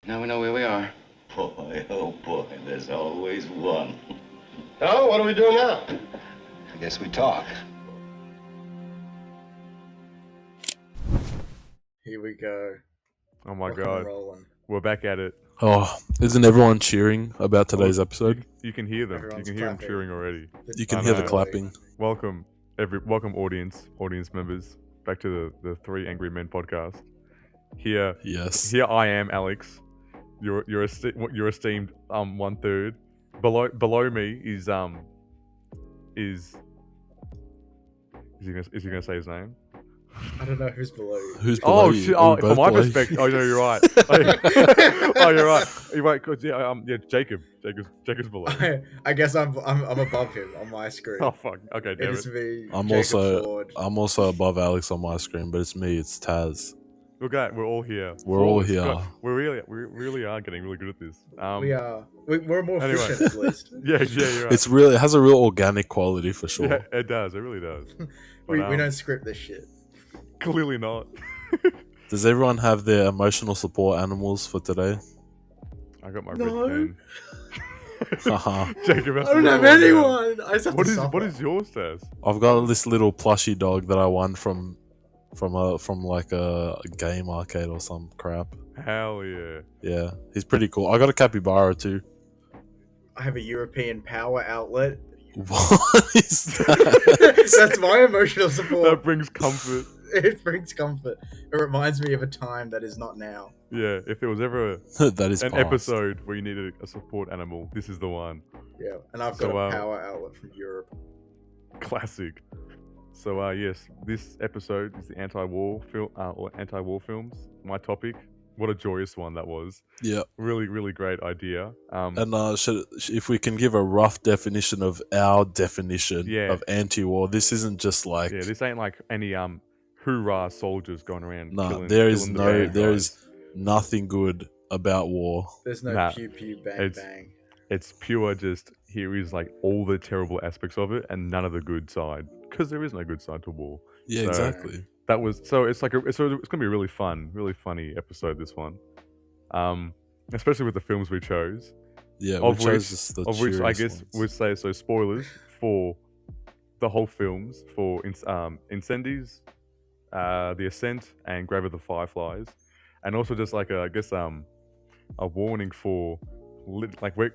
Now we know where we are. Boy, oh boy, there's always one. Oh, what are we doing now? I guess we talk. Here we go. Oh my Rocking and god. rolling. We're back at it. Oh, isn't everyone cheering about today's episode? You can hear them. Everyone's you can hear them clapping. cheering already. You can I hear the know. clapping. Welcome audience members, back to the Three Angry Men podcast. Here Yes. I am, Alex. Your esteemed 1/3. Below me is he gonna say his name? I don't know who's below you. Who's below Oh you? shit! Are Oh, we from both my below you? perspective. Oh no, you're right. Oh, you're right. You're right. 'Cause, yeah, Jacob. Jacob's below. I guess I'm above him on my screen. Oh fuck. Okay, It damn is it. me. I'm Jacob Ford. also above Alex on my screen, but it's me. It's Taz. Look at we're all here. We're all Flawless. here. God, we really are getting really good at this. We are. We're more anyway. efficient at least. Yeah, you're right. It has a real organic quality for sure. Yeah, it does. It really does. We But, don't script this shit. Clearly not. Does everyone have their emotional support animals for today? I got my No. red pen. Haha. Jacob has I don't to have roll down. anyone. I just have What to is suffer. yours, Taz? I've got this little plushy dog that I won from like a game arcade or some crap. Hell yeah. Yeah, he's pretty cool. I got a capybara too. I have a European power outlet. What is that? That's my emotional That support. brings comfort. It brings comfort. It reminds me of a time that is not now. Yeah, if there was ever That is an past. episode where you needed a support animal, this is the one. Yeah, and I've So, got a power outlet from Europe. Classic. So yes, this episode is the anti-war film or anti-war films. My topic. What a joyous one that was. Yeah. Really, really great idea. And if we can give a rough definition of our definition Yeah. of anti-war, this isn't just like Yeah, this ain't like any hoorah soldiers going around. nah. killing, There is killing the bad there guys. is nothing good about war. There's no Nah, pew pew bang it's- bang. It's pure just here is like all the terrible aspects of it and none of the good side, because there is no good side to war. Yeah, So- exactly. That was so it's like it's gonna be a really fun, really funny episode. This one, especially with the films we chose. Yeah, Of we chose just the Of which I cheeriest guess ones. we'd say so. Spoilers for the whole films for Incendies, the Ascent, and Grave of the Fireflies, and also just like a warning for like we're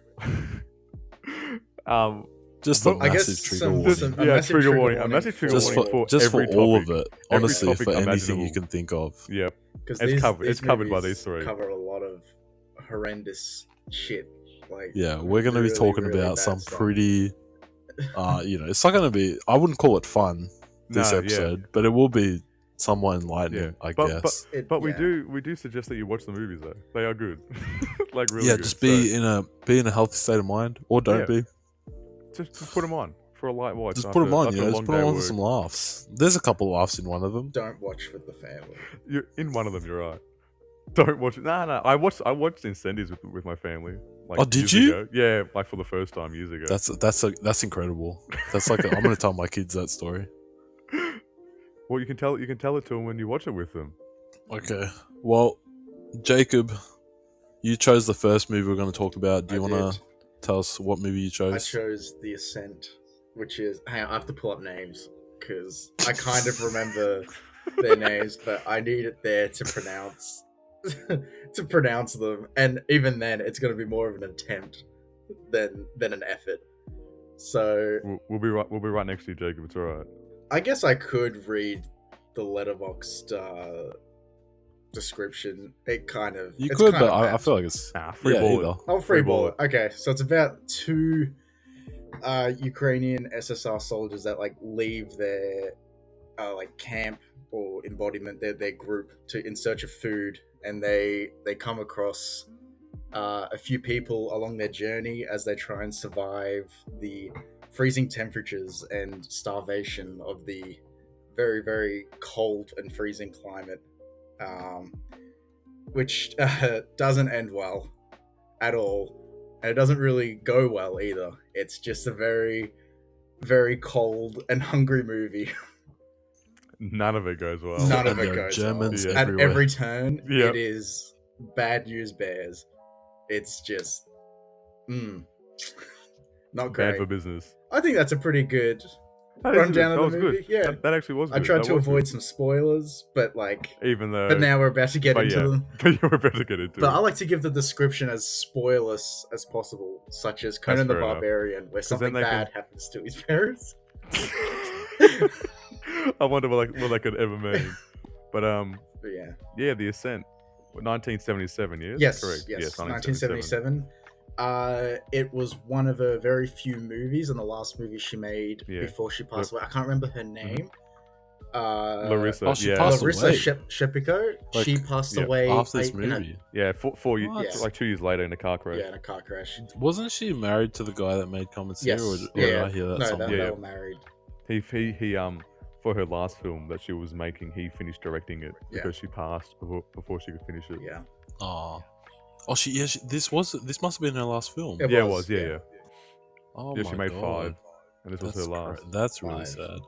just a but I guess massive trigger some- warning. some- yeah, massive trigger warning, a warning massive trigger Just warning for every all topic. of it, Every honestly, topic for anything imaginable. you can think of. Yeah, Because It's covered- it's covered by these three. Cover a lot of horrendous shit. Like Yeah, we're going to be really, talking really about bad some stuff. pretty, it's not going to be, I wouldn't call it fun, this No, yeah. episode, but it will be somewhat enlightening, Yeah. I But- guess. But we yeah. do suggest that you watch the movies though. They are good, like really. Yeah, good. just So be in a healthy state of mind, or don't Yeah. be. just put them on for a light watch. Just after- put them on, after a just long put day them at on for work. some laughs. There's a couple laughs in one of them. Don't watch with the family. You're in one of them. You're right. Don't watch it. No. I watched Incendies with my family. Like, Oh, did years you? ago. Yeah, like for the first time years ago. That's incredible. That's like I'm going to tell my kids that story. Well, you can tell it to them when you watch it with them. Okay. Well, Jacob, you chose the first movie we're going to talk about. Do you I want to did. tell us what movie you I chose? chose The Ascent, which is hang on, I have to pull up names because I kind of remember their names, but I need it there to pronounce them, and even then, it's going to be more of an attempt than an effort. So We'll be right next to you, Jacob. It's all right. I guess I could read the Letterboxd description. It kind of You it's could, kind but of I bad. feel like it's Free yeah, ball either. it. Oh, free Free ball. ball. Okay, so it's about two Ukrainian SSR soldiers that like leave their like camp or embodiment, their group in search of food, and they come across a few people along their journey as they try and survive the freezing temperatures and starvation of the very, very cold and freezing climate, which doesn't end well at all. And it doesn't really go well either. It's just a very, very cold and hungry movie. None of it goes well. None of And it there are goes Germans well. At everywhere. every turn, Yeah. it is Bad News Bears. It's just, not Bad great. for business. I think that's a pretty good That is rundown good. of the movie. Good. Yeah, That actually was good. I tried That to was avoid good. some spoilers, but Even now we're about to get into them. But you were about to get into But it. I like to give the description as spoilers as possible, such as Conan the fair enough. Barbarian, where 'Cause something then they bad happens to his parents. I wonder what that could ever mean. But But yeah. yeah, The Ascent, 1977. Yes, Yes, correct. yes, 1977. It was one of her very few movies, and the last movie she made Yeah. before she passed away. I can't remember her name. Larissa. Oh, she yeah, passed Larissa away. Shepiko. Like, She passed yeah, away After this in a- movie, yeah, 4 years, What? like 2 years later in a car crash. yeah, in a car crash. wasn't she married to the guy that made Commentary? Yes. Or Yeah. did I hear that No, somewhere? they Yeah. were married. He for her last film that she was making, he finished directing it Yeah. because she passed before she could finish it. Yeah. Oh, this must have been her last film. It Yeah, was, it was. yeah. Yeah. Oh Yeah, my she made God. 5, and this was That's her last. That's really Five. sad.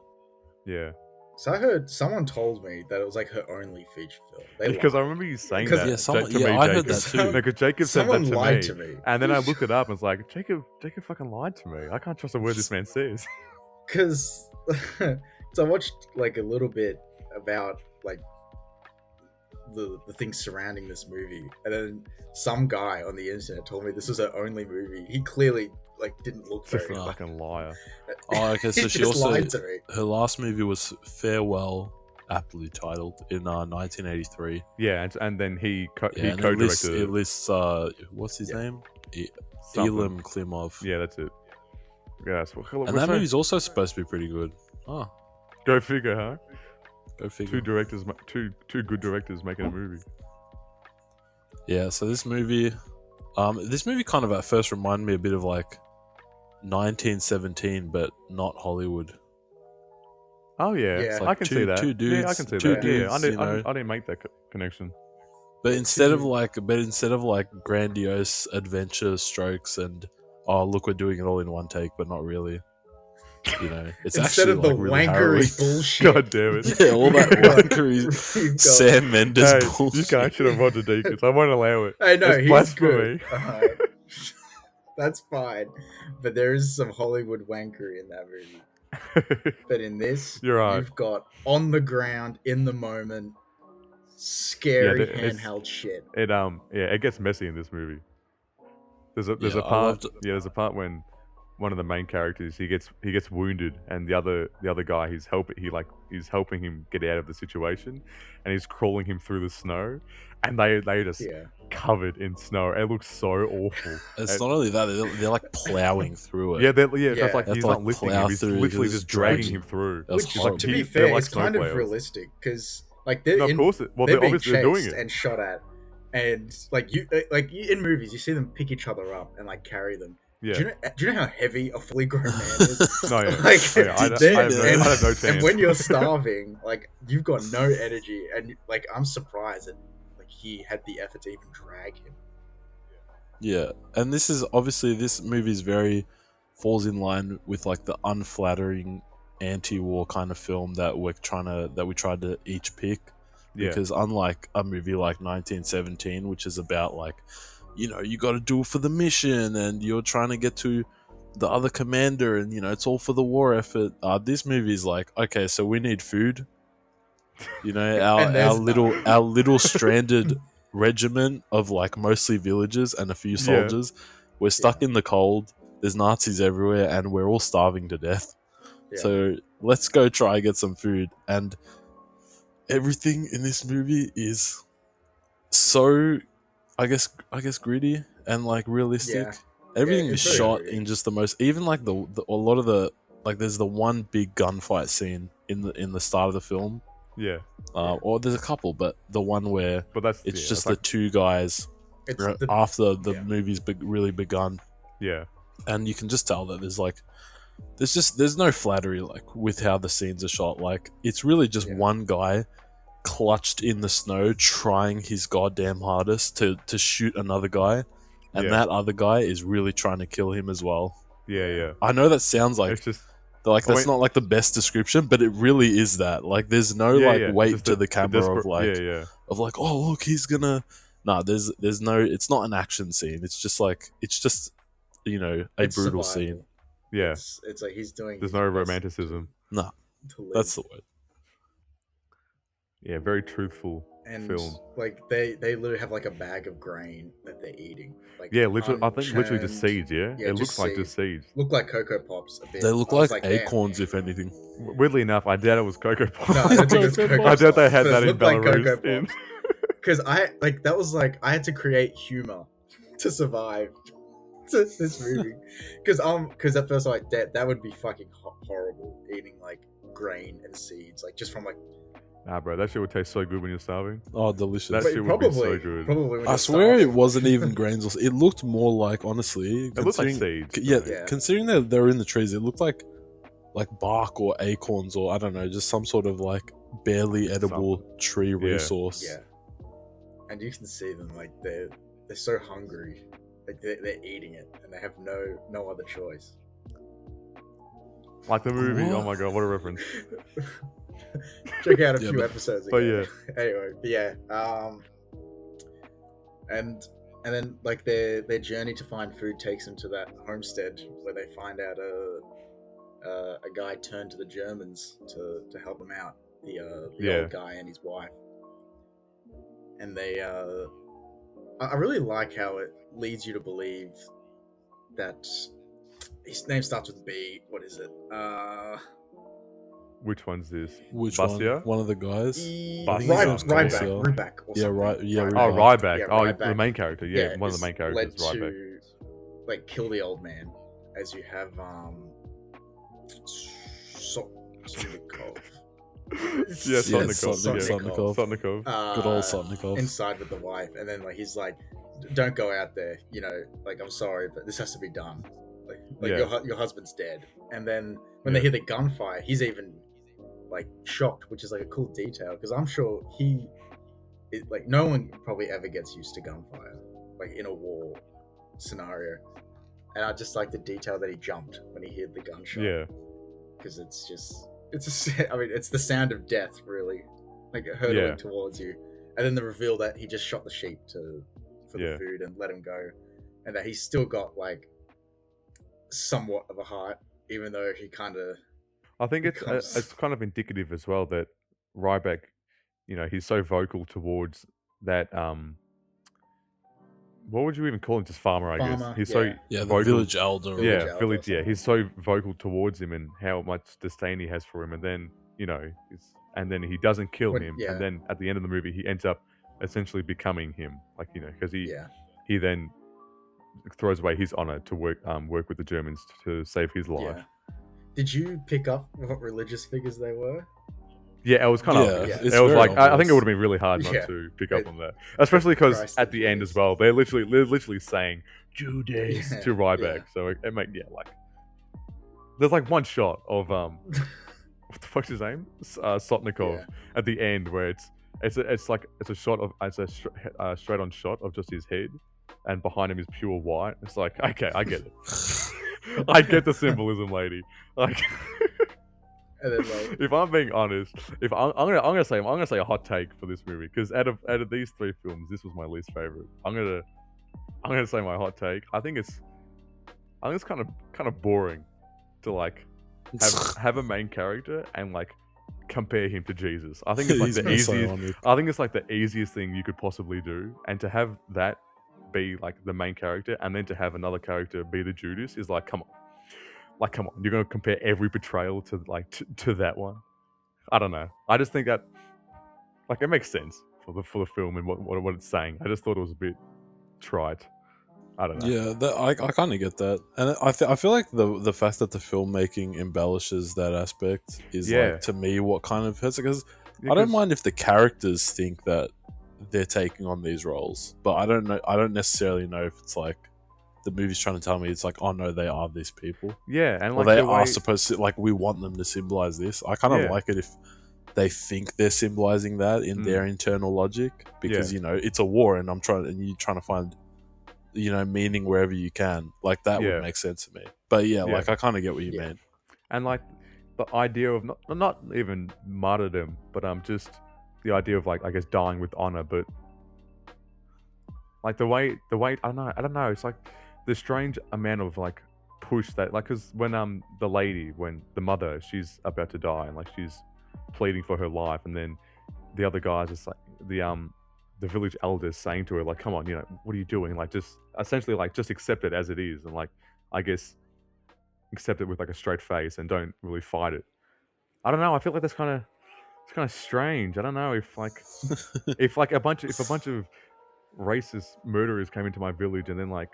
Yeah, So I heard someone told me that it was like her only feature film. They because I lied. remember you saying Because- that. Yeah, someone- to yeah, me, I heard Jacob. that too. No, because Jacob said Someone that to lied me, to me. and then I looked it up and was like, Jacob fucking lied to me. I can't trust a word this man says. Because so I watched like a little bit about like the things surrounding this movie, and then some guy on the internet told me this was her only movie. He clearly like didn't look Just very a like, fucking liar. Oh, okay. So he she just also lied to me. her last movie was Farewell, aptly titled, in 1983. Yeah, and then he Yeah, and co-directed it lists what's his Yeah. name? Something. Elam Klimov. Yeah, that's it. Yeah, that's what. And that movie's also supposed to be pretty good. Oh, Go figure, huh? go figure. Two good directors making a movie. Yeah, so this movie kind of at first reminded me a bit of like 1917, but not Hollywood. Oh yeah, Yeah. I can see that. two dudes- yeah, I can see two that. Yeah, I dudes, didn't, you know. I didn't make that connection. But instead of like grandiose adventure strokes and oh look, we're doing it all in one take, but not really. You know, it's Instead actually of the like really harrowing. wankery bullshit. God damn it! Yeah, all that wankery You've got- Sam Mendes Hey, bullshit. you can't shoot Roger Deakins. I won't allow it. I know It's he's blasphemy. good. Alright. That's fine, but there is some Hollywood wankery in that movie. But in this, You're right. you've got on the ground, in the moment, scary Yeah, it's- handheld shit. It gets messy in this movie. There's a Yeah, I part loved it. there's a part when one of the main characters he gets wounded, and the other guy he's helping him get out of the situation, and he's crawling him through the snow, and they just Yeah. covered in snow. It looks so awful. It's not only that; they're like plowing through it. Yeah, Yeah. that's like They have he's to, not like, lifting plow him. He's through, literally just just dragging dragging. him through. That's Which, horrible. to be they're fair, like is kind of snowplows. realistic because, like, they're No, of course, well, they're they're being obviously doing chased it. and shot at, and in movies, you see them pick each other up and like carry them. Yeah. Do you know how heavy a fully grown man is? No, yeah. Like, Oh, yeah, I they're- have no chance. and when you're starving, like you've got no energy, and like I'm surprised that like he had the effort to even drag him. Yeah, and this movie is very falls in line with like the unflattering anti-war kind of film that we tried to each pick. Yeah. Because unlike a movie like 1917, which is about like, you know, you got to do it for the mission and you're trying to get to the other commander and, you know, it's all for the war effort. This movie is like, okay, so we need food. You know, And there's our little stranded regiment of like mostly villagers and a few soldiers. We're stuck in the cold. There's Nazis everywhere and we're all starving to death. Yeah. So let's go try get some food. And everything in this movie is so, I guess gritty and like realistic. Yeah. Everything Yeah, is it's very shot gritty. in just the most, even like a lot of the, like there's the one big gunfight scene in the start of the film. Yeah, Or there's a couple, but the one where but that's it's yeah, just that's the two guys It's right the, after the yeah. movie's really begun, yeah, and you can just tell that there's no flattery like with how the scenes are shot. Like it's really just Yeah. one guy clutched in the snow trying his goddamn hardest to shoot another guy, and Yeah. that other guy is really trying to kill him as well. yeah. I know that sounds like It's just that's wait. not like the best description, but it really is that. Like there's no yeah, like yeah. weight Just to the camera of desperate- like yeah. of like, oh look, he's gonna Nah, there's no. It's not an action scene. It's just a It's brutal survival. scene. Yeah, It's like he's doing. there's his no best romanticism. Nah, to live. that's the word. Yeah, very truthful And film. like they literally have like a bag of grain that they're eating. Like Yeah, literally, I think literally just unchurned- seeds. Yeah, Yeah, it just looks like just seeds. Look like Cocoa Pops a bit. They look I was like "Damn, acorns, man." if anything. Weirdly enough, I doubt it was Cocoa Pops. No, I don't think it's Cocoa Cocoa I doubt they Pops, had but it that in looked like Belarus. Cocoa Pops. Because I had to create humor to survive this movie. Because at first I'm like that would be fucking horrible eating like grain and seeds like just from like. Nah, bro, that shit would taste so good when you're starving. Oh, delicious. That shit would be so good. Probably. When I you're swear it starving. wasn't even grains. It looked more like, honestly, It looked like considering- seeds. Yeah, Yeah. considering that they're in the trees, it looked like bark or acorns or I don't know, just some sort of like barely edible tree resource. Yeah. And you can see them like they're so hungry, like they're eating it, and they have no other choice. Like the movie. Oh What? my god, what a reference. Check out a Yeah, few but- episodes. but Again. Anyway, but yeah. And then like their journey to find food takes them to that homestead where they find out a guy turned to the Germans to help him out. The old guy and his wife. And they I really like how it leads you to believe that his name starts with B. What is it? Which one's this? Which Basia? one? One of the guys? Ryback. Or Yeah, right. something. Yeah, Oh, Ryback. Ryback. Yeah, Oh, the Ryback. main character. Yeah, one of is the main characters, led Ryback. to, like, kill the old man, as you have Sotnikov. Yeah, Sotnikov. Sotnikov. Good old Sotnikov. Inside with the wife, and then like he's like, "Don't go out there, like I'm sorry, but this has to be done. Like Yeah. your husband's dead." And then when they hear the gunfire, he's even like shocked, which is like a cool detail because I'm sure like no one probably ever gets used to gunfire, like in a war scenario. And I just like the detail that he jumped when he heard the gunshot. Yeah. Because it's the sound of death, really, like hurtling Yeah. towards you, and then the reveal that he just shot the sheep for Yeah. the food and let him go, and that he's still got like somewhat of a heart, even though he kind of I think becomes- it's kind of indicative as well that Ryback, he's so vocal towards that. What would you even call him? Just farmer, I Farmer, guess. He's yeah. so Yeah, the vocal. village elder. Village Yeah, elder village. or Yeah, he's so vocal towards him and how much disdain he has for him, and then and then he doesn't kill When- him, yeah. and then at the end of the movie he ends up essentially becoming him, like because yeah. he then throws away his honor to work with the Germans to save his life. Yeah. Did you pick up what religious figures they were? Yeah, it was kind of. Yeah, It it's was very like I think obvious. it would have been really hard not Yeah. to pick up It- on that, especially because Christ at and the end as Jesus. well, they're literally saying Judas Yeah, to Ryback. yeah. So it made like there's like one shot of what the fuck's his name? Sotnikov Yeah. at the end where it's a shot of straight on shot of just his head, and behind him is pure white. It's like okay, I get it. I get the symbolism, lady. Like. And then like If I'm being honest, if I'm gonna say a hot take for this movie because out of these three films, this was my least favorite. I'm gonna say my hot take. I think it's kind of boring to like have a main character and like compare him to Jesus. I think it's like He's the easiest. messianic. I think it's like the easiest thing you could possibly do, and to have that be like the main character, and then to have another character be the Judas is like, come on. Like, come on, you're gonna compare every betrayal to to that one? I don't know. I just think that like it makes sense for the film and what it's saying. I just thought it was a bit trite. I don't know. Yeah, I kind of get that, and I feel like the fact that the filmmaking embellishes that aspect is Yeah. like to me what kind of hurts it because Yeah, I don't 'cause- mind if the characters think that they're taking on these roles, but I don't know. I don't necessarily know if it's like the movie's trying to tell me it's like, oh no, they are these people, Yeah, and or like they the are way, supposed to like we want them to symbolize this. I kind of Yeah. like it if they think they're symbolizing that in Mm. their internal logic because Yeah. it's a war and you're trying to find meaning wherever you can. Like that Yeah. would make sense to me. But yeah, Yeah. like I kind of get what you Yeah. mean. and like the idea of not even martyrdom, but just the idea of like I guess dying with honor, but like the way I don't know. It's like the strange amount of like push that like because when when the mother she's about to die and like she's pleading for her life and then the other guys just like the village elders saying to her like, come on, you know, what are you doing? Like just essentially like just accept it as it is and like I guess accept it with like a straight face and don't really fight it. I don't know. I feel like that's kind of strange. I don't know if like if like a bunch of racist murderers came into my village and then like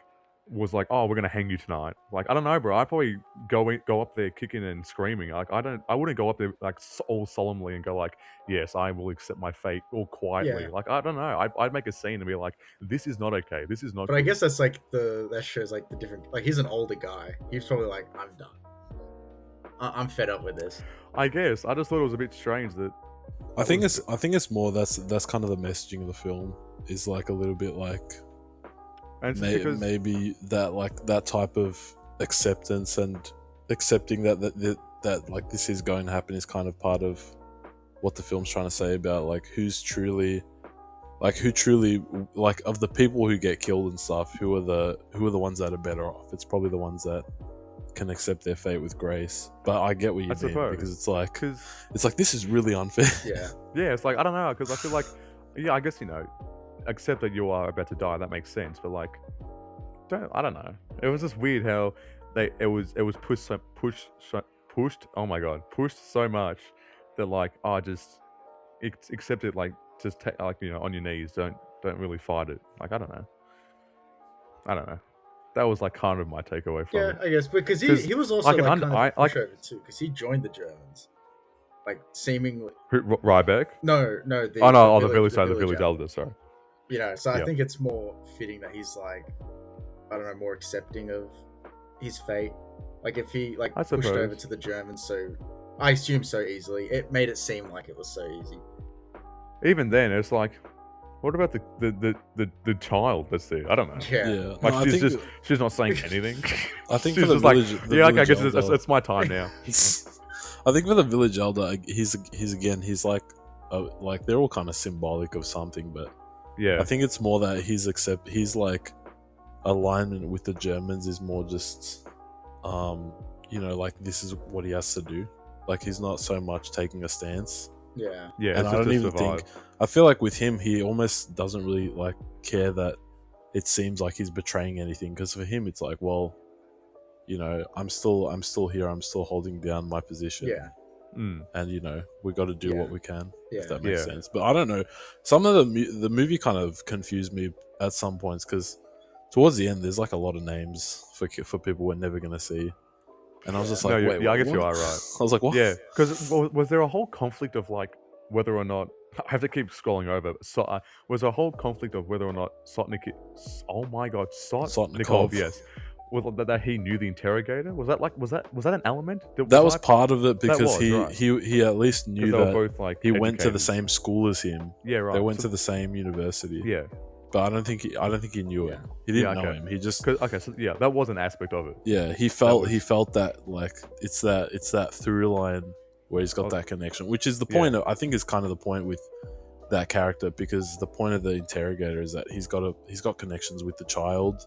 was like, oh, we're gonna hang you tonight. Like I don't know, bro. I'd probably go up there kicking and screaming. Like I wouldn't go up there like all solemnly and go like, yes, I will accept my fate all quietly. Yeah. Like I don't know. I'd make a scene and be like, this is not okay. This is not. But I good." guess that's like that shows like the different. Like he's an older guy. He's probably like, I'm done. I'm fed up with this. I guess I just thought it was a bit strange that. I think it's more that's kind of the messaging of the film is like a little bit like And it's just because maybe that like that type of acceptance and accepting that like this is going to happen is kind of part of what the film's trying to say about like who truly like of the people who get killed and stuff, who are the ones that are better off. It's probably the ones that can accept their fate with grace. But I get what you mean suppose. because it's like Because this is really unfair. yeah, it's like I don't know because I feel like yeah, I guess you know, accept that you are about to die. That makes sense, but like, I don't know. It was just weird how it was pushed. Oh my god, pushed so much that like just accept it. Like just like you know on your knees. Don't really fight it. Like I don't know. That was like kind of my takeaway from it. I guess because he was also like kind of pushover too because he joined the Germans, like seemingly. Ryback? No. The village elders. Sorry. You know, so I think it's more fitting that he's like, I don't know, more accepting of his fate. Like if he like pushed over to the Germans, so I assume so easily, it made it seem like it was so easy. Even then, it's like, what about the child that's there? I don't know. Yeah. Like No, she's not saying anything. I think she's for the just village, like, the yeah, okay, I village guess elder- it's my time now. I think for the village elder, he's like like they're all kind of symbolic of something, but Yeah, I think it's more that he's like alignment with the Germans is more just you know, like this is what he has to do. Like he's not so much taking a stance. Yeah. yeah. And It's I just don't to even survive. think I feel like with him he almost doesn't really like care that it seems like he's betraying anything, because for him it's like, well, you know, I'm still here, I'm still holding down my position. Yeah. And you know, we got to do what we can, Yeah. if that makes Yeah. sense. But I don't know, some of the movie kind of confused me at some points, because towards the end there's like a lot of names for people we're never gonna see, and I was just like, No, wait, I guess what? you are right. I was like, what? Yeah, because was there a whole conflict of like whether or not I have to keep scrolling over? So was a whole conflict of whether or not Sotnikov? Oh my god, Sotnikov. Yes, that he knew the interrogator. Was that an element? That was part of it, because was, right. he at least knew They were that both like he went to the educated. same school as him. Yeah, right. They went So- to the same university. Yeah, But I don't think he knew him. He didn't know okay. him. He just so yeah, that was an aspect of it. he felt that like it's that through line where he's got that connection, which is the point. I think is kind of the point with that character, because the point of the interrogator is that he's got connections with the child,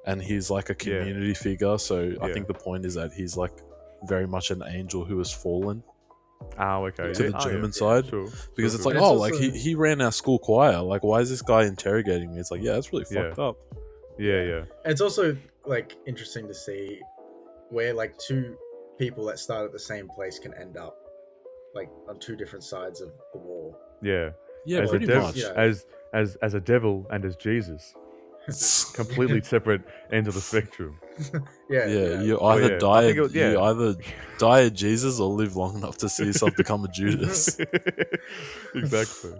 and he's like a community figure. So I think the point is that he's like very much an angel who has fallen Oh, okay. to the German side. Sure. Because it's Sure. like, And it's like also- he ran our school choir. Like, why is this guy interrogating me? It's like, yeah, that's really fucked up. Yeah. And it's also like interesting to see where like two people that start at the same place can end up like on two different sides of the war. Yeah. Yeah, as pretty a dev- much. Yeah. as a devil and as Jesus, completely separate ends of the spectrum. Yeah, you either yeah. die, I think you either die a Jesus or live long enough to see yourself become a Judas. Exactly.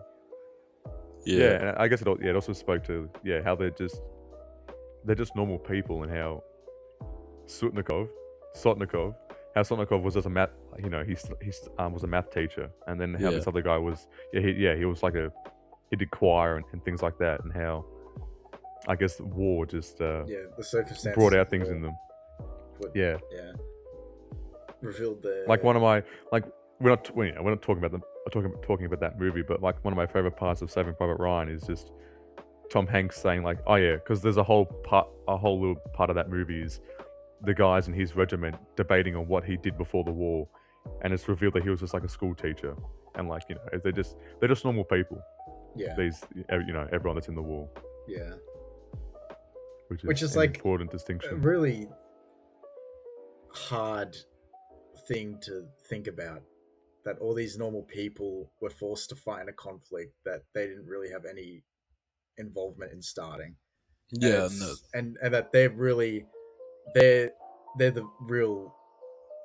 Yeah, and I guess it also spoke to how they're just normal people, and how Sotnikov, how Sotnikov was just a math, he was a math teacher, and then how this other guy was, he was like he did choir and things like that, and how I guess war just the circumstances brought out things in them. Yeah, revealed the like one of my we're not talking about talking about that movie, but like one of my favorite parts of Saving Private Ryan is just Tom Hanks saying like, "Oh yeah," because there's a whole little part of that movie is the guys in his regiment debating on what he did before the war, and it's revealed that he was just like a school teacher, and like they're just normal people. Yeah. These everyone that's in the war, Yeah. which is an like important a distinction. really hard thing to think about, that all these normal people were forced to fight in a conflict that they didn't really have any involvement in starting. Yeah, and that they're the real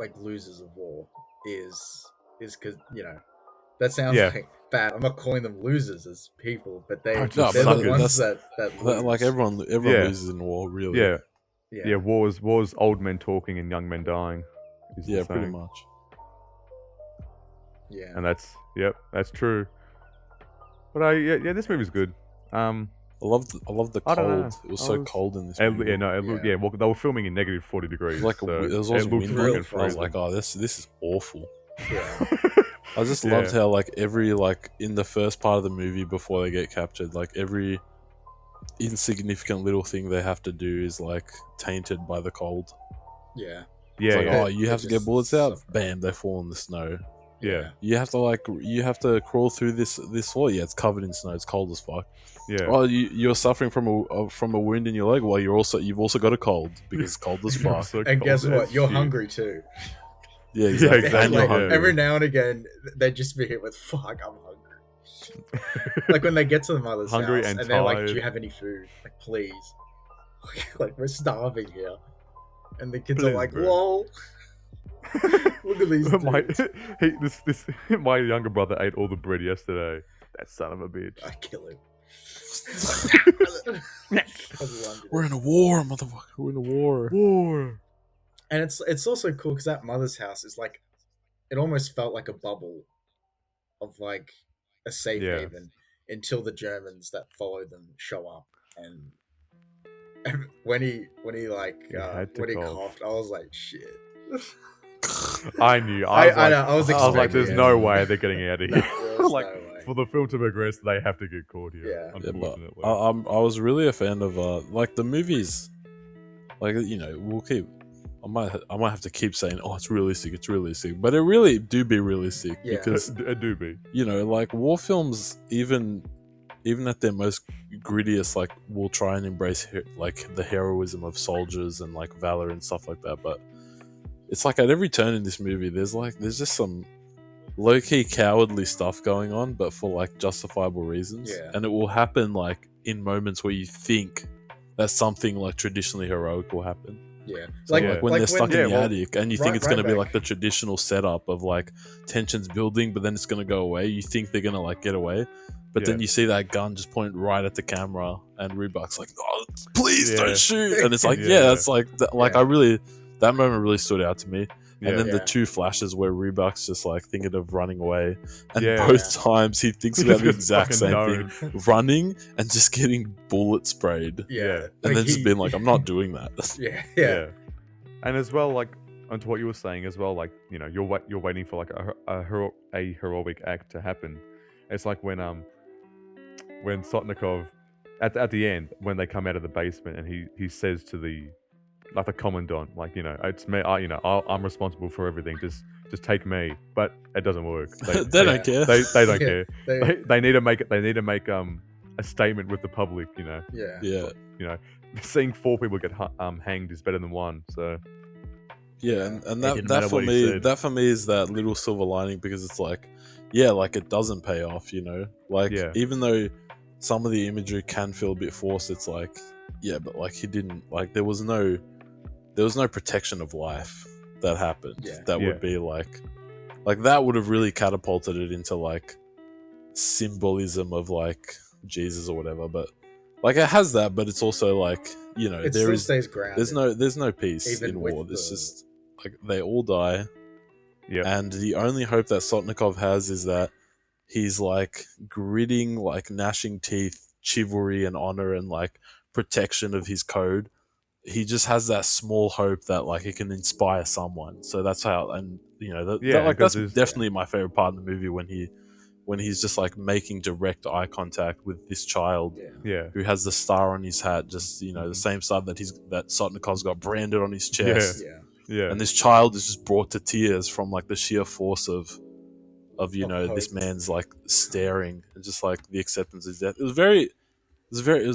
like losers of war is because that sounds like bad. I'm not calling them losers as people, but they're the ones that lose. Like everyone loses in war, really. Yeah. War's old men talking and young men dying. Yeah, pretty much. Yeah, and that's true. But this movie's good. I love the cold. It was so cold in this movie. Well, they were filming in negative 40 degrees. Like there was also wind. I was like, oh, this is awful. Yeah. I just loved how like every in the first part of the movie before they get captured, like every insignificant little thing they have to do is like tainted by the cold. Yeah. Yeah. It's like, oh, you have to get bullets out. Bam, they fall in the snow. Yeah. You have to crawl through this floor. Yeah, it's covered in snow. It's cold as fuck. Yeah. Oh, you're suffering from a wound in your leg. Well, you've also got a cold because it's cold as fuck. And guess what? You're hungry too. Yeah, exactly. And you're hungry. Every now and again, they just be hit with "fuck, I'm hungry." Like when they get to the mother's house and they're like, "Do you have any food? Like, please, like we're starving here." And the kids are like, "Lol." Look at these dudes. My younger brother ate all the bread yesterday. That son of a bitch. I kill him. We're in a war, motherfucker. We're in a war. And it's also cool because that mother's house is like, it almost felt like a bubble of like a safe haven until the Germans that followed them show up. And when he coughed, I was like, shit. I knew. I was like, there's no way they're getting out of here. For the film to progress, they have to get caught here. Yeah. Unfortunately. I was really a fan of like the movies. Like we'll keep. I might have to keep saying, oh, it's realistic, but it really do be realistic because it do be. Like war films, even at their most grittiest, like will try and embrace like the heroism of soldiers and like valor and stuff like that. But it's like at every turn in this movie, there's just some low-key cowardly stuff going on, but for like justifiable reasons. Yeah. And it will happen like in moments where you think that something like traditionally heroic will happen. Yeah. So like when they're stuck in the attic and you think it's going to be like the traditional setup of like tensions building, but then it's going to go away. You think they're going to like get away. But then you see that gun just point right at the camera and Reebok's like, oh, please don't shoot. And it's like, that's like, that moment really stood out to me. And then the two flashes where Reebok's just like thinking of running away, and both times he thinks about the exact same thing, running and just getting bullet sprayed. Yeah, and then just being like, I'm not doing that. Yeah. And as well, like onto what you were saying as well, like you're waiting for like a heroic act to happen. It's like when Sotnikov at the end when they come out of the basement and he says to the commandant, like, it's me, I'm responsible for everything, just take me. But it doesn't work. They don't care. They don't care. They need to make a statement with the public, seeing 4 people get hanged is better than 1. So and that for me is that little silver lining, because it's like, like it doesn't pay off, even though some of the imagery can feel a bit forced, it's like, but like he didn't, like there was no protection of life that happened. That would be like that would have really catapulted it into like symbolism of like Jesus or whatever. But like it has that, but it's also like, it still stays grounded. There's no peace in war. This is like they all die. Yeah. And the only hope that Sotnikov has is that he's like gritting, like gnashing teeth, chivalry and honor and like protection of his code. He just has that small hope that like he can inspire someone. So that's how, and that's definitely my favorite part of the movie when when he's just like making direct eye contact with this child Yeah. who has the star on his hat, just the same star that Sotnikov's got branded on his chest. Yeah. And this child is just brought to tears from like the sheer force of Of this hope. man's like staring and just like the acceptance of his death. It was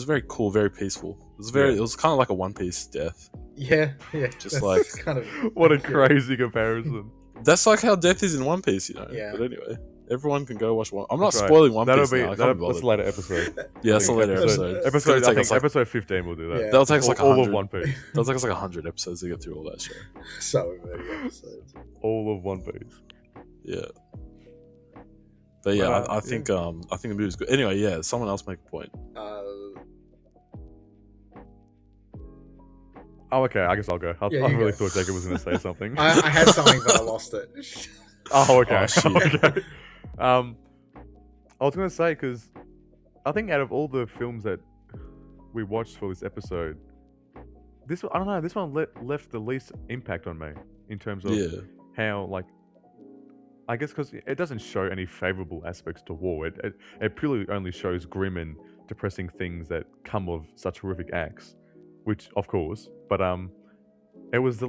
very cool, very peaceful. It was kind of like a One Piece death. Yeah. Just that's like- kind of What a accurate. crazy comparison. That's like how death is in One Piece, Yeah. But anyway, everyone can go watch one. I'm not That's right. spoiling One That'll Piece be now. I can't be that's bothered. a later episode. Yeah, that's a later episode. It's gonna take us like Episode 15 will do that. Yeah. that'll take us like all 100. of One Piece. That'll take us like 100 episodes to get through all that show. So many episodes. All of One Piece. Yeah. But yeah, Well, I think the movie's good. Anyway, yeah, someone else make a point. Oh, okay. I guess I'll go. I Yeah, I you really go. thought Jacob was going to say something. I had something, but I lost it. Oh, okay. Oh, shit. Okay. I was going to say, because I think out of all the films that we watched for this episode, this one left the least impact on me in terms of Yeah. how, like, I guess because it doesn't show any favorable aspects to war. It purely only shows grim and depressing things that come of such horrific acts, which, of course, but it left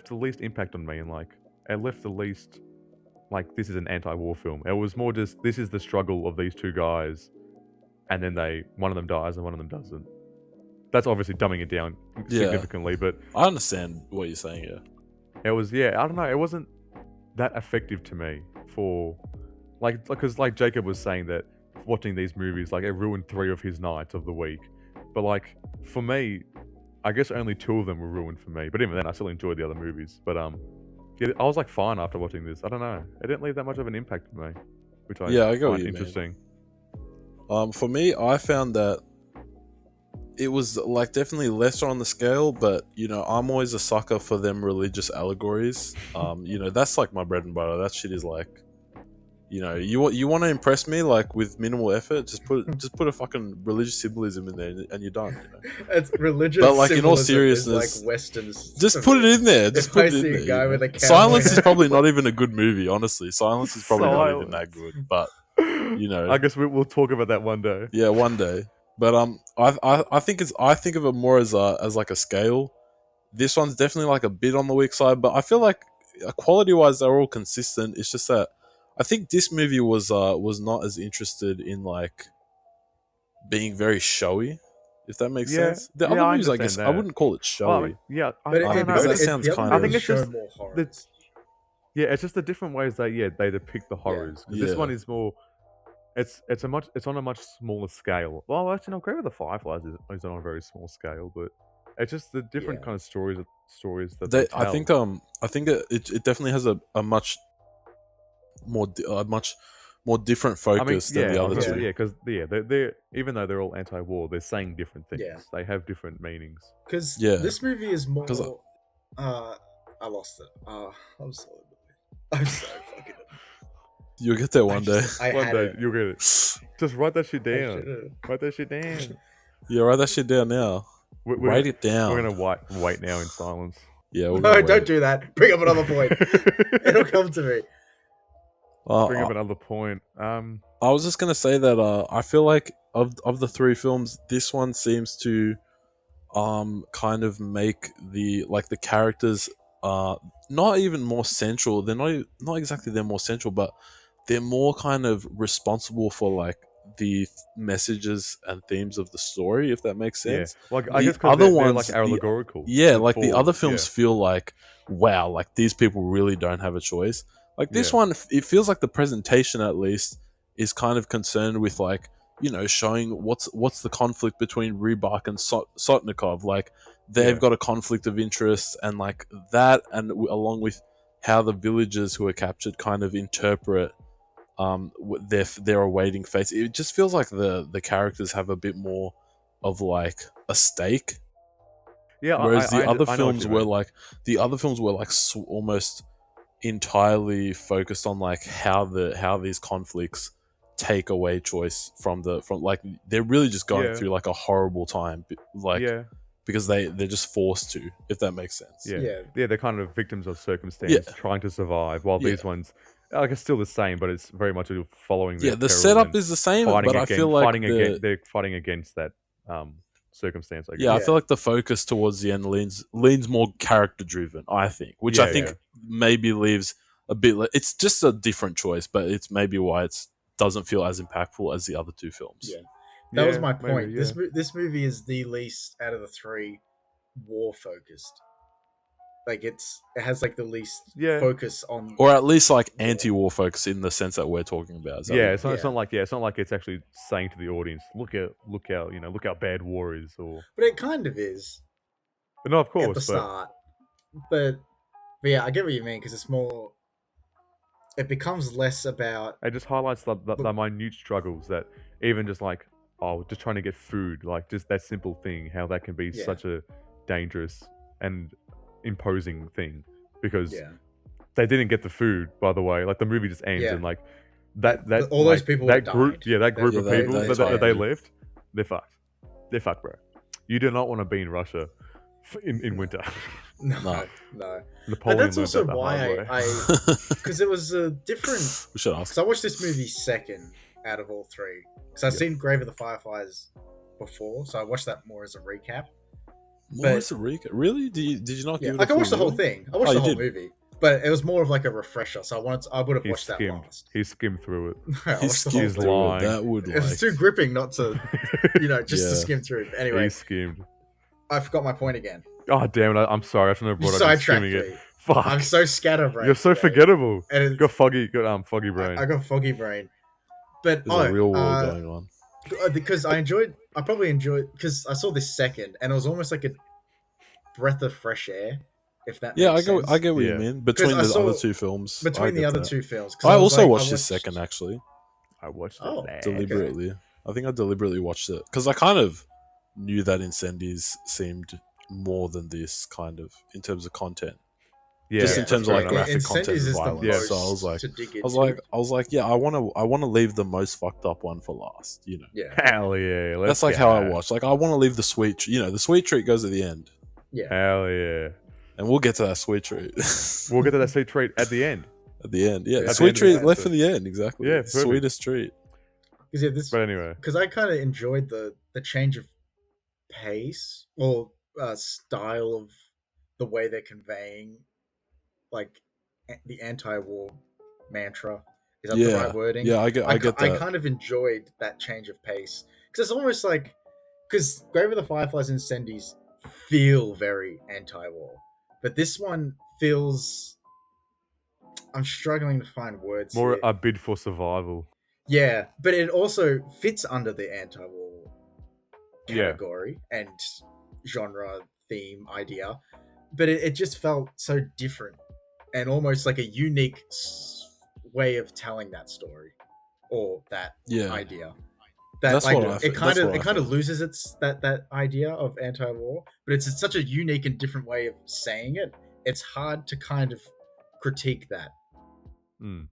the least impact on me, and like, it left the least, like, this is an anti-war film. It was more just, this is the struggle of these two guys, and then one of them dies and one of them doesn't. That's obviously dumbing it down Yeah. significantly, but I understand what you're saying, yeah. it was, I don't know, it wasn't that effective to me for, because like Jacob was saying that watching these movies, like, it ruined 3 of his nights of the week. But like, for me, I guess only 2 of them were ruined for me. But even then, I still enjoyed the other movies. But yeah, I was like fine after watching this. I don't know. It didn't leave that much of an impact on me, which I Yeah, I get what find you mean. interesting. For me, I found that it was like definitely lesser on the scale, but I'm always a sucker for them religious allegories. That's like my bread and butter. That shit is like, you want to impress me like with minimal effort, just put a fucking religious symbolism in there and you're done. It's religious. But, like, in all symbolism seriousness, is like Westerns. Just put it in there. Just If put I it in see a there. guy with a cowboy Silence is hat- probably not even a good movie, honestly. Silence is probably not even that good. But I guess we'll talk about that one day. yeah, one day. But I think of it more as like a scale. This one's definitely like a bit on the weak side, but I feel like quality wise they're all consistent. It's just that I think this movie was not as interested in like being very showy, if that makes Yeah, sense. The yeah, other I movies, I understand guess, that. I wouldn't call it showy. Well, I mean, yeah, But I don't know. because that It's- sounds the other kind of- I think it's movies show just more horror. it's just the different ways that they depict the horrors. 'Cause this Yeah. one is more. It's on a much smaller scale. Well, actually, no. Grave of the Fireflies is on a very small scale, but it's just the different Yeah. kind of stories that they tell. I think it definitely has a much more different focus than the other obviously, two. yeah, because they're even though they're all anti-war, they're saying different things. Yeah. They have different meanings. Because Yeah. this movie is more. 'Cause I lost it. I'm so annoyed. I'm so fucking. You'll get there one day. I One had day it. you'll get it. Just write that shit I down. should've. Write that shit down. Yeah, write that shit down now. We're Write it down. We're gonna wait now in silence. Yeah, we're No, gonna don't wait. do that. Bring up another point. It'll come to me. Bring up another point. I was just gonna say that I feel like of the 3 films, this one seems to kind of make the characters not even more central. They're not exactly they're more central, but they're more kind of responsible for like the messages and themes of the story, if that makes sense. Yeah. Like I The guess 'cause other they're ones- like allegorical. Yeah, like the for- other films feel like, wow, like these people really don't have a choice. Like this Yeah. one, it feels like the presentation at least is kind of concerned with like, showing what's the conflict between Rybak and Sotnikov. Like they've Yeah. got a conflict of interest, and like that, and along with how the villagers who are captured kind of interpret their awaiting fate. It just feels like the characters have a bit more of like a stake. Yeah. Whereas I the other know what films you were mean. like almost entirely focused on like how these conflicts take away choice from like they're really just going Yeah. through like a horrible time, like yeah. because they're just forced to, if that makes sense. Yeah. Yeah. Yeah, they're kind of victims of circumstance, Yeah. trying to survive, while Yeah. these ones, like it's still the same, but it's very much following their Yeah, the peril setup and is the same, fighting but I feel like they're fighting against that circumstance. I guess. yeah, I Yeah. feel like the focus towards the end leans more character driven. I think, which I Yeah, think yeah. maybe leaves a bit. It's just a different choice, but it's maybe why it doesn't feel as impactful as the other two films. Yeah. That was Yeah, my maybe, point. yeah. This movie is the least out of the three war focused. Like it has like the least Yeah. focus on Or at least like Yeah. anti-war focus in the sense that we're talking about. Is that Yeah, what it's not, you it's not like it's not like it's actually saying to the audience, look how bad war is, or but it kind of is but no, of at course, the but start. But yeah, I get what you mean because it's more. It becomes less about it just highlights the minute struggles that even just like just trying to get food, like just that simple thing, how that can be Yeah. such a dangerous and imposing thing because yeah. they didn't get the food. By the way, like the movie just ends Yeah. and like that All those like, people that have group, died. yeah, that group Yeah, of they- people they that they died. left, they're fucked. They're fucked, bro. You do not want to be in Russia in winter. No, No. no. Napoleon But that's learned also that the why hard way. I because it was a different. we should ask. Because I watched this movie second out of all three. Because I've seen Grave of the Fireflies before, so I watched that more as a recap. Morris Rica, really? Did you not Yeah, give it? I a can watch the full whole viewing? thing. I watched Oh, the you whole did? movie, but it was more of like a refresher. So I would have He watched that skimmed. last. He skimmed through it. I He watched the whole skimmed He's thing. through it. lying. That would It was like. too gripping not to, just to Yeah. skim through. But anyway, He skimmed. I forgot my point again. Oh damn it! I'm sorry. I shouldn't have You brought up you sidetracked skimming me. it. Fuck. I'm so scatterbrained. You're so today. forgettable. And You it's, got foggy brain. I got foggy brain. But There's a real war going on. because I probably enjoyed because I saw this second and it was almost like a breath of fresh air. If that Yeah, makes sense. I get what you Yeah. mean. Between I the saw- other two films, I between the get other that. two films. 'cause I was also like- watched this second actually. I watched Oh, it. Deliberately. I think I deliberately watched it because I kind of knew that Incendies seemed more than this kind of in terms of content. Yeah, Just in terms of like fair enough. graphic content Incendies and is the violence. Yeah. most So I was like, to dig I was into. like, yeah, I want to leave the most fucked up one for last. You know, yeah, Hell yeah. that's like how I watch. Like I want to leave the sweet. The sweet treat goes at the end, yeah. Hell yeah. and we'll get to that sweet treat We'll get to that sweet treat at the end. at the end. Yeah, At the sweet end of treat the left for episode. the end. Exactly. Yeah, perfect. Sweetest treat. Because yeah, this But anyway. because I kind of enjoyed the change of pace or style of the way they're conveying like the anti-war mantra. Is that the right wording? Yeah, I get that. I kind of enjoyed that change of pace because it's almost like because Grave of the Fireflies and Incendies feel very anti-war, but this one feels. I'm struggling to find words. More here. a bid for survival. Yeah, but it also fits under the anti-war Yeah. category and genre theme idea, but it just felt so different and almost like a unique way of telling that story or that Yeah. idea. That That's like what I it feel- kind that's of what I it kind of feel. loses its that idea of anti-war, but it's such a unique and different way of saying it. It's hard to kind of critique that. Mm.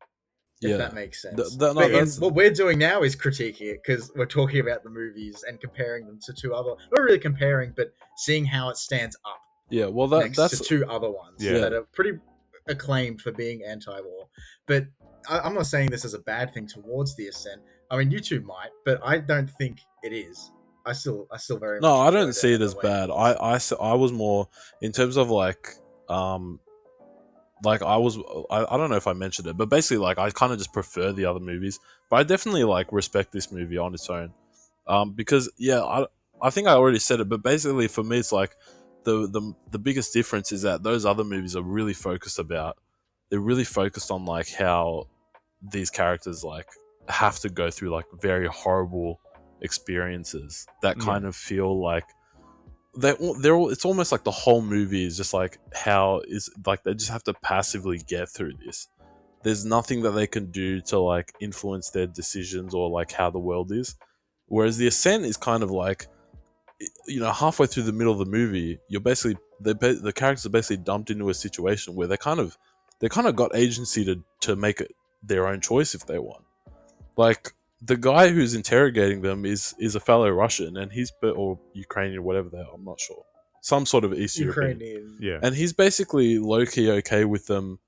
If Yeah. that makes sense. No, But that's- what we're doing now is critiquing it because we're talking about the movies and comparing them to two other, not really comparing, but seeing how it stands up Yeah, well, next that's to two other ones Yeah. that are pretty acclaimed for being anti-war. But I'm not saying this as a bad thing towards the Ascent. I mean, you two might, but I don't think it is. I still very no, much I don't enjoyed see it and the as way bad. was. I was more in terms of like I was I don't know if I mentioned it, but basically like I kind of just prefer the other movies, but I definitely like respect this movie on its own, because yeah, I think I already said it, but basically for me it's like the biggest difference is that those other movies are really focused on like how these characters like have to go through like very horrible experiences that kind of feel like it's almost like the whole movie is just like how is like they just have to passively get through this. There's nothing that they can do to like influence their decisions or like how the world is. Whereas the Ascent is kind of like, halfway through the middle of the movie, the characters are basically dumped into a situation where they kind of got agency to make it their own choice if they want. Like the guy who's interrogating them is a fellow Russian and or Ukrainian, whatever they are, I'm not sure. Some sort of East European. Ukrainian. Yeah. And he's basically low-key okay with them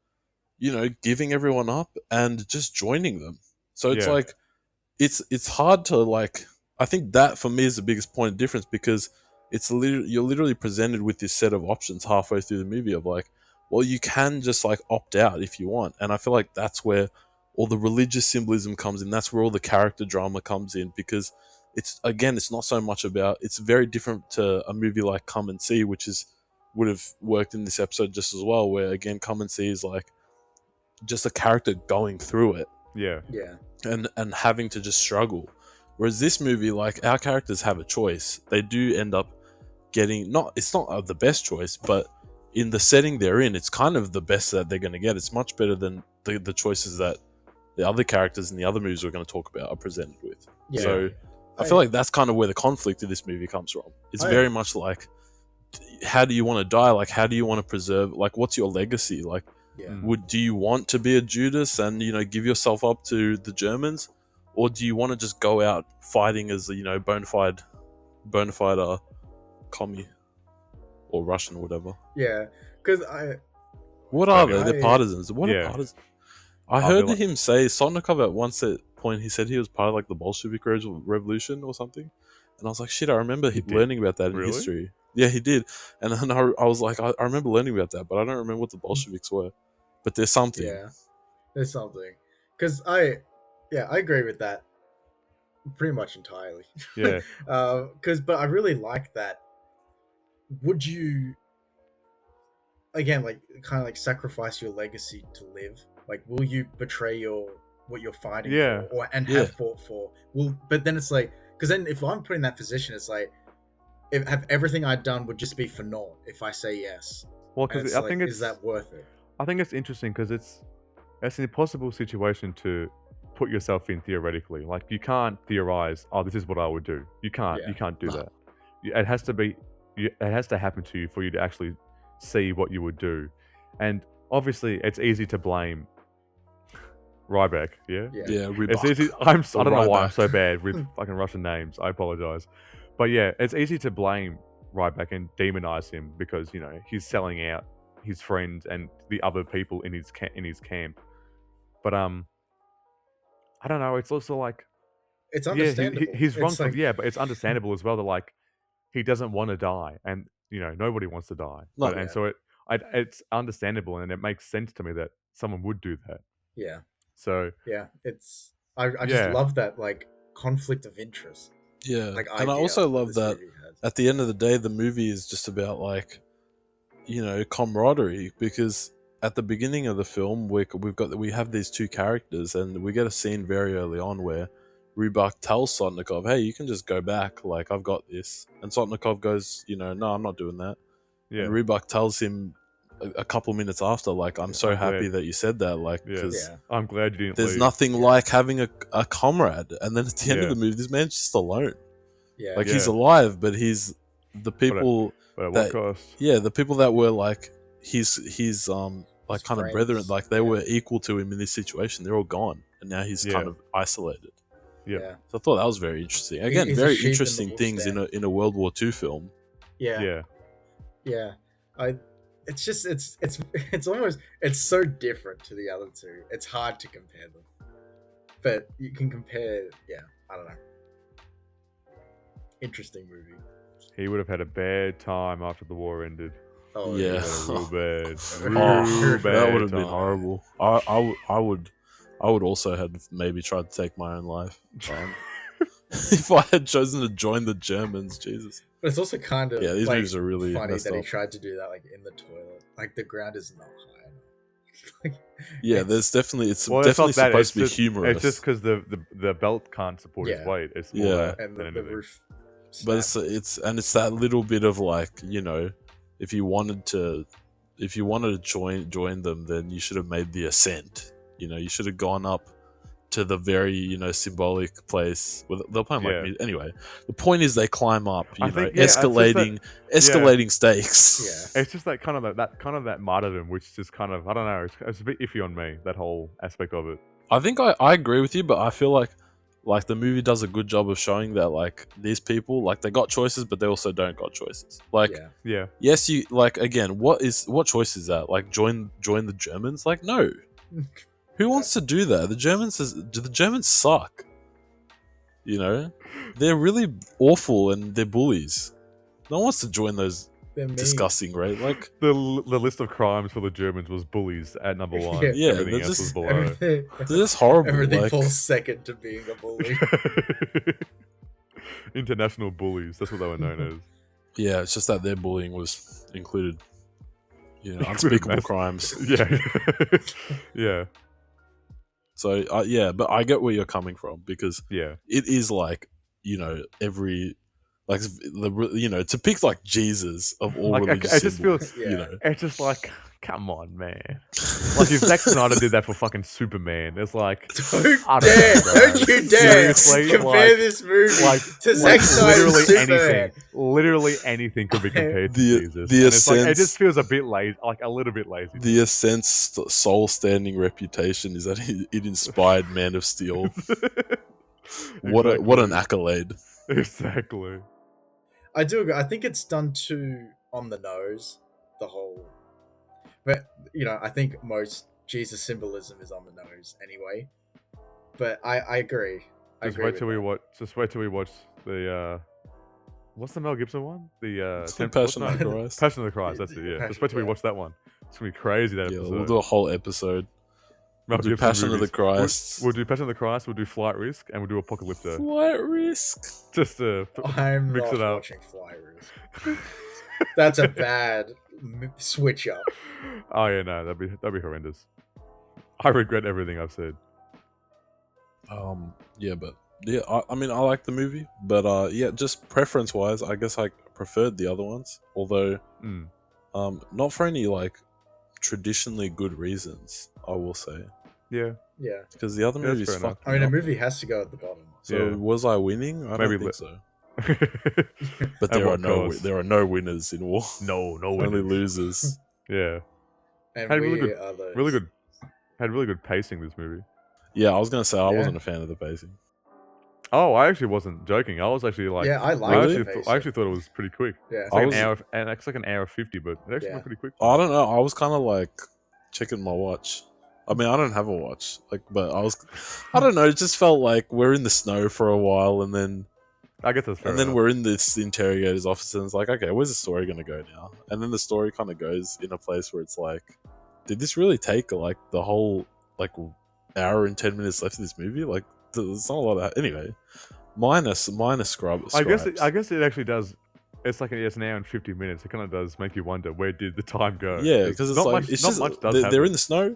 giving everyone up and just joining them. So it's Yeah. like it's hard to like. I think that for me is the biggest point of difference, because you're literally presented with this set of options halfway through the movie of like, well, you can just like opt out if you want, and I feel like that's where all the religious symbolism comes in. That's where all the character drama comes in, because it's not so much about. It's very different to a movie like Come and See, which would have worked in this episode just as well, where again Come and See is like just a character going through it Yeah. and having to just struggle. Whereas this movie, like, our characters have a choice. They do end up getting it's not the best choice, but in the setting they're in, it's kind of the best that they're going to get. It's much better than the choices that the other characters in the other movies we're going to talk about are presented with. Yeah. So I feel like that's kind of where the conflict of this movie comes from. It's very much like, how do you want to die? Like, how do you want to preserve? Like, what's your legacy? Like, do you want to be a Judas and give yourself up to the Germans, or do you want to just go out fighting as a bona fide commie or Russian or whatever? Yeah, because what are they? They're partisans. What Yeah. are partisans? I heard him say, Sotnikov at one point, he said he was part of like the Bolshevik Revolution or something, and I was like, shit, I remember learning about that in history. Yeah, he did, and then I was like, I remember learning about that, but I don't remember what the Bolsheviks were. But there's something. Yeah, there's something. Because I agree with that pretty much entirely. Yeah. But I really like that. Would you, again, like, kind of like sacrifice your legacy to live? Like, will you betray what you're fighting for have fought for? But then it's like, because then if I'm put in that position, it's like, if everything I'd done would just be for naught if I say yes. Well, because I think is that worth it? I think it's interesting because it's an impossible situation to put yourself in theoretically. Like, you can't theorize, oh, this is what I would do. You can't do that. It has to happen to you for you to actually see what you would do. And obviously it's easy to blame Ryback, yeah? Yeah, it's easy. I don't know why I'm so bad with fucking Russian names. I apologize. But yeah, it's easy to blame Ryback and demonize him because, he's selling out his friends and the other people in his camp. But I don't know. It's also like, it's understandable. He's wrong. But it's understandable as well that like he doesn't want to die, and nobody wants to die. And so it's understandable, and it makes sense to me that someone would do that. Yeah. So I just love that like conflict of interest. Yeah, and I also love that at the end of the day, the movie is just about like, camaraderie, because at the beginning of the film, we have these two characters, and we get a scene very early on where Rybak tells Sotnikov, "Hey, you can just go back. Like, I've got this." And Sotnikov goes, "No, I'm not doing that." Yeah. And Rybak tells him a couple minutes after, like, "I'm so happy that you said that, like, because I'm glad you didn't. There's nothing like having a comrade." And then at the end of the movie, this man's just alone. Yeah, like he's alive, but he's the people. But at what cost? Yeah, the people that were like his like kind of brethren, like they were equal to him in this situation. They're all gone, and now he's kind of isolated. Yeah. So I thought that was very interesting. Again, very interesting things in a World War II film. Yeah. It's just it's almost so different to the other two. It's hard to compare them, but you can compare. Yeah, I don't know. Interesting movie. He would have had a bad time after the war ended. Oh yeah, real bad. That would have been horrible. I would also have maybe tried to take my own life if I had chosen to join the Germans. Jesus. But it's also kind of these movies are really funny that he tried to do that like in the toilet. Like the ground is not high enough. There's definitely supposed to be humorous. It's just because the belt can't support his weight. It's more and the roof. But it's that little bit of like, if you wanted to join them, then you should have made the ascent. You should have gone up to the very symbolic place. Well, they'll play like music. Anyway, the point is they climb up. Escalating stakes. Yeah, it's just that kind of that martyrdom, which just kind of, I don't know. It's a bit iffy on me, that whole aspect of it. I think I agree with you, but I feel like the movie does a good job of showing that like these people, like, they got choices, but they also don't got choices. Like, yes, you like, again, what choice is that? Like, join the Germans? Like, no, Who wants to do that? The Germans suck. You know, they're really awful and they're bullies. No one wants to join those They're mean. disgusting, right? Like, The list of crimes for the Germans was bullies at number one. Yeah. Yeah, Everything they're else was just- below. Everything, they're just horrible. everything like, falls second to being a bully. International bullies. That's what they were known as. yeah, it's just that their bullying was included. You know, Included unspeakable mass- crimes. Yeah. Yeah. So yeah, but I get where you're coming from because Yeah. it is like, you know, every like you know, to pick like Jesus of all Like, religious it just symbols, feels- you Yeah. know. It's just like, come on, man. Like if Zack Snyder did that for fucking Superman, it's like, Don't I don't dare! know, bro. Don't you dare Seriously, compare like- this movie like to Zack Snyder's literally Superman. anything. Literally anything could be compared to The- Jesus. the And it's like, it Ascent- just feels a bit lazy, like a little bit lazy. The Ascent's soul standing reputation is that it inspired Man of Steel. What an accolade. Exactly. I do agree. I think it's done too on the nose, the whole. But you know, I think most Jesus symbolism is on the nose anyway. But I agree. I Just agree wait with till we that. watch. Just wait till we watch the. What's the Mel Gibson one? The Passion of what's the that? Christ. Passion of the Christ. That's it. Yeah, Yeah. Just Passion, wait till we yeah. watch that one. It's gonna be crazy. That Yeah, episode. we'll do a whole episode. Mel We'll do Gibson Passion of the movies. Christ. We'll do Passion of the Christ. We'll do Flight Risk, and we'll do Apocalypto. Flight Risk. Just to I'm mix not it up. watching Fly Risk. That's a bad switch up. Oh yeah, no, that'd be horrendous. I regret everything I've said. Yeah, but yeah, I mean, I like the movie, but yeah, just preference wise, I guess I preferred the other ones. Although, Mm. not for any like traditionally good reasons, I will say, Yeah, Yeah. because the other Yeah, that's movies fair enough. fucked I mean, me a up. movie has to go at the bottom. So Yeah. was I winning? I Maybe don't think li- so. At But there are what no cost? there are no winners in war. no Only winners. losers. Yeah, And Had we really good- are those. really good. Had really good pacing this movie. Yeah, I was gonna say I Yeah. wasn't a fan of the pacing. Oh, I actually wasn't joking. I was actually like, Yeah, I I like actually, the I actually thought it was pretty quick. Yeah. It's I like was- an hour, and it's like an hour 50, but it actually Yeah. went pretty quick. I don't know. I was kind of like checking my watch. I mean, I don't have a watch, like, but I don't know. It just felt like we're in the snow for a while, and then I guess that's fair. and then enough. we're in this interrogator's office, and it's like, okay, where's the story gonna go now? And then the story kind of goes in a place where it's like, did this really take like the whole like hour and 10 minutes left of this movie? Like, there's not a lot of that. Anyway, minus Scrub. I guess it actually does. It's like it's an hour and 50 minutes. It kind of does make you wonder where did the time go? Yeah, because it's not like much, it's not just much does they're happen. in the snow,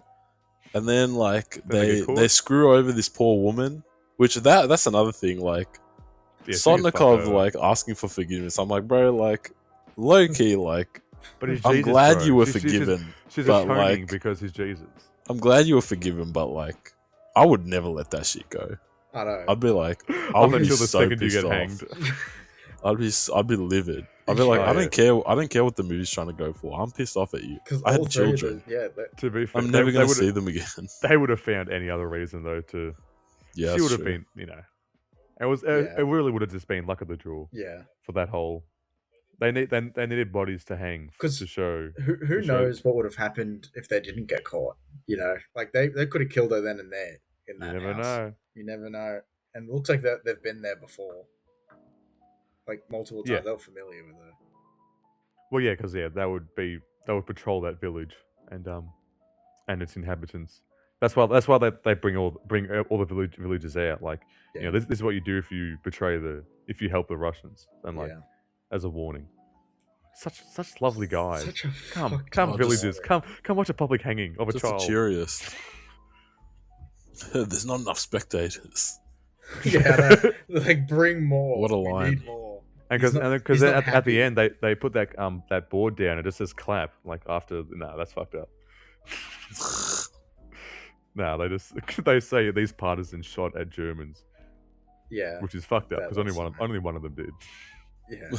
and then like Then they get caught. they screw over this poor woman, which that's another thing. Like Yeah, she gets fucked Sotnikov over. like asking for forgiveness. I'm like, bro, like low key, like But he's I'm Jesus, glad bro. you were She's forgiven. She's but, atoning like- because he's Jesus. I'm glad you were forgiven, but like I would never let that shit go. I know. I'd be like, Up I'll be until the so second you pissed get off. hanged. I'd be livid. I'd be like, Oh, I yeah. don't care. I don't care what the movie's trying to go for. I'm pissed off at you. Because I had all three of children. those- yeah, that, To be fair, I'm never they gonna would've- see them again. They would have found any other reason though to. Yeah, she that's would have true. been, you know. It was. Yeah. It really would have just been luck of the draw yeah. for that whole. They needed bodies to hang 'Cause to show. Who For sure. knows what would have happened if they didn't get caught? You know, like they could have killed her then and there in You that never house. know. You never know. And it looks like that they've been there before, like multiple times. Yeah. They were familiar with her. Well, yeah, because that would patrol that village and its inhabitants. That's why they bring all the villagers out. Like Yeah. you know, this is what you do if you if you help the Russians, and like yeah. as a warning. Such lovely guys. Such a Come fucked come Oh, villagers, just- come watch a public hanging of a Just child. curious. There's not enough spectators. Yeah, like bring more. What a We line. need more. And He's because not- he's not at happy. the end they put that board down and it just says clap like after. Nah, that's fucked up. Nah, they say these partisans shot at Germans, Yeah, which is fucked up That because looks so only one of them did. yeah,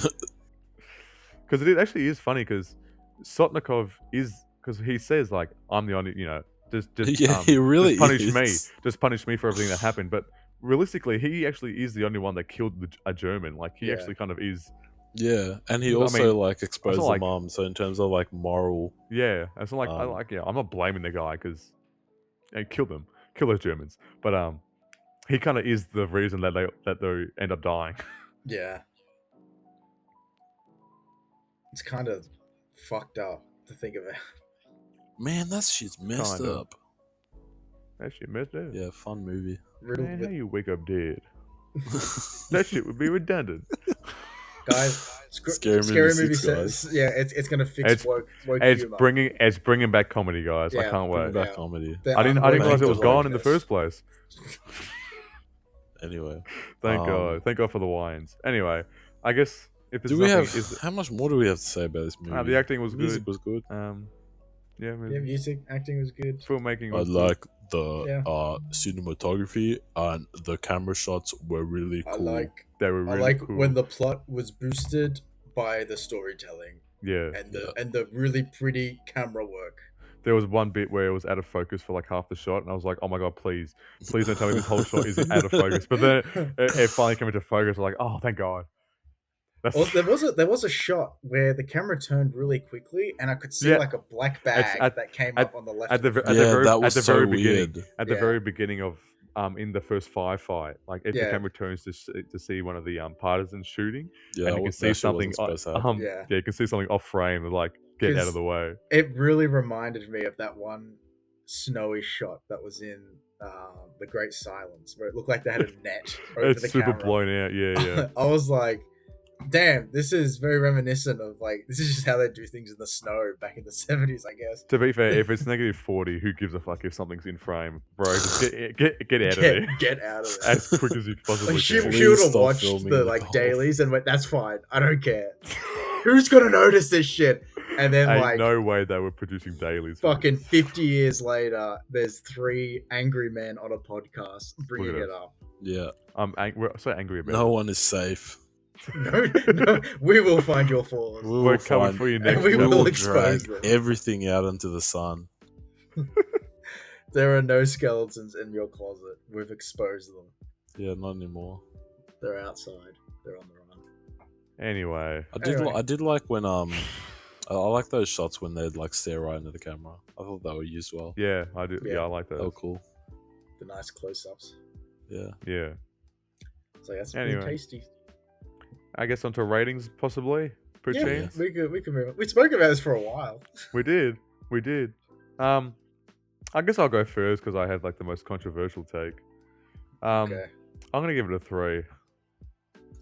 Because it actually is funny because Sotnikov is because he says like I'm the only just Yeah, he really just punish is. me for everything that happened. But realistically, he actually is the only one that killed a German. Like he Yeah. actually kind of is. Yeah, and he I also mean, like exposed the like- mom. So in terms of like moral, Yeah, it's not like Um, I'm not blaming the guy because and kill those Germans. But he kind of is the reason that they end up dying. Yeah. It's kind of fucked up to think of it. Man, that shit's messed Kinda. up. That shit messed up. Yeah, fun movie. Riddled Man, how with... you wake up dead? That shit would be redundant. Guys, Scary Movie 6, says, yeah, it's gonna fix It's- woke It's humor. bringing back comedy, guys. I Yeah, can't wait. Back Yeah. comedy. They're I didn't realize it was unbreakable gone in the like first place. Anyway, Thank God for the wines. Anyway, I guess if there's do we nothing, have? is How much more do we have to say about this movie? the acting was Music good. was good. Yeah, Yeah, music, acting was good. filmmaking I was good. like the Yeah. cinematography and the camera shots were really cool. They were really I like cool. when the plot was boosted by the storytelling yeah, and the really pretty camera work. there was one bit where it was out of focus for like half the shot, and I was like, "Oh my god, please don't tell me this whole shot is out of focus." But then it finally came into focus. I'm like, "Oh, thank God." That's, Well, there was a shot where the camera turned really quickly, and I could see Yeah. like a black bag at- that came at- up on the left. at the of ver- the at Yeah, the very, that was at the so very beginning, weird. at the Yeah. very beginning of in the first firefight, like if the Yeah. camera turns to see one of the partisans shooting, Yeah, and you can that see shit something, wasn't supposed to happen. Yeah. you can see something off frame, and like get out 'Cause- of the way. It really reminded me of that one snowy shot that was in The Great Silence, where it looked like they had a net over It's the super camera. blown out. Yeah, yeah. I was like, damn, this is very reminiscent of like this is just how they do things in the snow back in the 70s, I guess. To be fair, if it's -40, who gives a fuck if something's in frame, bro? Just get out of there Get out of there. as quick as you possibly Like she can. Please would have stop watched filming the in the like cold. dailies and went, that's fine, I don't care. Who's gonna notice this shit? And then Ain't like no way they were producing dailies. for fucking this. 50 years later, there's 3 angry men on a podcast bringing Look at it us. up. Yeah, We're so angry about no it. one is safe. No, we will find your flaws. We're coming for you next we level. will will expose drag them. everything out into the sun. There are no skeletons in your closet. We've exposed them. Yeah, not anymore. They're outside. They're on the run. Anyway, I did like when I like those shots when they'd like stare right into the camera. I thought they were used well. yeah, I do. Yeah. Yeah, I like They that. were cool. The nice close-ups. Yeah. Yeah, So that's Anyway. pretty tasty. I guess onto ratings possibly. Per Yeah, chance. we could move on. We spoke about this for a while. We did. I guess I'll go first because I had like the most controversial take. Okay. I'm gonna give it a 3.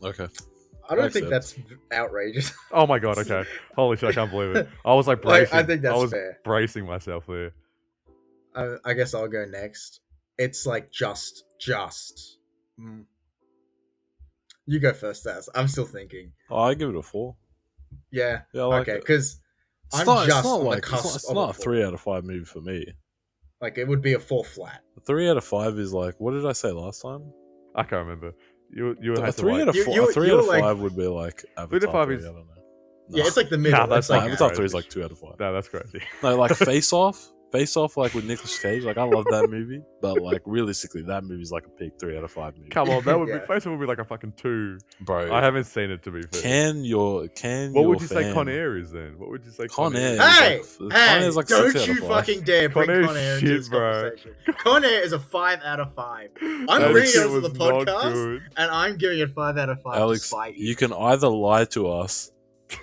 Okay. I don't I think accept. that's outrageous. Oh my god! Okay, holy shit! I can't believe it. I was like Like, bracing. I think that's was fair. bracing myself there. I guess I'll go next. It's like just. Mm. You go first, Taz. I'm still thinking. Oh, I give it a 4. Yeah. Yeah, I like Okay, it. because It's I'm not, just it's not on like the cusp it's of not a four. 3 out of 5 movie for me. Like it would be a 4 flat. A 3 out of 5 is like, what did I say last time? I can't remember. You A had to 3 like, out of You- 4, you- a 3 you're out of like- 5 would be like Avatar 3 to 5 3, is- I don't know. Yeah, it's like the middle. Nah, that's it's like fine. Avatar average. 3 is like 2 out of 5. No, that's crazy. No, like Face Off. Face Off, like with Nicolas Cage. Like I love that movie, but like realistically, that movie's like a peak 3 out of 5 movie. Come on, that would Yeah. be Face Off would be like a fucking 2. Bro, I haven't seen it to be fair. Can What your would you say fan- Con Air is then? What would you say Con Air? is? Hey, Con hey! Air's like Don't 6 out you of 5. fucking dare bring Con Air's Con Air into shit, this bro. conversation. Con Air is a 5 out of 5. I'm That bringing it shit onto the was not podcast, good. and I'm giving it 5 out of 5. Alex, despite you can either lie to us,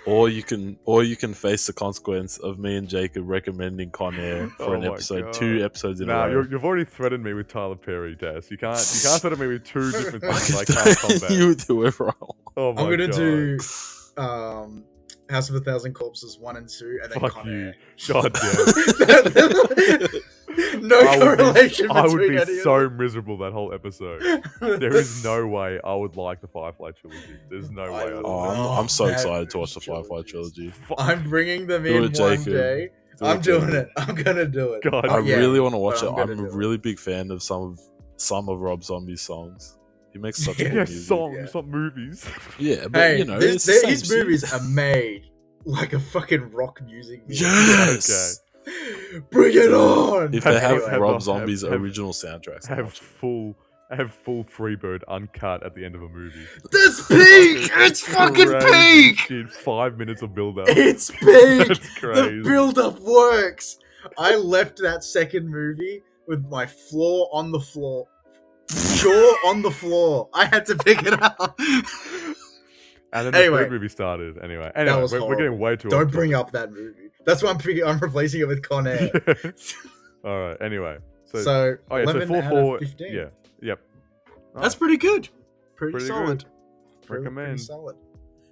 or you can face the consequence of me and Jacob recommending Con Air for Oh an my episode, God. 2 episodes in Nah, a row. you've already threatened me with Tyler Perry, Tess. You can't threaten me with 2 different things I can't combat. You with whoever I want. Oh my I'm gonna God. do House of a Thousand Corpses 1 and 2, and then Fuck Con you. Air. God damn. No correlation I would between be any of so miserable that whole episode. them. There is no way I would like the Firefly trilogy. There's no way. I'd Oh, like it. I'm so that excited to watch the trilogy. Firefly trilogy. I'm bringing them Do in it, one Jacob. day. Do I'm it, doing Jacob. it. I'm gonna do it. God, I Yeah, really want to watch but it. I'm gonna I'm a do it. really big fan of some of Rob Zombie's songs. He makes such Yeah, good Yeah, music. songs, Yeah. not movies. Yeah, but Hey, you know, it's the same his shit. movies are made like a fucking rock music video. Yes. Bring it on! If they have Have- Rob have- Zombie's have- original soundtracks, I'll have watch it. full Freebird uncut at the end of a movie. That's peak! It's fucking Crazy peak! shit. 5 minutes of build up. It's peak! That's The crazy. build up works! I left that second movie with my jaw on the floor. I had to pick it up. And then Anyway. the third movie started. Anyway, we're getting horrible. way too. Don't bring up that movie. That's why I'm replacing it with Con Air. All right. Anyway, so So, oh yeah, 11 so out 4-4. of 15. Yeah. Yep. That's pretty good. Pretty Pretty solid. good. Recommend. Pretty solid.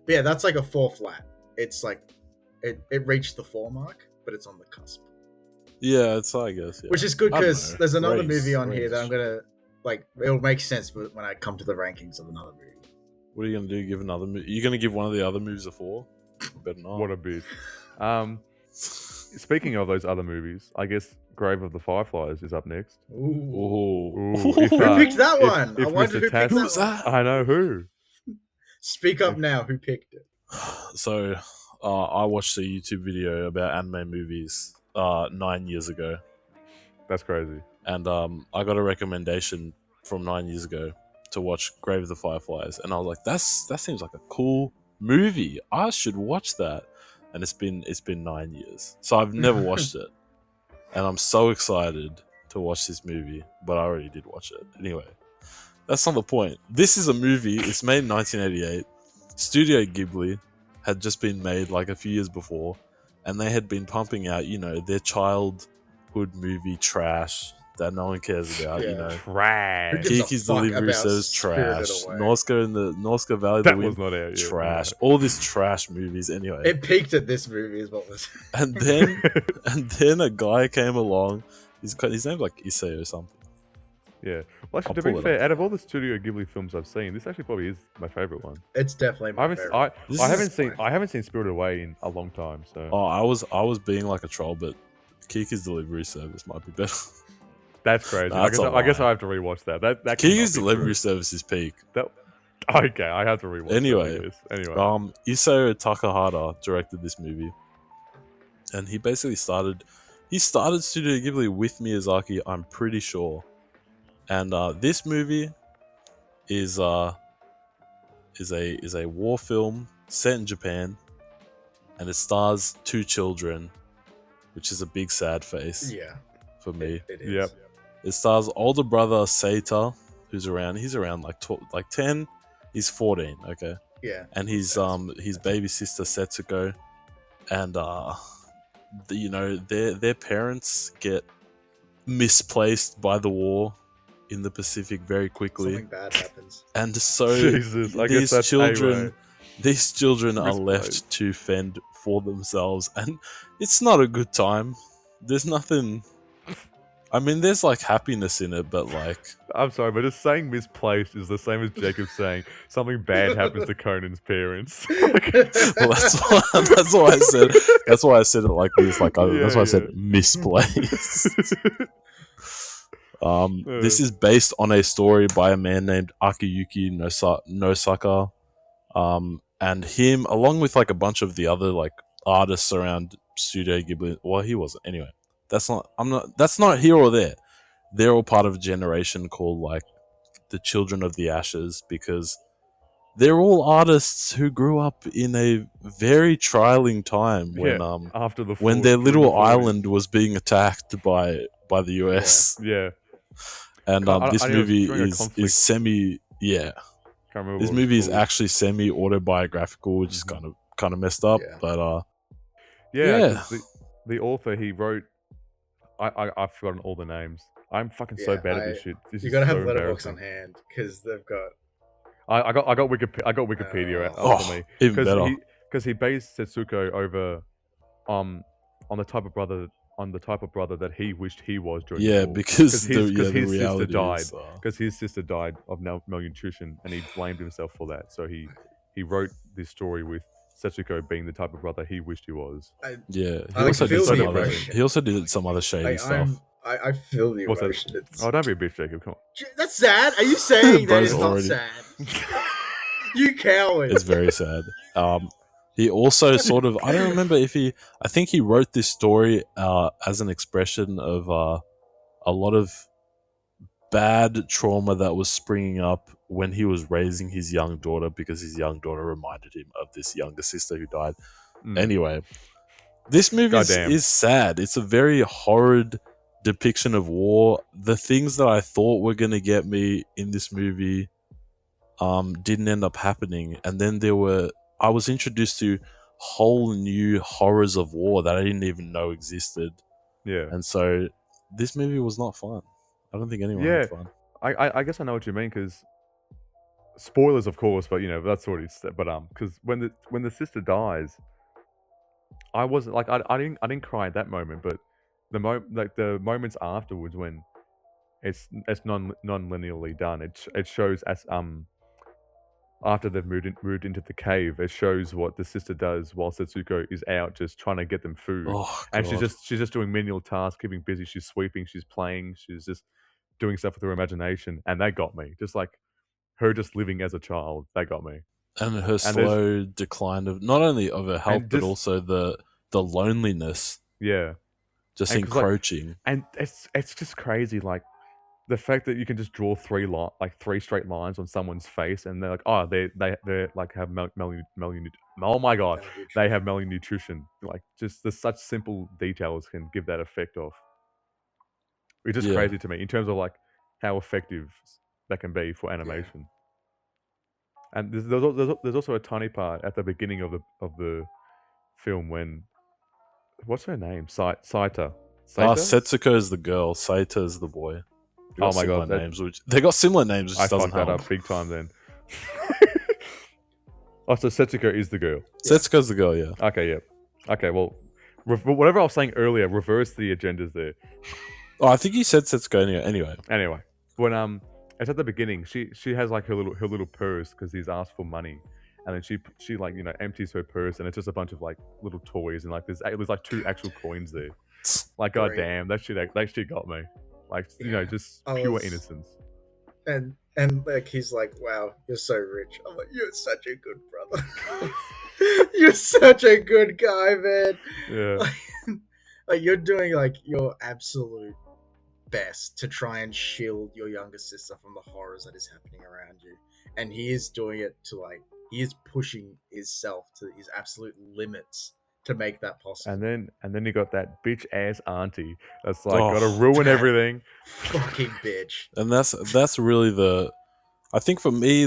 But yeah, that's like a 4 flat. It's like it reached the 4 mark, but it's on the cusp. Yeah, it's I guess. Yeah. Which is good I don't because know. there's another Race, movie on here race. that I'm gonna like. It'll make sense when I come to the rankings of another movie. What are you gonna do? Give another? You're gonna give one of the other movies a 4? Better not. What a bitch. Speaking of those other movies, I guess Grave of the Fireflies is up next. Ooh. Ooh. If, Who picked that if- one? if I wonder Mr. who Tass- picked Who's that one. that? I know who. Speak up now. Who picked it? So, I watched a YouTube video about anime movies 9 years ago, That's crazy. and I got a recommendation from 9 years ago to watch Grave of the Fireflies, and I was like, that seems like a cool movie. I should watch that. And it's been 9 years, so I've never watched it, and I'm so excited to watch this movie. But I already did watch it anyway. That's not the point. This is a movie. It's made in 1988. Studio Ghibli had just been made like a few years before, and they had been pumping out, their childhood movie trash that no one cares about. Yeah. Trash. Who gives a Kiki's fuck Delivery about Service Spirited trash. Away? Norska Valley of That the Wind was not out yet. trash. All these trash movies anyway. It peaked at this movie, is what was. And then a guy came along. His name's like Issei or something. Yeah. Well, actually, I'll to pull be it fair, up. out of all the Studio Ghibli films I've seen, this actually probably is my favorite one. It's definitely my favorite. This I is haven't seen Spirited Away in a long time. So Oh, I was being like a troll, but Kiki's Delivery Service might be better. that's crazy. That's a I guess lie. I have to rewatch that. That cannot Kiki's be Delivery true. Service is peak. Okay, I have to rewatch. Anyway, that, I guess. Isao Takahata directed this movie, and he basically started Studio Ghibli with Miyazaki. I'm pretty sure, and this movie is a war film set in Japan, and it stars 2 children, which is a big sad face Yeah, for me. it is. Yep. It stars older brother Seita, who's around. He's around like 10. He's 14. Okay. Yeah. And his baby sister Setsuko, and their parents get misplaced by the war in the Pacific very quickly, Something bad happens. and so Jesus, I guess these that's children A-way. these children are Misplaced. left to fend for themselves, and it's not a good time. There's nothing. I mean, there's like happiness in it, but like. I'm sorry, but just saying misplaced is the same as Jacob saying something bad happens to Conan's parents. Well, that's why I said. That's why I said it like this. Like that's why I said misplaced. This is based on a story by a man named Akiyuki Nosaka, and him, along with like a bunch of the other like artists around Studio Ghibli. Well, he wasn't anyway. That's not here or there. They're all part of a generation called like the Children of the Ashes, because they're all artists who grew up in a very trialing time when After the when their little island was being attacked by the US. Yeah. And I this think it was movie during a conflict. is semi Can't remember this what movie it's is called. actually semi autobiographical, which is kind of messed up. Yeah. But Yeah. 'Cause The author he wrote. I've forgotten all the names. I'm fucking so Yeah, bad at this shit. This You is gotta have so Letterboxd embarrassing. on hand because they've got. I got Wikipedia out Oh, for me even better. because he based Setsuko over on the type of brother that he wished he was during the yeah, war. because his the sister reality died. is, Because his sister died of malnutrition, and he blamed himself for that. So he wrote this story with Setsuko being the type of brother he wished he was. yeah. I also feel did the some other. emotion. He also did some other shady stuff. I feel the What's that? emotion. It's- Oh, don't be a bitch, Jacob. Come on. That's sad. Are you saying that Bro's it's not already- sad? You coward. It's very sad. He also sort of, I don't remember if I think he wrote this story as an expression of a lot of bad trauma that was springing up when he was raising his young daughter, because his young daughter reminded him of this younger sister who died. Mm. Anyway, this movie Goddamn. is sad. It's a very horrid, depiction of war, the things that I thought were going to get me in this movie didn't end up happening. And then I was introduced to whole new horrors of war that I didn't even know existed. Yeah. And so this movie was not fun. I don't think anyone had fun. I guess I know what you mean, because spoilers, of course, but that's already said. But because when the sister dies, I wasn't like I didn't cry at that moment, but the moments afterwards when it's non-linearly done, it shows as after they've moved into the cave, it shows what the sister does while Setsuko is out just trying to get them food. Oh, And she's God. just doing menial tasks, keeping busy. She's sweeping, she's playing, she's just doing stuff with her imagination, and that got me. Just like her just living as a child, that got me. And her slow decline of not only of her health, but also the loneliness. Yeah. Just And encroaching. and it's just crazy, like the fact that you can just draw three straight lines on someone's face, and they're like, oh, they like have oh my god, they have malnutrition. Like just such simple details can give that effect off. It's just crazy to me in terms of like how effective that can be for animation. Yeah. And there's also a tiny part at the beginning of the film when, what's her name? Saita. Setsuko is the girl. Saita is the boy. Oh my god, they got similar names. Which I doesn't fucked that help. up big time then. Oh, so Setsuko is the girl. Setsuko's the girl, yeah. Okay, yeah. Okay, well, whatever I was saying earlier, reverse the agendas there. Oh, I think you said Setsuko anyway. Anyway, when it's at the beginning, she has like her little purse because he's asked for money, and then she like empties her purse, and it's just a bunch of like little toys, and like there's like 2 actual coins there. Like, god damn, that shit got me. Like, just pure innocence. And like he's like, wow, you're so rich. I'm like, you're such a good brother. You're such a good guy, man. Yeah. Like you're doing like your absolute best to try and shield your younger sister from the horrors that is happening around you. And he is doing it he is pushing himself to his absolute limits to make that possible. And then you got that bitch ass auntie that's like gotta ruin everything. Fucking bitch. And that's really I think for me,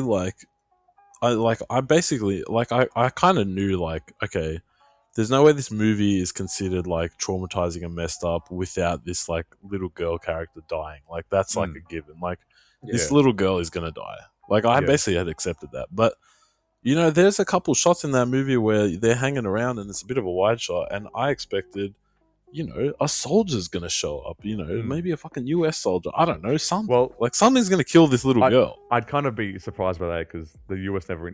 I basically I kind of knew like, okay, there's no way this movie is considered like traumatizing and messed up without this like little girl character dying. Like that's like a given. Like this little girl is gonna die. Like I basically had accepted that. But there's a couple shots in that movie where they're hanging around and it's a bit of a wide shot, and I expected, a soldier's gonna show up. Maybe a fucking US soldier. I don't know, something. Well, like something's gonna kill this little girl. I'd kind of be surprised by that because the US never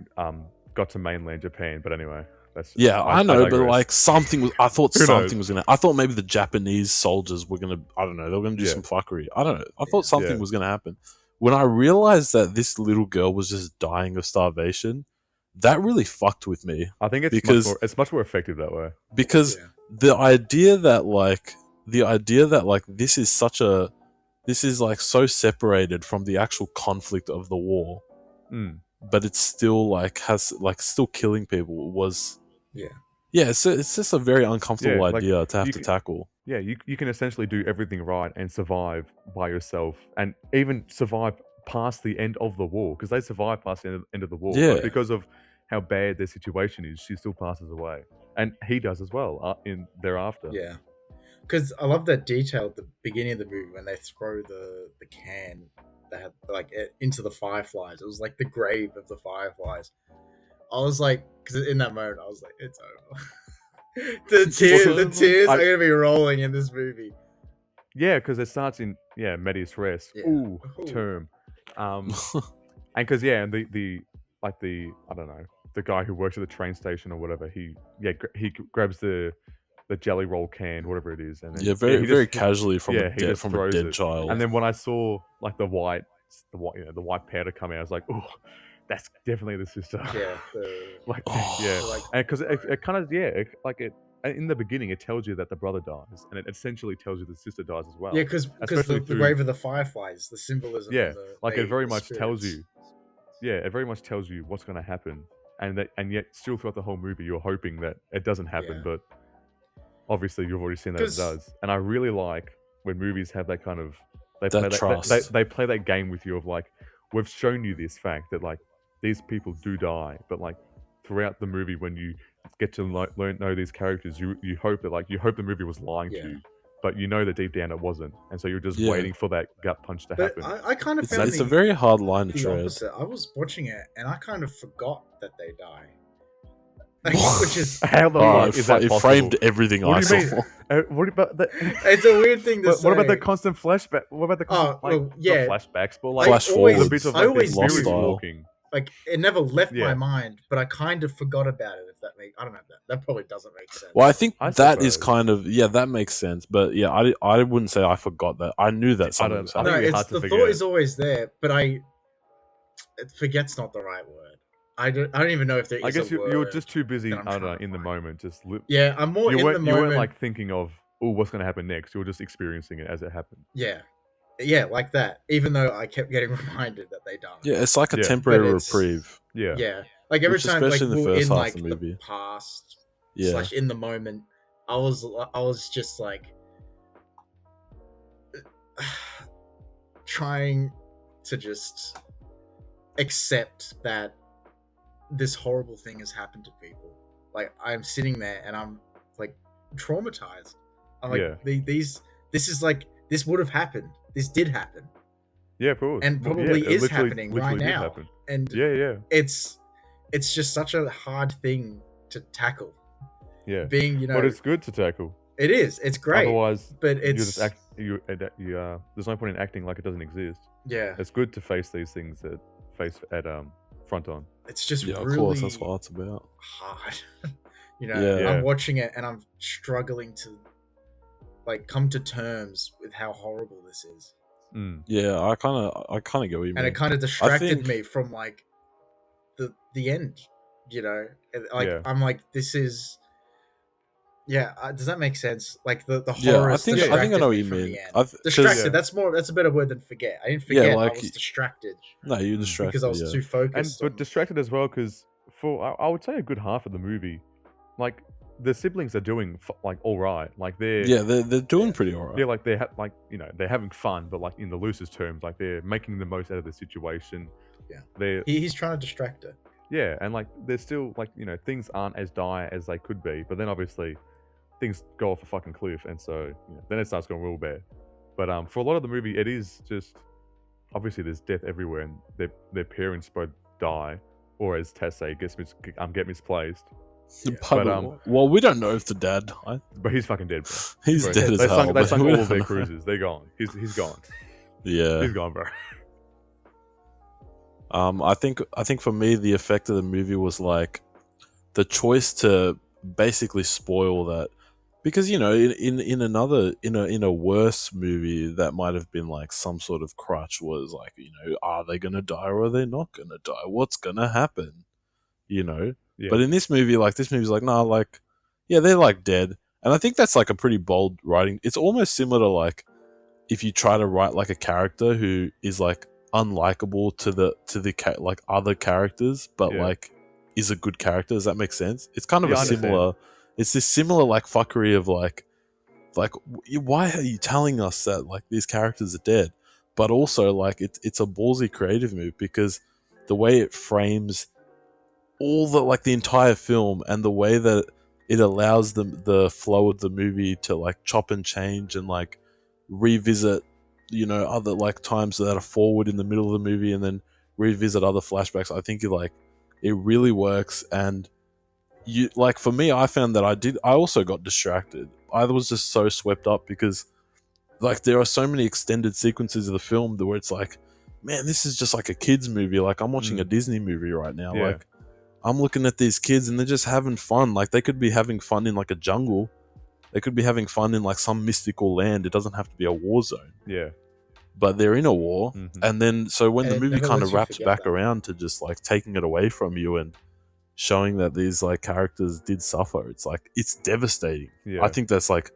got to mainland Japan. But anyway. I know, but like something was. I thought something was gonna. I thought maybe the Japanese soldiers were gonna. I don't know. They were gonna do some fuckery. I don't know. I thought something was gonna happen. When I realized that this little girl was just dying of starvation, that really fucked with me. I think it's much more effective that way. Because the idea that this is like so separated from the actual conflict of the war, but it's still like still killing people was. It's just a very uncomfortable idea to have to tackle. Yeah, you can essentially do everything right and survive by yourself, and even survive past the end of the war, because they survive past the end of the war. Yeah. But because of how bad their situation is, she still passes away, and he does as well in thereafter. Yeah, because I love that detail at the beginning of the movie when they throw the can that had like into the Fireflies. It was like the grave of the Fireflies. I was like, because in that moment, I was like, it's over. the tears are gonna be rolling in this movie. Yeah, because it starts in medias res. Yeah. Ooh, term. And because the I don't know, the guy who works at the train station or whatever, he grabs the jelly roll can, whatever it is, and then, very casually from a dead child. And then when I saw like the white powder come out, I was like, oh. That's definitely the sister. Yeah. And because it kind of in the beginning it tells you that the brother dies, and it essentially tells you the sister dies as well. Yeah, because the grave of the Fireflies, the symbolism. Yeah, it very much tells you. Yeah, it very much tells you what's going to happen, and yet still throughout the whole movie you're hoping that it doesn't happen, but obviously you've already seen that it does. And I really like when movies have that kind of they That play trust. they play that game with you of like, we've shown you this fact that like these people do die, but like throughout the movie when you get to know these characters, you hope that like you hope the movie was lying to Yeah. you, but you know that deep down it wasn't, and so you're just Yeah. waiting for that gut punch to But happen. I kind of It's, found it's a very hard line to the tread. opposite. I was watching it and I kind of forgot that they die. Which is How the Oh, fuck is that it possible? framed everything What I do you saw. mean? What about the? it's a weird thing to say. What about the constant flashback? What about the constant, well, not yeah. flashbacks, but like Flash the forwards. bits of I like always the spirits do. walking? Like it never left my Yeah. mind, but I kind of forgot about it. If that makes, I don't know. That probably doesn't make sense. Well, I think I that is suppose. kind of that makes sense. But yeah, I wouldn't say I forgot that. I knew that something don't- was I happening. think no, it'd be hard it's to the forget. thought is always there, but forget's not the right word. I don't even know if there is. I guess a you're word just too busy. that I'm I don't know. trying to In the find. moment, just Yeah, I'm more in the moment. you weren't like thinking of, oh, what's going to happen next. You were just experiencing it as it happened. yeah, like that. Even though I kept getting reminded that they died. Yeah, it's like a Yeah. temporary But it's- reprieve. Yeah. Yeah, like every Which, time, like especially in the we're first in half like of the movie. the past Yeah, / in the moment, I was just like trying to just accept that this horrible thing has happened to people. Like I'm sitting there and I'm like traumatized. I'm like Yeah. this is like this would have happened. This did happen, Yeah, of course. and Well, probably it is literally- happening literally right did now. happen. And Yeah. it's just such a hard thing to tackle. Yeah. Being, you know, But it's good to tackle. it is. It's great. Otherwise, but you it's just act. There's no point in acting like it doesn't exist. yeah. It's good to face these things front on. It's just yeah, of really course, that's what it's about. hard. You know, Yeah. I'm watching it and I'm struggling to like come to terms with how horrible this is, Mm. Yeah, I kind of get what you mean. and it kind of distracted think- me from like the end. You know, And, like Yeah. I'm like, this is. Yeah, does that make sense? Like the Yeah, horror. I think I know what you mean. Distracted. Yeah. That's a better word than forget. I didn't forget. like- I was distracted No, you're Mm. distracted. because I was yeah. too focused. But on- distracted as well because I would say a good half of the movie, like the siblings are doing like all right. Like they're doing pretty alright. they're like they're having fun, but like in the loosest terms, like they're making the most out of the situation. Yeah. They're he's trying to distract her. yeah, and like they're still like things aren't as dire as they could be, but then obviously things go off a fucking cliff, and so then it starts going real bad. But for a lot of the movie, it is just obviously there's death everywhere, and their parents both die, or as Tess say, get misplaced. Yeah. But, well, we don't know if the dad died. But he's fucking dead, bro. He's Bro, dead as they hell. sunk, they but sunk we all don't of their know. cruises. They're gone. He's gone. Yeah. He's gone, bro. I think for me the effect of the movie was like the choice to basically spoil that, because in a worse movie that might have been like some sort of crutch was like, are they gonna die or are they not gonna die? What's gonna happen? Yeah. But in this movie, like this movie's like, nah, like yeah, they're like dead. And I think that's like a pretty bold writing. It's almost similar to like if you try to write like a character who is like unlikable to the like other characters, but Yeah. like is a good character. Does that make sense? It's kind of Yeah, a I understand. similar. It's this similar like fuckery of like why are you telling us that like these characters are dead? But also like it's a ballsy creative move because the way it frames all the entire film and the way that it allows the flow of the movie to like chop and change and like revisit other like times that are forward in the middle of the movie and then revisit other flashbacks. I think it really works. And you like, for me, I found that I also got distracted. I was just so swept up because like there are so many extended sequences of the film where it's like, man, this is just like a kid's movie. Like I'm watching a Disney movie right now. Yeah. Like I'm looking at these kids and they're just having fun. Like they could be having fun in like a jungle. They could be having fun in like some mystical land. It doesn't have to be a war zone. Yeah. But they're in a war. Mhm. And then so when And the it movie never kind lets of you wraps forget back that. around to just like taking it away from you and showing that these like characters did suffer, it's like it's devastating. Yeah. I think that's like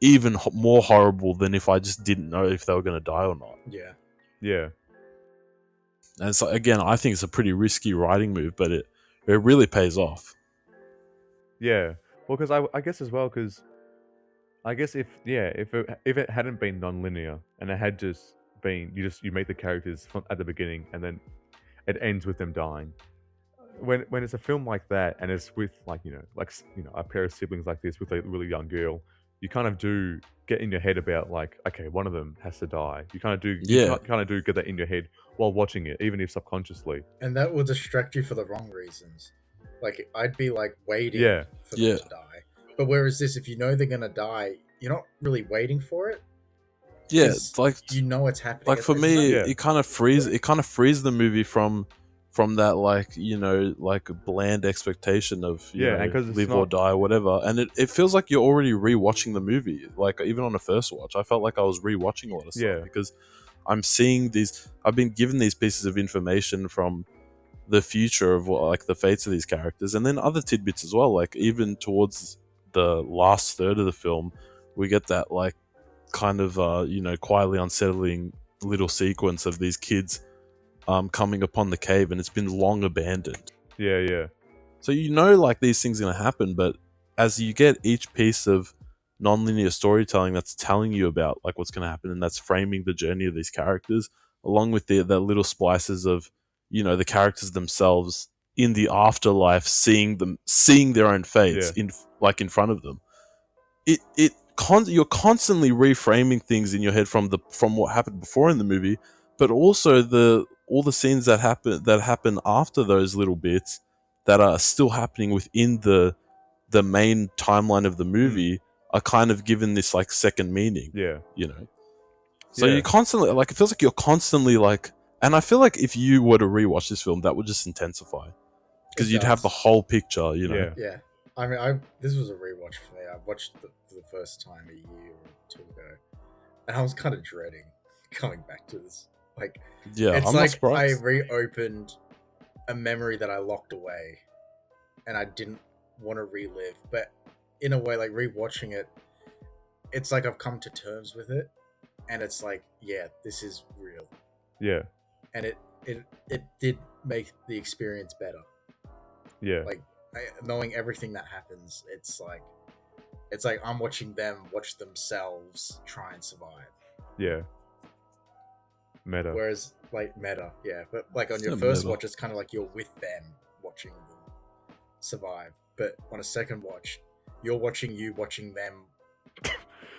even more horrible than if I just didn't know if they were going to die or not. Yeah. Yeah. And so again, I think it's a pretty risky writing move, but it really pays off. Yeah. Well, because I guess as well, because I guess if it hadn't been non-linear and it had just been you meet the characters from at the beginning and then it ends with them dying. When it's a film like that and it's with a pair of siblings like this with a really young girl, you kind of do get in your head about like, okay, one of them has to die. You kind of do kind of do get that in your head while watching it, even if subconsciously. And that will distract you for the wrong reasons. Like, I'd be like waiting for them to die. But whereas this, if you know they're gonna die, you're not really waiting for it. Yeah, it's like you know it's happening. Like for me, it kind of frees the movie from that, like, you know, like bland expectation of you know, live or die or whatever, and it feels like you're already rewatching the movie. Like even on the first watch, I felt like I was rewatching a lot of stuff because I'm seeing these. I've been given these pieces of information from the future of like the fates of these characters, and then other tidbits as well. Like even towards the last third of the film, we get that like kind of you know, quietly unsettling little sequence of these kids coming upon the cave, and it's been long abandoned. Yeah. So you know, like these things are gonna happen, but as you get each piece of non-linear storytelling that's telling you about like what's gonna happen, and that's framing the journey of these characters, along with the little splices of, you know, the characters themselves in the afterlife, seeing their own fates in front of them. You're constantly reframing things in your head from what happened before in the movie, but also all the scenes that happen after those little bits that are still happening within the main timeline of the movie are kind of given this like second meaning. Yeah. You know. So you constantly, like, it feels like you're constantly like, and I feel like if you were to rewatch this film, that would just intensify because you'd have the whole picture, you know. Yeah. I mean, this was a rewatch for me. I watched it for the first time a year or two ago, and I was kind of dreading coming back to this. Like, it's I'm like not I surprised. reopened a memory that I locked away, and I didn't want to relive. But in a way, like rewatching it, it's like I've come to terms with it, and it's like, yeah, this is real. Yeah. And it did make the experience better. Yeah. Like knowing everything that happens, it's like I'm watching them watch themselves try and survive. Yeah. Meta. Whereas like meta, but like on your first watch, it's kind of like you're with them watching them survive. But on a second watch, you're watching them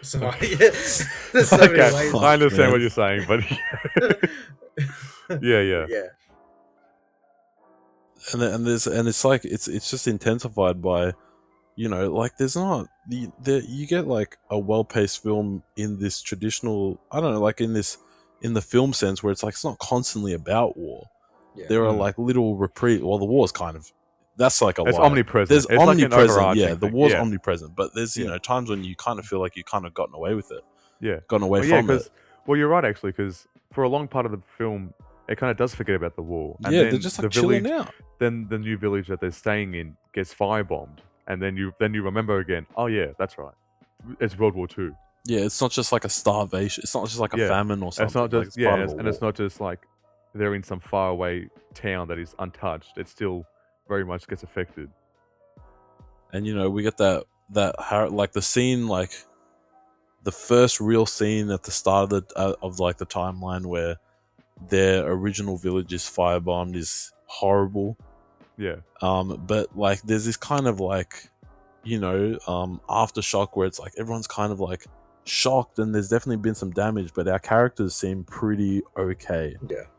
survive. There's so many ways. I understand what you're saying, but yeah. And it's like it's just intensified by, you know, like there's not you get like a well-paced film in this traditional, I don't know, like in the film sense where it's like it's not constantly about war. There are like little reprieve. Well, the war's kind of, that's like it's omnipresent. There's it's omnipresent. Like the war's omnipresent, but there's you know times when you kind of feel like you kind of gotten away with it. Gotten away from it. Well, you're right actually, because for a long part of the film, it kind of does forget about the war. And yeah, then they're just like the chilling village, out. Then the new village that they're staying in gets firebombed, and then you remember again. Oh yeah, that's right. It's World War II. Yeah, it's not just like a starvation. It's not just like a famine or something. It's not just like it's not just like they're in some faraway town that is untouched. It still very much gets affected. And you know, we get that like the scene, like the first real scene at the start of like the timeline where their original village is firebombed is horrible. Yeah. But like there's this kind of like, you know, aftershock where it's like everyone's kind of like shocked and there's definitely been some damage, but our characters seem pretty okay.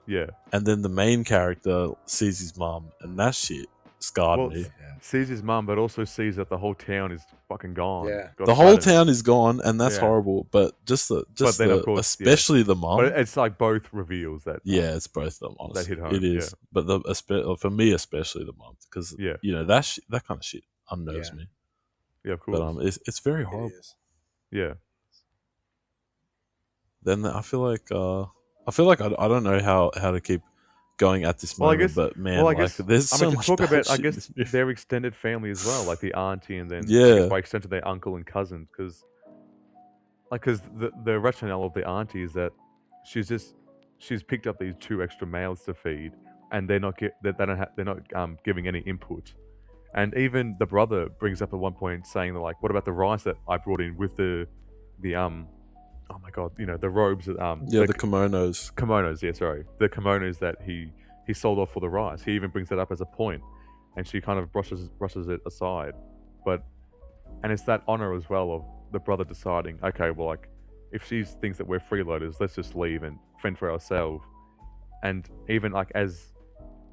Yeah. And then the main character sees his mum, and that shit scarred me. Sees his mum, but also sees that the whole town is fucking gone. Yeah. The whole town is gone, and that's horrible. But especially the mum. But it's like both reveals that. Yeah, it's both of them. Honestly, that hit home. It is, but for me especially the mum, because you know that kind of shit unnerves me. Yeah, of course. But it's very horrible. Yeah. Then I feel like I don't know how to keep going at this moment, but man, there's so much talk about shit in this movie. their extended family as well, like the auntie, and then by extension their uncle and cousins, because the rationale of the auntie is that she's picked up these 2 extra mouths to feed, and they're not giving any input, And even the brother brings up at one point saying that, like, what about the rice that I brought in with the oh my god, the robes that the kimonos. kimonos, yeah, sorry, the kimonos that he sold off for the rice. He even brings that up as a point, and she kind of brushes it aside. But and it's that honor as well of the brother deciding, okay, well, like, if she thinks that we're freeloaders, let's just leave and fend for ourselves. And even like as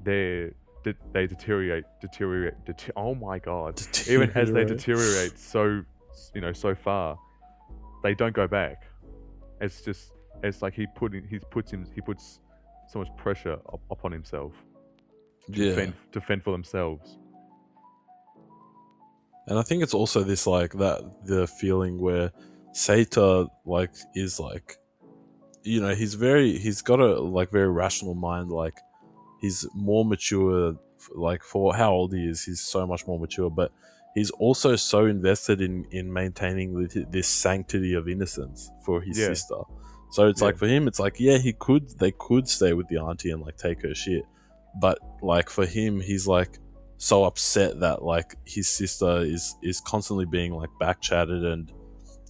they deteriorate. Oh my god! Even as they deteriorate so far, they don't go back. It's like he puts so much pressure upon himself to fend for themselves. And I think it's also this like the feeling where Seita like is like, he's got a like very rational mind. Like he's more mature. Like for how old he is, he's so much more mature. But he's also so invested in maintaining this sanctity of innocence for his sister. So it's like for him, it's like they could stay with the auntie and like take her shit. But like for him, he's like so upset that like his sister is constantly being like back chatted, and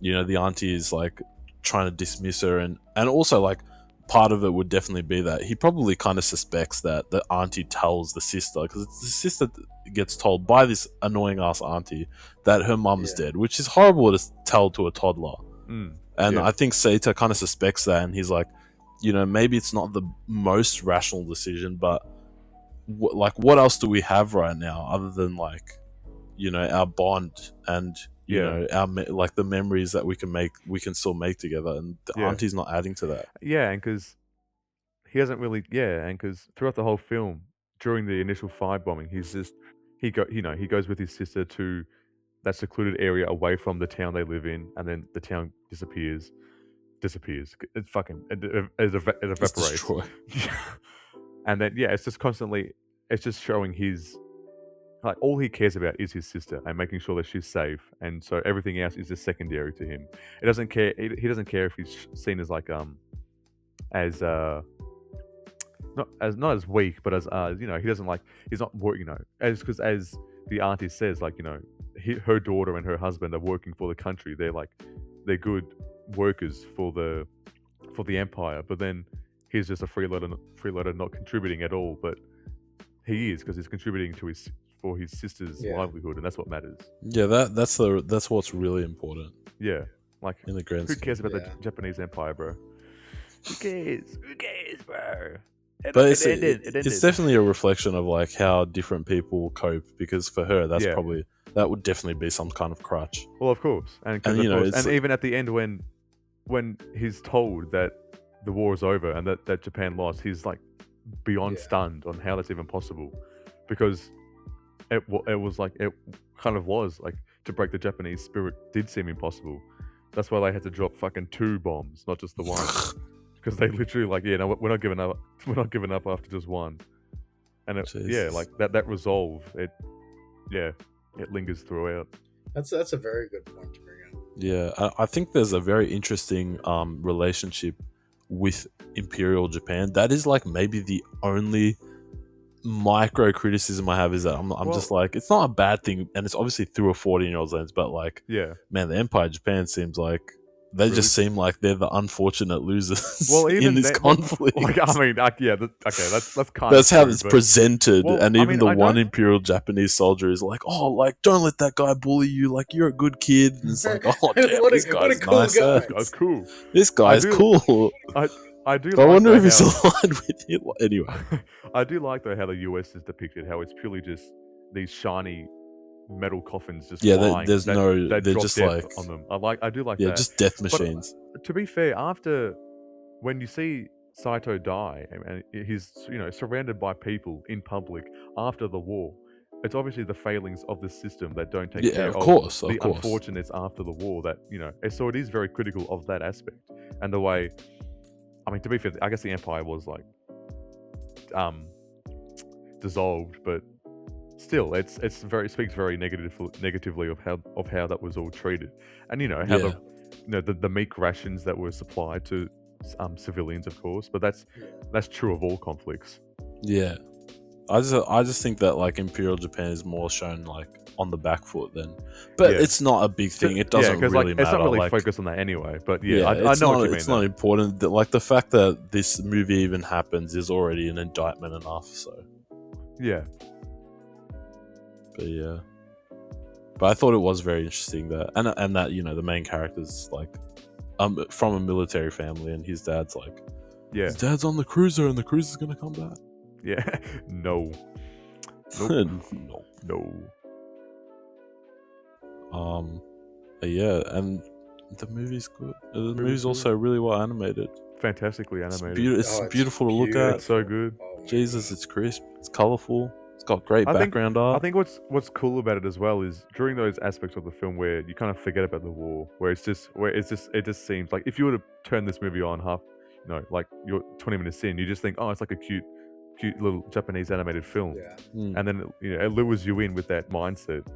the auntie is like trying to dismiss her, and also like part of it would definitely be that he probably kind of suspects that the auntie tells the sister, because the sister gets told by this annoying ass auntie that her mum's dead, which is horrible to tell to a toddler. And I think Seita kind of suspects that, and he's like, maybe it's not the most rational decision, but what else do we have right now other than like, our bond and our like the memories that we can still make together, and the auntie's not adding to that. Yeah, and because he hasn't really, and because throughout the whole film, during the initial firebombing, he goes with his sister to that secluded area away from the town they live in, and then the town disappears. It fucking it evaporates. Destroyed. And then it's just constantly, it's just showing his, like, all he cares about is his sister and making sure that she's safe, and so everything else is just secondary to him. He doesn't care if he's seen as like as not as weak, but as he doesn't like, he's not because as the auntie says, like, her daughter and her husband are working for the country. They're good workers for the empire, but then he's just a freeloader not contributing at all. But he is, because he's contributing for his sister's livelihood, and that's what matters. Yeah, that's what's really important. Yeah, like, in the grand who cares about the Japanese empire, bro? Who cares, bro? But it's definitely a reflection of like how different people cope, because for her that would definitely be some kind of crutch. Well, of course, and even at the end when he's told that the war is over and that Japan lost, he's like beyond stunned on how that's even possible, because it kind of was like, to break the Japanese spirit did seem impossible. That's why they had to drop fucking 2 bombs, not just the one, because they literally like, we're not giving up. We're not giving up after just one. And like that resolve, it lingers throughout. That's a very good point to bring up. Yeah, I think there's a very interesting relationship with Imperial Japan. That is like maybe the only micro criticism I have, is that I'm just like, it's not a bad thing, and it's obviously through a 14-year-old's lens, but like, man, the Empire of Japan seems like they just seem like they're the unfortunate losers in this conflict. That's kind of that's how it's presented, and even the one Imperial Japanese soldier is like, oh, like, don't let that guy bully you, like, you're a good kid, and it's like, oh damn, this guy's cool nice. Guy. This guy's cool. This guy's cool. I do. I wonder if he's aligned with it. Anyway, I do like though how the US is depicted. How it's purely just these shiny metal coffins just flying. They're just like on them. I do like that. Yeah, just death machines. But, to be fair, when you see Saito die, and he's surrounded by people in public after the war, it's obviously the failings of the system that don't take care of the unfortunates after the war. That so it is very critical of that aspect, and the way. I mean, to be fair, I guess the empire was like dissolved, but still, it speaks very negatively of how that was all treated, and how the meat rations that were supplied to civilians, of course, but that's true of all conflicts. Yeah, I just think that like Imperial Japan is more shown like on the back foot then, but Yeah. it's not a big thing. It doesn't really like, matter. it's not really like, focused on that anyway. But I know it's what not, you mean. it's not important. Like the fact that this movie even happens is already an indictment enough. So, Yeah, but yeah, but I thought it was very interesting that, and that the main character's like, from a military family, and his dad's like, yeah, his dad's on the cruiser, and the cruiser's gonna come back. yeah. No, nope. No. But yeah, and the movie's good. The movie's also really well animated. Fantastically It's, animated. it's beautiful to look at. It's so good. Oh my Jesus, God. it's crisp. It's colorful. It's got great I think- background art. I think what's cool about it as well is during those aspects of the film where you kind of forget about the war, where it just seems like if you were to turn this movie on like you're 20 minutes in, you just think, oh, it's like a cute little Japanese animated film, Yeah. Mm, and then it lures you in with that mindset,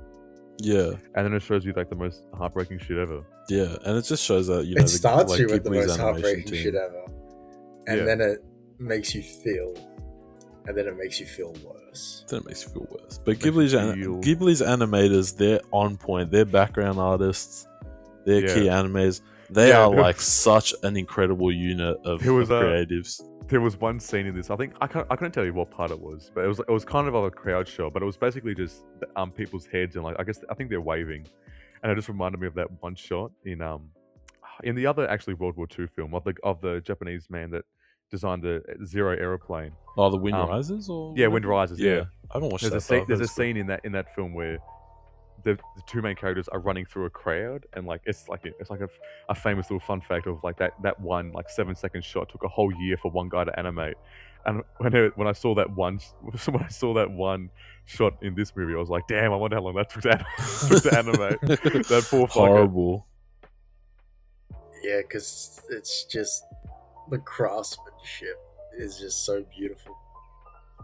yeah, and then it shows you like the most heartbreaking shit ever. yeah, and it just shows that It starts you with the Ghibli's most animation heartbreaking team- shit ever, and Yeah. then it makes you feel, and then it makes you feel worse. Then it makes you feel worse. But Makes you Ghibli's animators, they're on point. They're background artists. They're Yeah. key animators. They Yeah, are there- like such an incredible unit of There was, creatives. There was one scene in this. I think I couldn't tell you what part it was, but it was kind of a crowd shot. But it was basically just people's heads and like I think they're waving, and it just reminded me of that one shot in the other actually World War II film of the Japanese man that designed the Zero aeroplane. Oh, the Wind um, Rises, or Yeah, Wind Rises. Yeah, I haven't watched there's that. a scene. but There's a it's good. scene in that film where the two main characters are running through a crowd, and like it's like a famous little fun fact of like that one like 7-second shot took a whole year for one guy to animate. And when I saw that one shot in this movie, I was like, damn, I wonder how long that took to animate. That poor fucker. Horrible. Yeah, because it's just the craftsmanship is just so beautiful.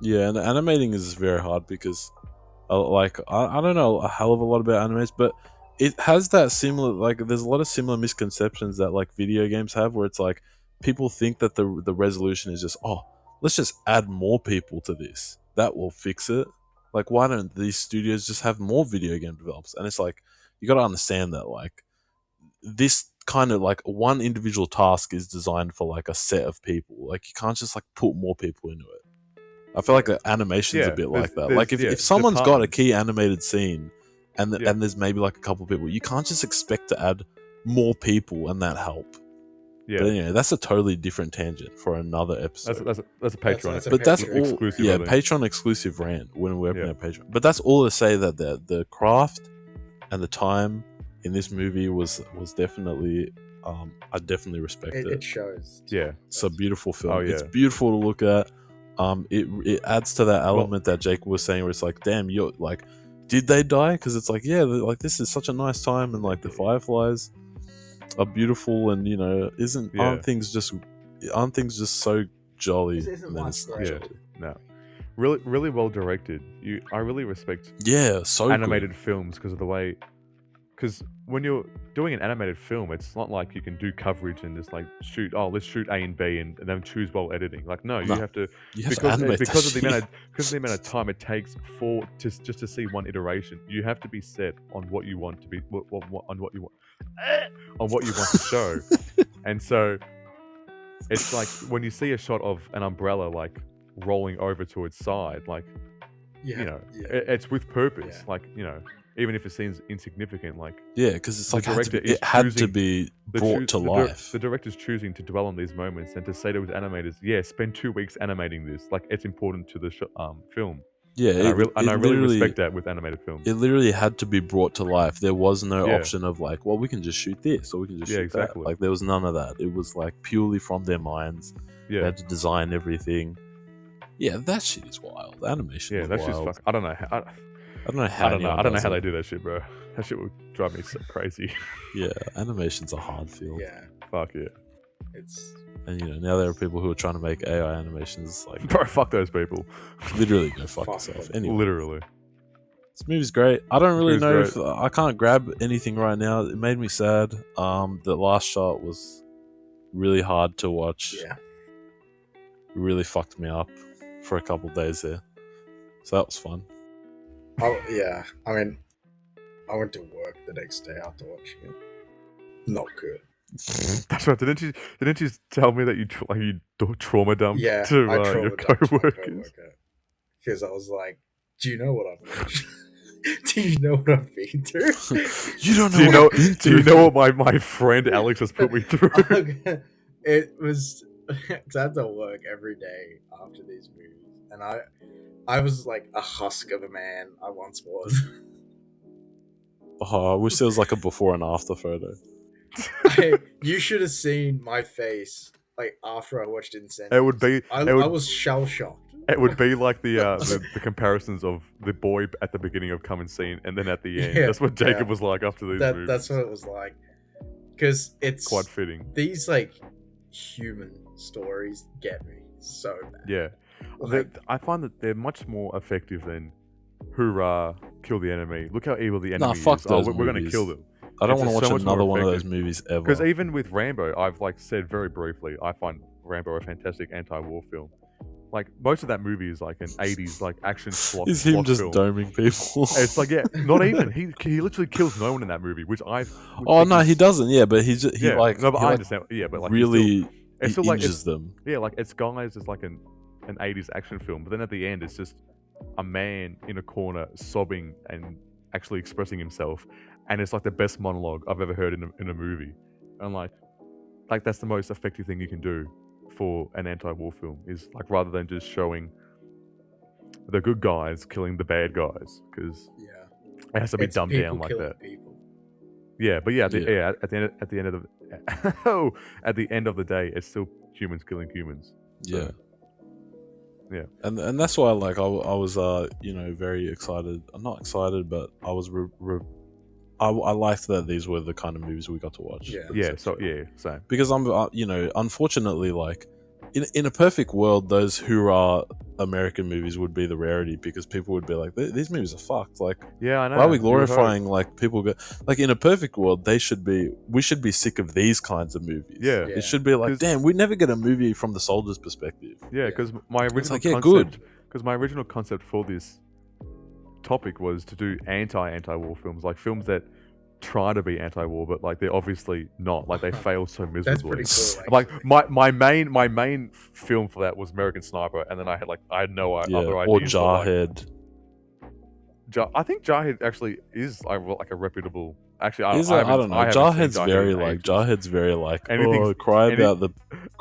Yeah, and animating is very hard because, I don't know a hell of a lot about animes, but it has that similar, like, there's a lot of similar misconceptions that like video games have, where it's like people think that the resolution is just, oh, let's just add more people to this, that will fix it. Like, why don't these studios just have more video game developers? And it's like, you got to understand that like this kind of like one individual task is designed for like a set of people. Like, you can't just like put more people into it. I feel like the animation's a Yeah, bit like that. there's- Like, if yeah, someone's got a departments. key animated scene and Yeah. and there's maybe like a couple of people, you can't just expect to add more people and that help. Yeah, But anyway, that's a totally different tangent for another episode. that's a Patreon. That's a But that's Patreon all. exclusive, Yeah, I think. Patreon exclusive rant when we open Yeah. our Patreon. But that's all to say that the craft and the time in this movie was definitely. I definitely respect it. It shows. Yeah. It's a beautiful film. Oh, yeah. It's beautiful to look at. It adds to that element that Jake was saying, where it's like, damn, you're like, did they die? Because it's like, yeah, like this is such a nice time, and like the Fireflies are beautiful, and aren't things just so jolly? This isn't And then like it's not great. Yeah. jolly. No, really well directed. I really respect Yeah, so animated good. films because of the way. Because when you're doing an animated film, it's not like you can do coverage and just like shoot. Oh, let's shoot A and B and then choose while editing. Like, no, you No, have to You have to because animate because of that the shit. amount of time it takes just to see one iteration. You have to be set on what you want to be on what you want to show. And so it's like when you see a shot of an umbrella like rolling over to its side, like Yeah. it's with purpose. Yeah. Like even if it seems insignificant, like Yeah, because it's the like director is it had to choosing be brought to life. The director's choosing to dwell on these moments and to say to his animators, "Yeah, spend 2 weeks animating this. Like it's important to the film." Yeah, And I really literally- respect that with animated films. It literally had to be brought to life. There was no Yeah. option of like, well, we can just shoot this or we can just Yeah, shoot exactly. that. Like, there was none of that. It was like purely from their minds. They Yeah, had to design everything. Yeah, that shit is wild. Animation. yeah, is that's just wild. fuck. I don't know. I I don't know how. don't know. anyone I don't know does how it. they do that shit, bro. That shit would drive me so crazy. Yeah, animation's a hard field. Yeah. Fuck yeah, It's And now there are people who are trying to make AI animations. Like, bro. Fuck those people. literally go fuck Fuck yourself. them. Anyway, Literally. this movie's great. I don't really Movie's know if I can't grab anything right now. It made me sad. The last shot was really hard to watch. yeah. It really fucked me up for a couple of days there. So that was fun. Oh yeah, I mean, I went to work the next day after watching it. Not good. That's right. Didn't you tell me that you trauma dumped Yeah, to I your trauma dumped my coworkers? coworker because I was like, "Do you know what I've watched? Do you know what I've been through? You don't know Do you what know? I've been Do you through. know what my friend Alex has put me through? It was because I had to work every day after these movies, and I was like a husk of a man I once was. Oh, I wish there was like a before and after photo. You should have seen my face like after I watched Incendies. It would be. I was shell shocked. It would be like the comparisons of the boy at the beginning of Come and Scene, and then at the end. Yeah, That's what Jacob yeah. was like after these movies. That's what it was like. Because it's Quite fitting. these like human stories get me so bad. Yeah, Like, I find that they're much more effective than hoorah, kill the enemy. Look how evil the enemy fuck is. those We're going to movies. kill them. I don't It's want to just watch so much more another one of those effective. movies ever. Because even with Rambo, I've like said very briefly, I find Rambo a fantastic anti-war film. Like most of that movie is like an 80s like action slot. Is him slot just film. doming people? It's like, yeah, not even. He literally kills no one in that movie, which I. Oh no, he doesn't. Yeah, but he Yeah, like no, but he, I like, understand. Yeah, but like really it's still he like injures them. yeah, like it's guys. It's like an 80s action film, but then at the end, it's just a man in a corner sobbing and actually expressing himself, and it's like the best monologue I've ever heard in a movie, and like that's the most effective thing you can do for an anti-war film is like rather than just showing the good guys killing the bad guys because yeah, it has to be it's dumbed people down like killing that. People. Yeah, but yeah, at the end of the day, it's still humans killing humans. Yeah. Yeah. And that's why like I was very excited. I'm not excited, but I was I liked that these were the kind of movies we got to watch. Yeah. Yeah, so yeah, same. Because I'm unfortunately like in a perfect world those hoorah American movies would be the rarity because people would be like these movies are fucked. Like Yeah, I know. why are we You would hope. glorifying like people go like in a perfect world we should be sick of these kinds of movies. Yeah. It should be like 'Cause- damn, we never get a movie from the soldier's perspective. Yeah, because my original like, yeah, concept, good. because my original concept for this topic was to do anti-war films, like films that try to be anti-war, but like they're obviously not. Like they fail so miserably. That's pretty cool. Like actually. my main film for that was American Sniper, and then I had no Yeah, other or ideas. but, like, Jarhead. I think Jarhead actually is like a reputable. Actually, I don't know. haven't seen Jarhead's Jarhead very in like ages. Anything- cry any- about the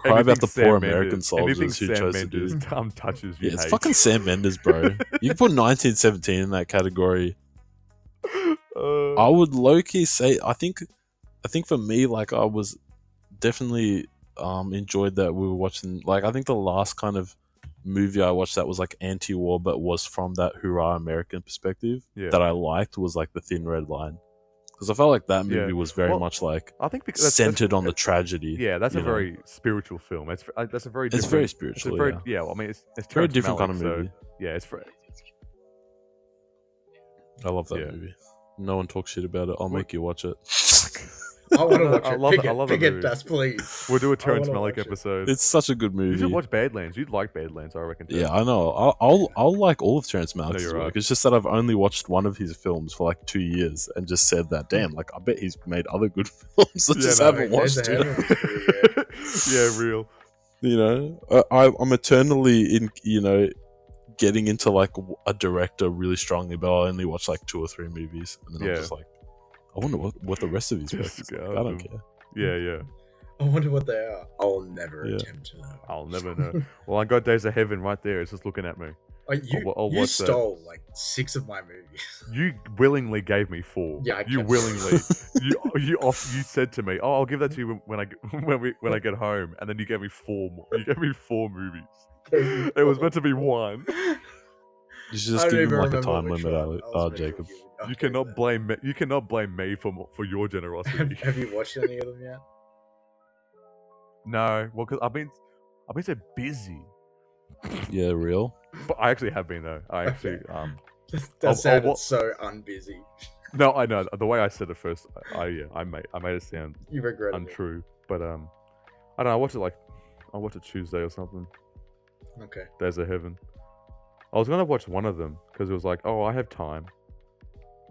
anything poor Sam American Mendes- soldiers anything who Sam chose Mendes to do. touches you Yeah, it's hate. fucking Sam Mendes, bro. You can put 1917 in that category. I would low key say I think for me like I was definitely enjoyed that we were watching like I think the last kind of movie I watched that was like anti-war but was from that hoorah American perspective Yeah. that I liked was like The Thin Red Line because I felt like that movie Yeah. was very Well, much like I think because centered on the tragedy. Yeah, that's a you know? very spiritual film. That's a very It's different, very spiritual. It's a very, yeah. well, I mean, it's Very Terrence different kind of Malick, movie. So, yeah, it's for I love that Yeah. movie. No one talks shit about it. I'll make you watch it. I want to watch I it. love Pick that- I it, love pick that it, movie. Dust, please. We'll do a Terrence wanna Malick watch it. episode. It's such a good movie. You should watch Badlands. You'd like Badlands, I reckon. too. Yeah, I know. I'll like all of Terrence Malick's you're work. right. It's just that I've only watched one of his films for like 2 years and just said that, damn, like I bet he's made other good films. I Yeah, just no, haven't There's watched a it. Heaven was pretty good. Yeah, real. You know, I'm eternally in. Getting into like a director really strongly, but I only watch like 2 or 3 movies, and then Yeah. I'm just like, I wonder what the rest of these work Just is. go Like, I don't them. care. Yeah. I wonder what they are. I'll never Yeah. attempt to know. I'll never know. Well, I got Days of Heaven right there. It's just looking at me. I'll You watch that. stole like 6 of my movies. You willingly gave me 4. Yeah, I you kept- willingly. you said to me, "Oh, I'll give that to you when I get home," and then you gave me 4 more. You gave me 4 movies. It was meant to be 1. You should just give him like a time limit, Jacob. Jacob. You cannot blame me. You cannot blame me for your generosity. Have you watched any of them yet? No, well, because I've been so busy. Yeah, real. But I actually have been though. I actually That sounded what- so unbusy. no, I know the way I said it first. I made it sound You regret it. untrue, but I don't know. I watched it Tuesday or something. Okay. Days of Heaven. I was gonna watch one of them because it was like, oh, I have time.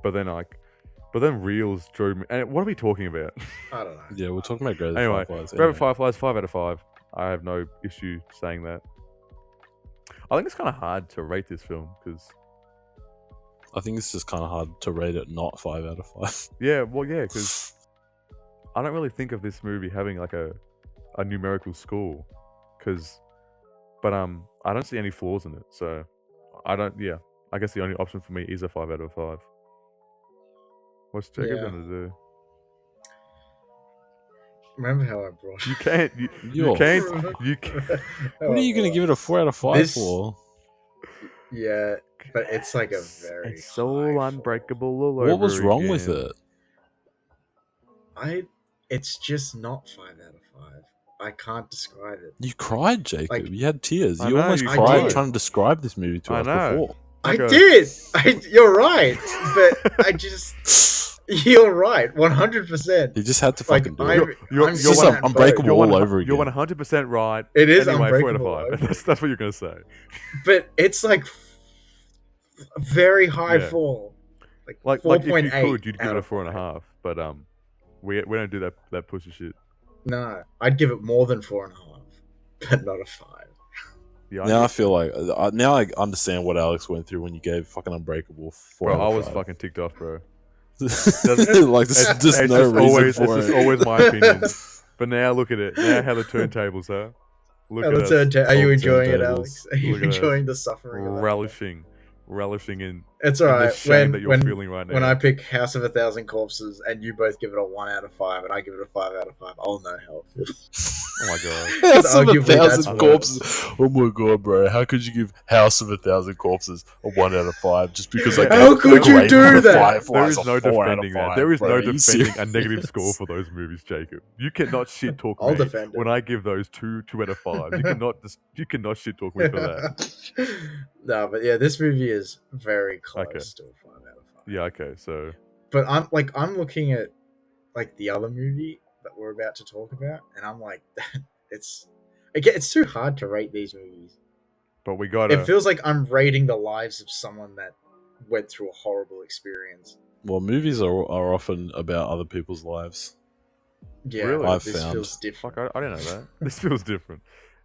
But then Reels drove me. And what are we talking about? I don't know. Yeah, we're talking about Gravity Anyway, Fireflies. Gravity Fireflies, 5 out of 5. I have no issue saying that. I think it's kind of hard to rate this film because, I think it's just kind of hard to rate it not 5 out of 5. yeah, because I don't really think of this movie having like a numerical score, but I don't see any flaws in it, so I don't. Yeah, I guess the only option for me is a 5 out of 5. What's Jacob gonna do? Remember how I brought You can't. You Yo. can't. You can't. What are you going to give it a 4 out of 5 This- for? Yeah, but it's like a very. It's so high fall. unbreakable all over What was wrong with again. it? It's just not 5 out of 5. I can't describe it. You cried, Jacob. Like- You had tears. I You know, almost you cried did. trying to describe this movie to I us know. before. Like I a- did. You're right, but I just. You're right, 100%. You just had to Like, fucking do I'm- it. You're It's just in that unbreakable boat. all over You're again. 100% right. It is anyway, 4 out of unbreakable all 5. over That's what you're gonna say. But it's like very high Yeah. fall. Like 4.8 if you could, you'd give out it a of 4.5. But we don't do that pussy shit. No, I'd give it more than 4.5, but not a 5. Yeah, Now I feel like now I understand what Alex went through when you gave fucking Unbreakable 4 bro, out of I was 5. fucking ticked off, bro. Like there's It's just no just reason always, for it's it. just always my opinion. But now look at it. Now how the turntables are. Look Are at us. you Old enjoying it, turntables. Alex? Are you Look at us. enjoying the suffering? of that? relishing in, It's in the alright. shame that you're feeling right now. When I pick House of a Thousand Corpses and you both give it a 1 out of 5 and I give it a 5 out of 5, I'll know how it feels. Oh my god. House of Arguably, that's 1,000 worse. corpses. Oh my god, bro! How could you give House of 1,000 Corpses a 1 out of 5 just because I How gave could you Great do for that? Fireflies There is a no 4 out of defending that. 5, There is bro? no Are you defending a serious? negative score for those movies, Jacob. You cannot shit talk I'll me defend it. when I give those 2 out of 5. You cannot shit talk me for that. No, but yeah, this movie is very close Okay. to a 5 out of 5. Yeah, okay, so But I'm looking at like the other movie that we're about to talk about, and I'm like, it's too hard to rate these movies. but we gotta It feels like I'm rating the lives of someone that went through a horrible experience. Well, movies are often about other people's lives. Yeah, Really? but I've this found. feels different. fuck, I didn't know that. This feels different.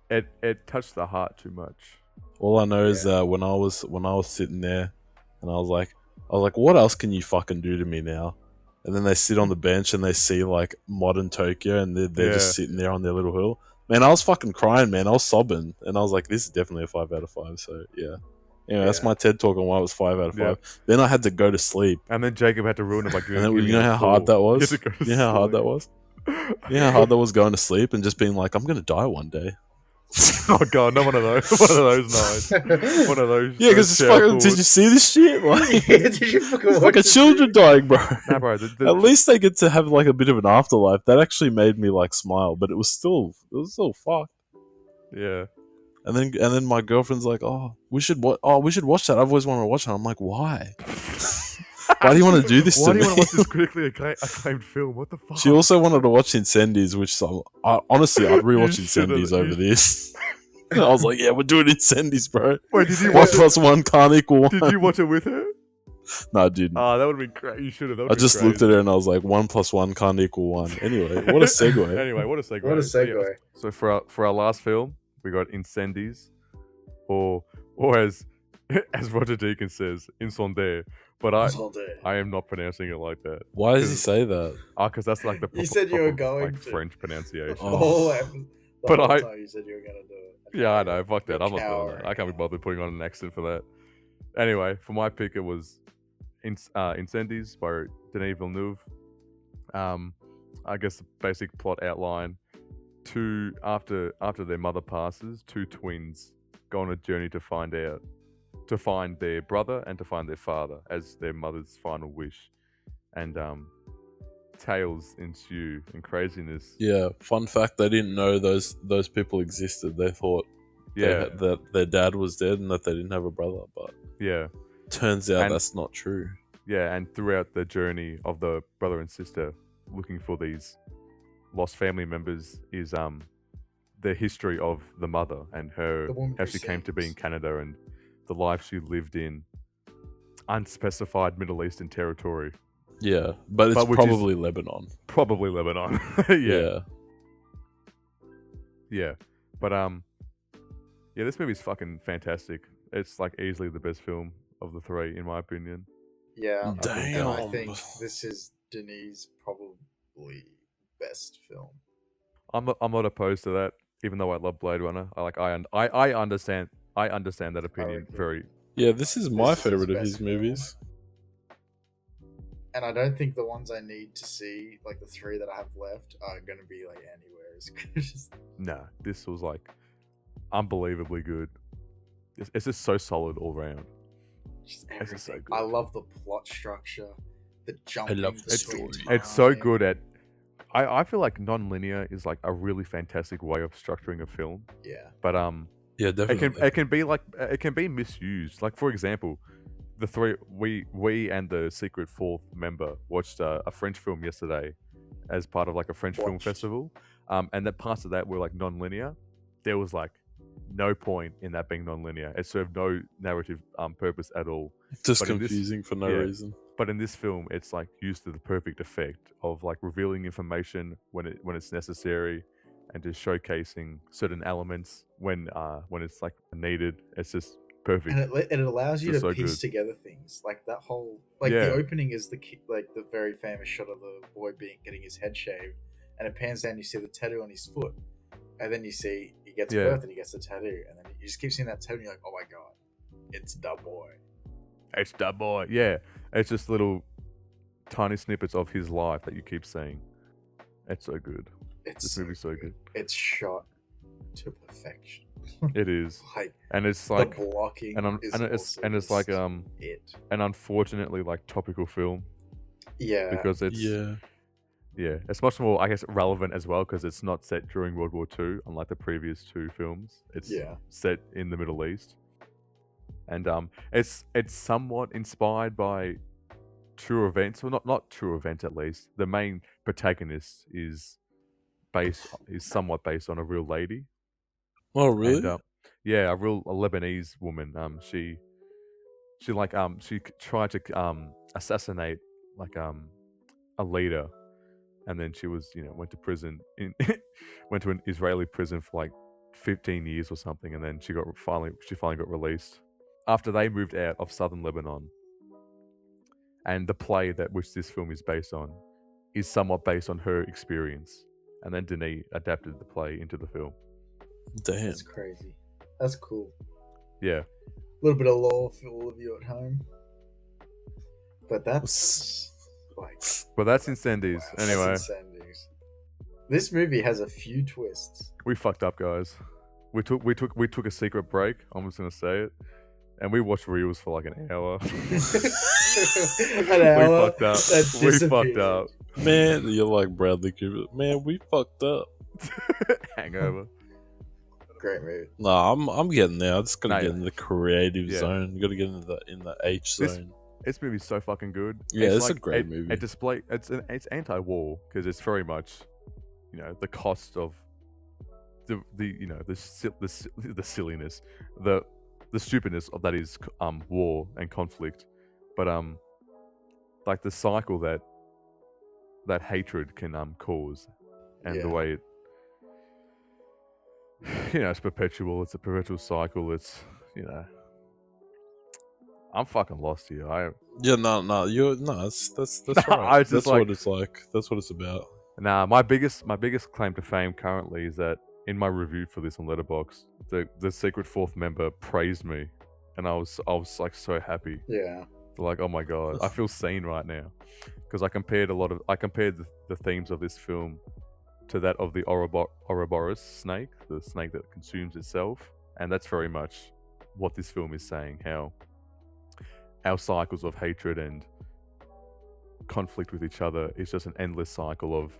It touched the heart too much. All I know is Yeah. that when I was sitting there, and I was like, what else can you fucking do to me now? And then they sit on the bench and they see like modern Tokyo, and they're just sitting there on their little hill. Man, I was fucking crying, man. I was sobbing, and I was like, this is definitely a 5 out of 5. So yeah. Anyway, that's Yeah. my TED talk on why it was 5 out of 5. Yeah. Then I had to go to sleep. And then Jacob had to ruin it by giving. And then, giving you know it a how hard 4. that was? He had to go to You know how hard that sleep. was? You know how hard that was going to sleep and just being like, I'm gonna die one day. Oh god, not one of those. One of those nights. One of those. Yeah, because those it's fucking. shower Did you see this shit? Like, Did you fucking watch fucking this children movie? dying, bro. Nah, bro. At least they get to have like a bit of an afterlife. That actually made me like smile, but it was still fucked. Yeah. And then my girlfriend's like, "Oh, we should watch that. I've always wanted to watch it." I'm like, "Why? Why do you want to do this Why to do me?" you want to watch this critically acclaimed film? What the fuck? She also wanted to watch Incendies, which honestly, I'd rewatch You should've- Incendies over you- this. I was like, "Yeah, we're doing Incendies, bro. Wait, did you 1 watch it? plus 1 can't equal 1." Did you watch it with her? No, I didn't. Oh, that would have been great. You should have. I just looked at her and I was like, 1 plus 1 can't equal 1. Anyway, what a segue. Anyway, what a segue. What a So, yeah, segue. So for our last film, we got Incendies, or as Roger Deakins says, Incendies. But I am not pronouncing it like that. Why does he say that? Because that's like the You said you were going like to. French pronunciation. Oh. But whole I- time you said you were gonna do it. Yeah, I know. Fuck that. You're I'm not doing cowering. that. I can't be bothered putting on an accent for that. Anyway, for my pick, it was Incendies by Denis Villeneuve. I guess the basic plot outline: after their mother passes, 2 twins go on a journey to find their brother and to find their father as their mother's final wish, and tales ensue and craziness. Yeah, fun fact, they didn't know those people existed. They thought Yeah, that their dad was dead and that they didn't have a brother, but yeah. turns out And- that's not true. Yeah, and throughout the journey of the brother and sister looking for these lost family members is the history of the mother and The woman how who she came to be in sings. Canada and the life she lived in unspecified Middle Eastern territory. Yeah, but it's which probably Lebanon. Probably Lebanon. Yeah. Yeah. But yeah, this movie's fucking fantastic. It's like easily the best film of the three, in my opinion. Yeah. Damn. And I think this is Denis' probably best film. I'm not opposed to that, even though I love Blade Runner. I understand that opinion very. Yeah, this is my This is his favorite of best his film. movies. And I don't think the ones I need to see, like the three that I have left, are going to be like anywhere as good as. Nah, this was like unbelievably good. It's just so solid all round. Just This is so everything. good. I love the plot structure, the jumping. love the between story. It's so time. good at. I feel like non-linear is like a really fantastic way of structuring a film, Yeah. but Yeah, definitely. it can be misused. Like for example, the three we and the secret fourth member watched a French film yesterday as part of like a French film Watched. festival, and the parts of that were like non-linear. There was like no point in that being non-linear. It served no narrative purpose at all. Just but in this- confusing for no yeah. reason. But in this film, it's like used to the perfect effect of like revealing information when it's necessary, and just showcasing certain elements when it's like needed. It's just perfect. And it allows you It's to so piece good. together things like that whole like Yeah. the opening is like the very famous shot of the boy getting his head shaved, and it pans down. You see the tattoo on his foot, and then you see he gets Yeah. birth and he gets the tattoo, and then you just keep seeing that tattoo. And you're like, oh my god, it's the boy. It's that boy. Yeah, it's just little tiny snippets of his life that you keep seeing. It's so good. It's This movie's so good. It's shot to perfection. It is, Like and it's like, the blocking, and it's like it. an unfortunately like topical film Yeah, because it's it's much more, I guess, relevant as well because it's not set during World War II, unlike the previous two films. It's Yeah. set in the Middle East, and it's somewhat inspired by true events, or not true events at least. The main protagonist is somewhat based on a real lady. Oh, really? And, yeah, a Lebanese woman. She tried to assassinate like a leader, and then she was went to prison went to an Israeli prison for like 15 years or something, and then she finally got released after they moved out of southern Lebanon. And the play that which this film is based on is somewhat based on her experience, and then Denis adapted the play into the film. Damn. That's crazy. That's cool. Yeah, A little bit of lore for all of you at home. But that's like but that's Incendies. that's Anyway, Incendies. This movie has a few twists. we fucked up, guys. We took a secret break. I'm just gonna say it, and we watched reels for like an hour. An hour We fucked up. that We disappeared. fucked up. Man, you're like Bradley Cooper. Man, we fucked up. Hangover. Great movie. Nah, I'm getting there. I just gotta No, get in the creative yeah. zone. You gotta get in the H This- zone. This movie's so fucking good. Yeah, it's a like great movie. It's anti-war because it's very much, the cost of the silliness, the stupidness of that is war and conflict, but like the cycle that hatred can cause, and Yeah. the way it it's perpetual. It's a perpetual cycle. It's I'm fucking lost here. Yeah, no, that's I right. was just That's like- what it's like. That's what it's about. Nah, my biggest claim to fame currently is that in my review for this on Letterboxd, the secret fourth member praised me, and I was like so happy. Yeah. Like, oh my god, I feel seen right now, because I compared the themes of this film to that of the Ouroboros snake, the snake that consumes itself, and that's very much what this film is saying. How our cycles of hatred and conflict with each other is just an endless cycle of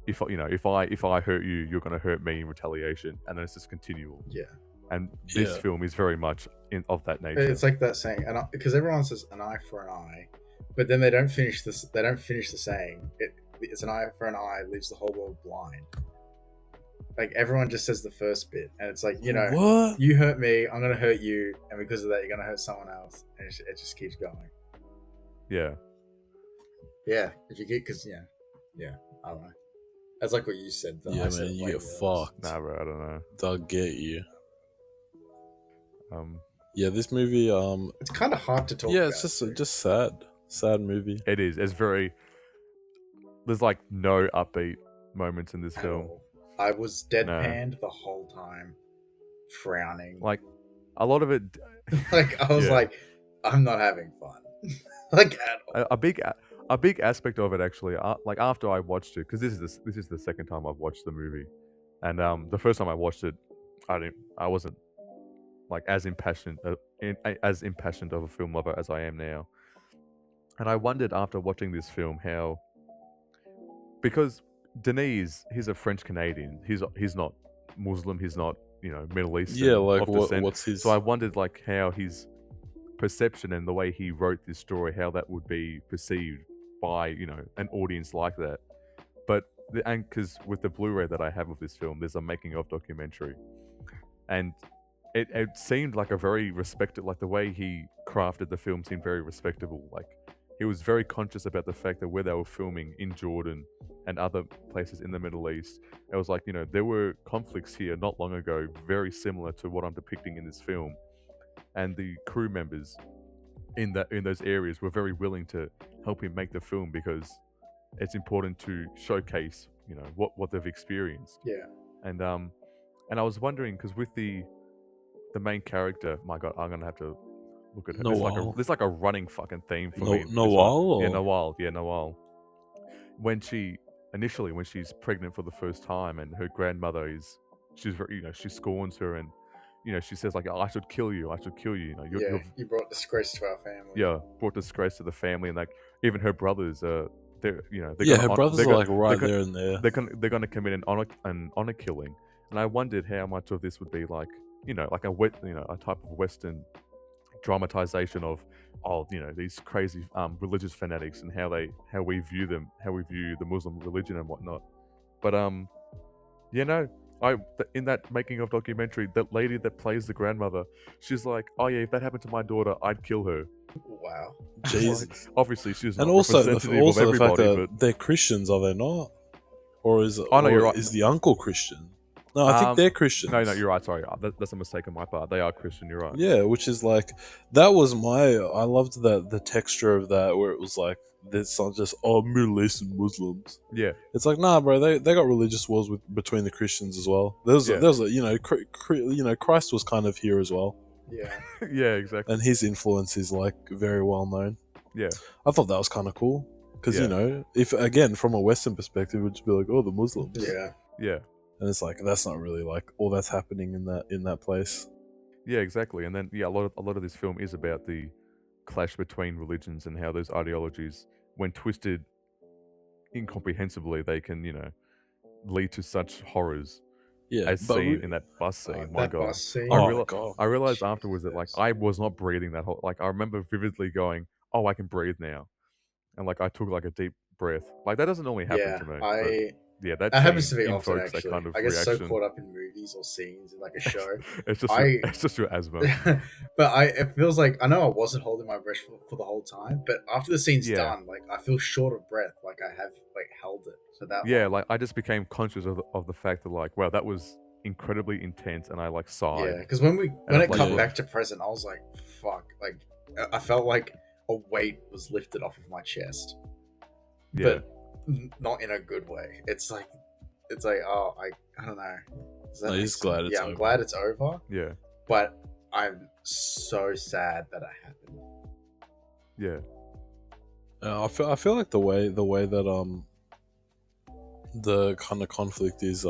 if I hurt you, you're going to hurt me in retaliation, and then it's just continual. Yeah. And this Yeah. film is very much of that nature. It's like that saying, because everyone says an eye for an eye, but then they don't finish this. They don't finish the saying. It's an eye for an eye leaves the whole world blind. Like everyone just says the first bit, and it's like, you know, What? you hurt me, I'm gonna hurt you, and because of that, you're gonna hurt someone else, and it just keeps going. Yeah. Yeah, if you get, because I don't know. That's like what you said. Though. Yeah, I said man, it you way get worse. fucked. Nah, bro, I don't know. They'll get you. Um, Yeah, this movie. It's kind of hard to talk. Yeah, about, it's just too. just sad movie. it is. It's very. There's like no upbeat moments in this At film. all. I was deadpanned the whole time, frowning. Like a lot of it. Like I was Yeah. like, I'm not having fun. Like at all. A big aspect of it actually, like after I watched it, because this is the second time I've watched the movie, and the first time I watched it, I wasn't like as impassioned of a film lover as I am now, and I wondered after watching this film how, because Denis, he's a French Canadian, he's not Muslim, he's not Middle Eastern. Yeah, like of descent. what's his? So I wondered like how his perception and the way he wrote this story, how that would be perceived by an audience like that. But and because with the Blu-ray that I have of this film, there's a making of documentary, and it seemed like a very respected, like the way he crafted the film seemed very respectable. Like he was very conscious about the fact that where they were filming in Jordan and other places in the Middle East, it was like there were conflicts here not long ago, very similar to what I'm depicting in this film. And the crew members in those areas were very willing to help him make the film because it's important to showcase, what they've experienced. Yeah. And I was wondering because with the main character, my God, I'm gonna have to look at her. There's like a running fucking theme for me. Noel? Yeah, Noel. Yeah, Noel. When she's pregnant for the first time, and her grandmother she's very, she scorns her and. She says like, I should kill you. You brought disgrace to our family. Yeah, brought disgrace to the family, and like even her brothers, her brothers are like right there and there. They're gonna commit an honor killing, and I wondered how much of this would be like, like a type of Western dramatization of, these crazy religious fanatics and how we view them, how we view the Muslim religion and whatnot. But in that making of documentary, that lady that plays the grandmother, she's like, oh yeah, if that happened to my daughter, I'd kill her. Wow. Jesus. Like, obviously, she's not And also representative of the fact everybody, that but they're Christians, are they not? Or is Oh, no, you're right. is the uncle Christian? No, I think they're Christians. no, you're right. Sorry, that's a mistake on my part. They are Christian. You're right. Yeah, which is like I loved the texture of that, where it was like it's not just Middle Eastern Muslims. Yeah, It's like, nah, bro, they got religious wars between the Christians as well. There was a Christ was kind of here as well, Yeah. yeah, exactly. and his influence is like very well known. Yeah, I thought that was kind of cool because Yeah. if again from a Western perspective, it would just be like, oh, the Muslims. Yeah. yeah, And it's like that's not really like all that's happening in that place. yeah, exactly. And then a lot of this film is about the clash between religions and how those ideologies, when twisted incomprehensibly, they can lead to such horrors Yeah, as seen in that bus scene. My That God. bus scene. God. I realized afterwards that like Jesus. I was not breathing that whole. Like I remember vividly going, "Oh, I can breathe now," and like I took like a deep breath. Like that doesn't normally happen Yeah, to me. that That happens to scene me often. invokes that Actually, kind of I get so reaction. caught up in movies or scenes in like a show. It's just your asthma. But it feels like I know I wasn't holding my breath for the whole time, but after the scene's Yeah. done, like I feel short of breath, like I have like held it for that. Yeah, long. like I just became conscious of the fact that like, wow, that was incredibly intense, and I like sighed. Yeah, because when And it I'm cut like- back to present, I was like, "Fuck!" Like I felt like a weight was lifted off of my chest, Yeah, but not in a good way. It's like oh, I don't know. Does that No, make he's sense? glad it's yeah, I'm over. glad it's over, yeah, but I'm so sad that it happened. yeah, I feel like the way that the kind of conflict is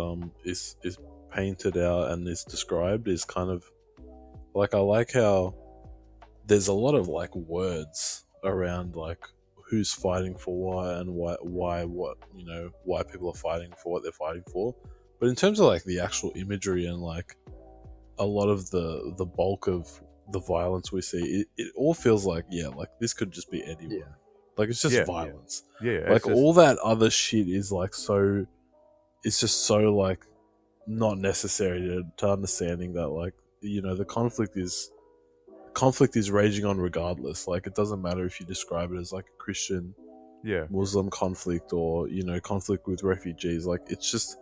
painted out and is described is kind of like, I like how there's a lot of like words around like who's fighting for what and why people are fighting for what they're fighting for, but in terms of like the actual imagery and like a lot of the bulk of the violence we see, it all feels like like this could just be anyone. Yeah. Like it's just Yeah. violence. yeah. Like it's just- all that other shit is like so. It's just so like not necessary to understanding that, like, you know, the conflict is raging on regardless. Like, it doesn't matter if you describe it as like a Christian Yeah, Muslim conflict, or, you know, conflict with refugees. Like, it's just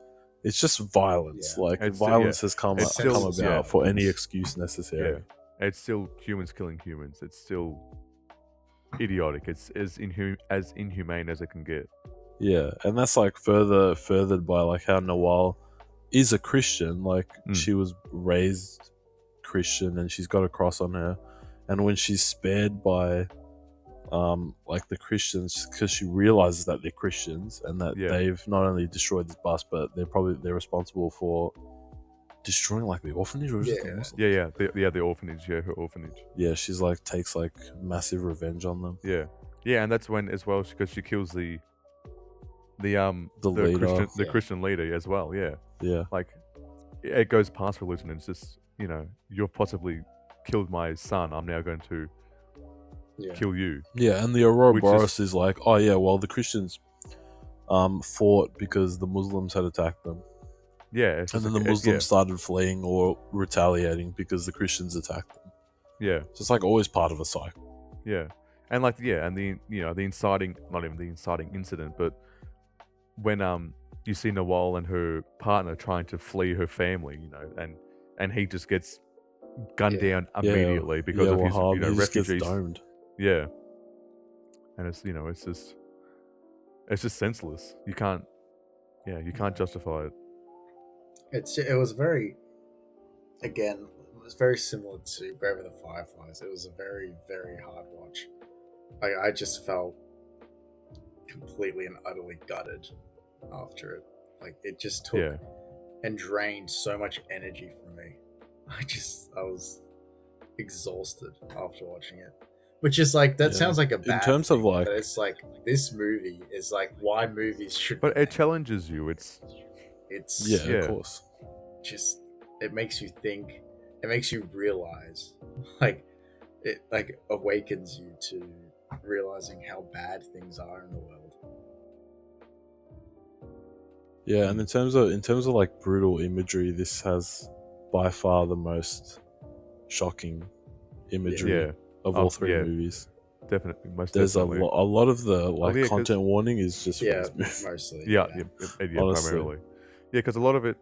violence. Yeah. Like, It's- violence has come It's come still- about yeah. for any excuse yeah. necessary. It's still humans killing humans. It's still idiotic. It's as inhumane as it can get. Yeah, and that's like furthered by like how Nawal is a Christian. Like, Mm. she was raised Christian and she's got a cross on her, and when she's spared by like the Christians, because she realizes that they're Christians and that Yeah. they've not only destroyed this bus, but they're responsible for destroying like the orphanage, or is it the Yeah. Muslims? The orphanage. Yeah, her orphanage. Yeah, she's like takes like massive revenge on them. Yeah, and that's when as well, because she kills the leader. Christian leader as well. Yeah, Yeah, like it goes past religion. And it's just, you know, you've possibly killed my son. I'm now going to Yeah. kill you. yeah, and the Aurora Which Borealis is like, oh yeah, well the Christians fought because the Muslims had attacked them. Yeah, it's And just then the a- Muslims started fleeing or retaliating because the Christians attacked them. Yeah, So it's like always part of a cycle. yeah, and like and the the inciting, not even the inciting incident, but when you see Nawal and her partner trying to flee her family, you know, and he just gets gunned Yeah. down immediately because of his Wahab, he just gets refugees. domed. Yeah, and it's it's just senseless. You can't justify it. It was very, again, it was very similar to Grave of the Fireflies. It was a very, very hard watch. Like, I just felt completely and utterly gutted after it. Like, it just took Yeah, and drained so much energy from me. I was exhausted after watching it. Which is like, that Yeah. sounds like a bad In terms of thing, like, but it's like, this movie is like why movies should but be it made. challenges you. It's It's yeah, Yeah. of course. just, it makes you think, it makes you realize, like, it like awakens you to realizing how bad things are in the world. Yeah, and in terms of like brutal imagery, this has by far the most shocking imagery yeah, of all Oh, three yeah. movies. definitely most There's a definitely. lot of the like yeah, 'cause- content warning is just for Yeah, this movie. mostly. Yeah, Honestly. primarily. Yeah, because a lot of it,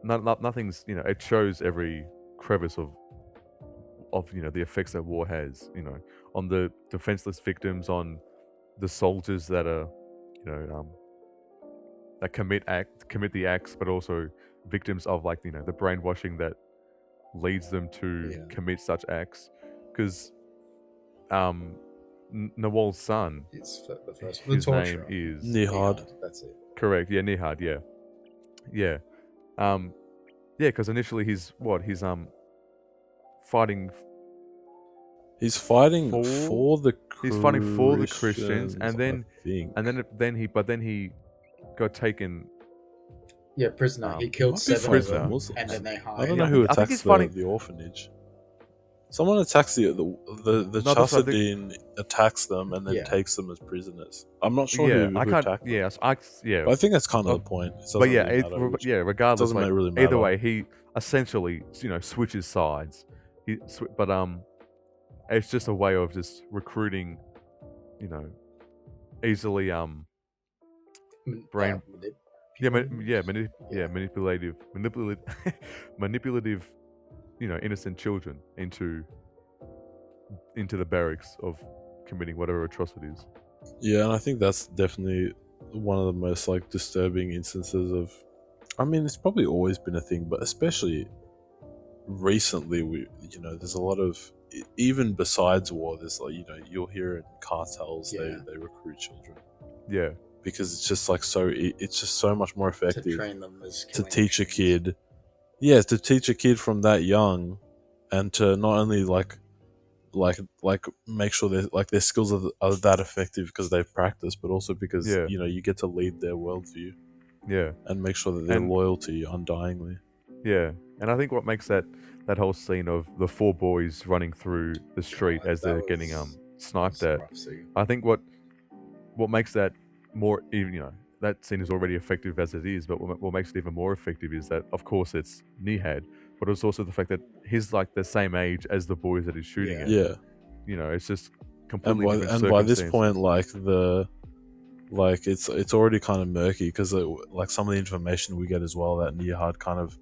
nothing's, it shows every crevice of the effects that war has, on the defenseless victims, on the soldiers that are, that commit the acts, but also victims of the brainwashing that leads them to Yeah. commit such acts. Because Nawal's son, It's the first. his the name torturer. is Nihad. That's it. correct. Yeah, Nihad. Yeah. Because initially he's fighting. He's fighting For- for the He's fighting for the Christians, and then- I think. then he got taken. Yeah, prisoner. He He killed might be 7 of prisoner. them, Muslims. and then they I hired. don't know I who think- I think attacks he's fighting- the orphanage. Someone attacks the that's what I think- Chassadine attacks them and then Yeah. takes them as prisoners. I'm not sure Yeah, who I can't. attacked them. Yes, yeah. But I think that's kind of Oh, the point. It But doesn't yeah, really matter which- regardless, doesn't really either matter. way, he essentially switches sides. But it's just a way of just recruiting, easily brain- manipulative, manipulative, innocent children into the barracks of committing whatever atrocities. Yeah, and I think that's definitely one of the most like disturbing instances of. I mean, it's probably always been a thing, but especially recently, there's a lot of even besides war. There's you'll hear in cartels Yeah. they recruit children Yeah, because it's just like it's just so much more To effective train them as to killing teach a machines. kid. Yeah, to teach a kid from that young, and to not only like make sure their skills are that effective because they've practiced, but also because Yeah. you get to lead their worldview yeah. and make sure that they're And- loyal to you undyingly. Yeah, and I think what makes that whole scene of the 4 boys running through the street as that they're was- getting sniped It's a at, rough scene. I think what makes that more even, that scene is already effective as it is, but what makes it even more effective is that, of course, it's Nihad, but it's also the fact that he's like the same age as the boys that he's shooting at. Yeah. You know, it's just And completely by, different and by this circumstances. point, it's already kind of murky because like some of the information we get as well that Nihad kind of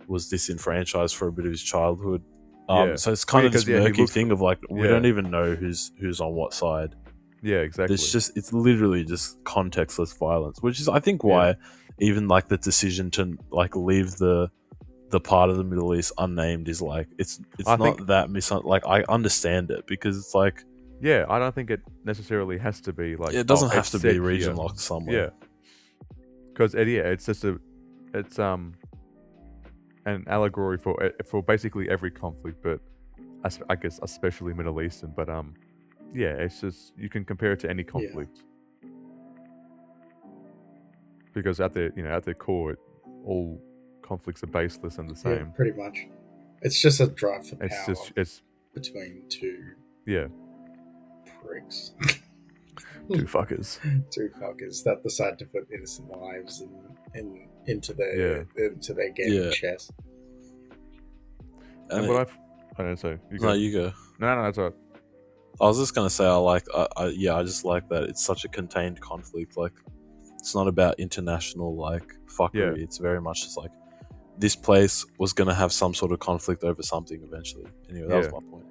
was disenfranchised for a bit of his childhood. Yeah. So it's kind of this he murky looks- thing of like we yeah. don't even know who's on what side. Yeah, exactly. It's literally just contextless violence, which is I think why even like the decision to like leave the part of the Middle East unnamed is like it's I not think- that like I understand it because it's like Yeah, I don't think it necessarily has to be like. it doesn't have it's to set be region here. locked somewhere. Yeah, because it's just it's an allegory for basically every conflict, but I guess especially Middle Eastern. But yeah, it's just you can compare it to any conflict because at their core, all conflicts are baseless and the Yeah, same. pretty much. It's just a drive for It's power just it's between two yeah, pricks. two fuckers. Two fuckers that decide to put innocent lives into their game Yeah. of chess. And what I don't say. You No, go. you go. No, that's all right. I was just gonna say I just like that it's such a contained conflict. Like it's not about international like fuckery. Yeah. It's very much just like this place was gonna have some sort of conflict over something eventually. Anyway, that was my point.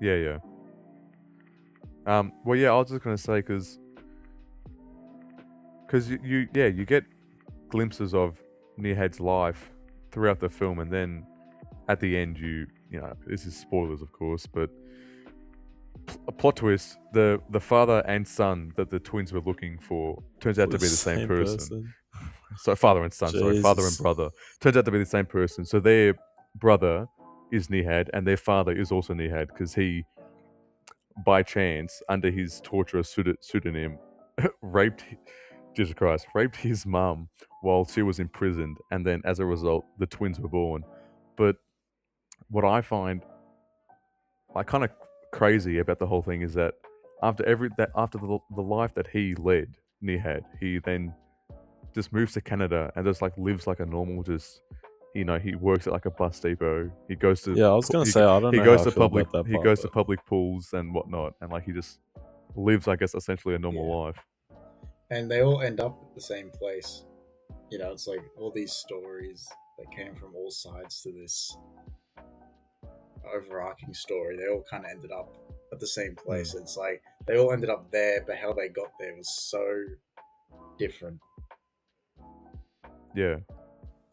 Yeah. Well, yeah, I was just gonna say because you get glimpses of Nihad's life throughout the film, and then at the end, you know, this is spoilers, of course, but a plot twist: the father and son that the twins were looking for turns out to be the same person. So father and son, sorry, father and Jesus. brother turns out to be the same person. So their brother is Nihad, and their father is also Nihad because he, by chance, under his torturous pseudonym, raped his mum while she was imprisoned, and then as a result, the twins were born. But what I find like kind of crazy about the whole thing is that after the life that he led, Nihad, he then just moves to Canada and just like lives like a normal, just he works at like a bus depot. He goes to Yeah, I was gonna say I don't know. he goes how to I feel public about that he part, goes to but- public pools and whatnot, and like he just lives, I guess, essentially a normal life. And they all end up at the same place. You know, it's like all these stories that came from all sides to this overarching story. They all kind of ended up at the same place. It's like they all ended up there, but how they got there was so different. Yeah.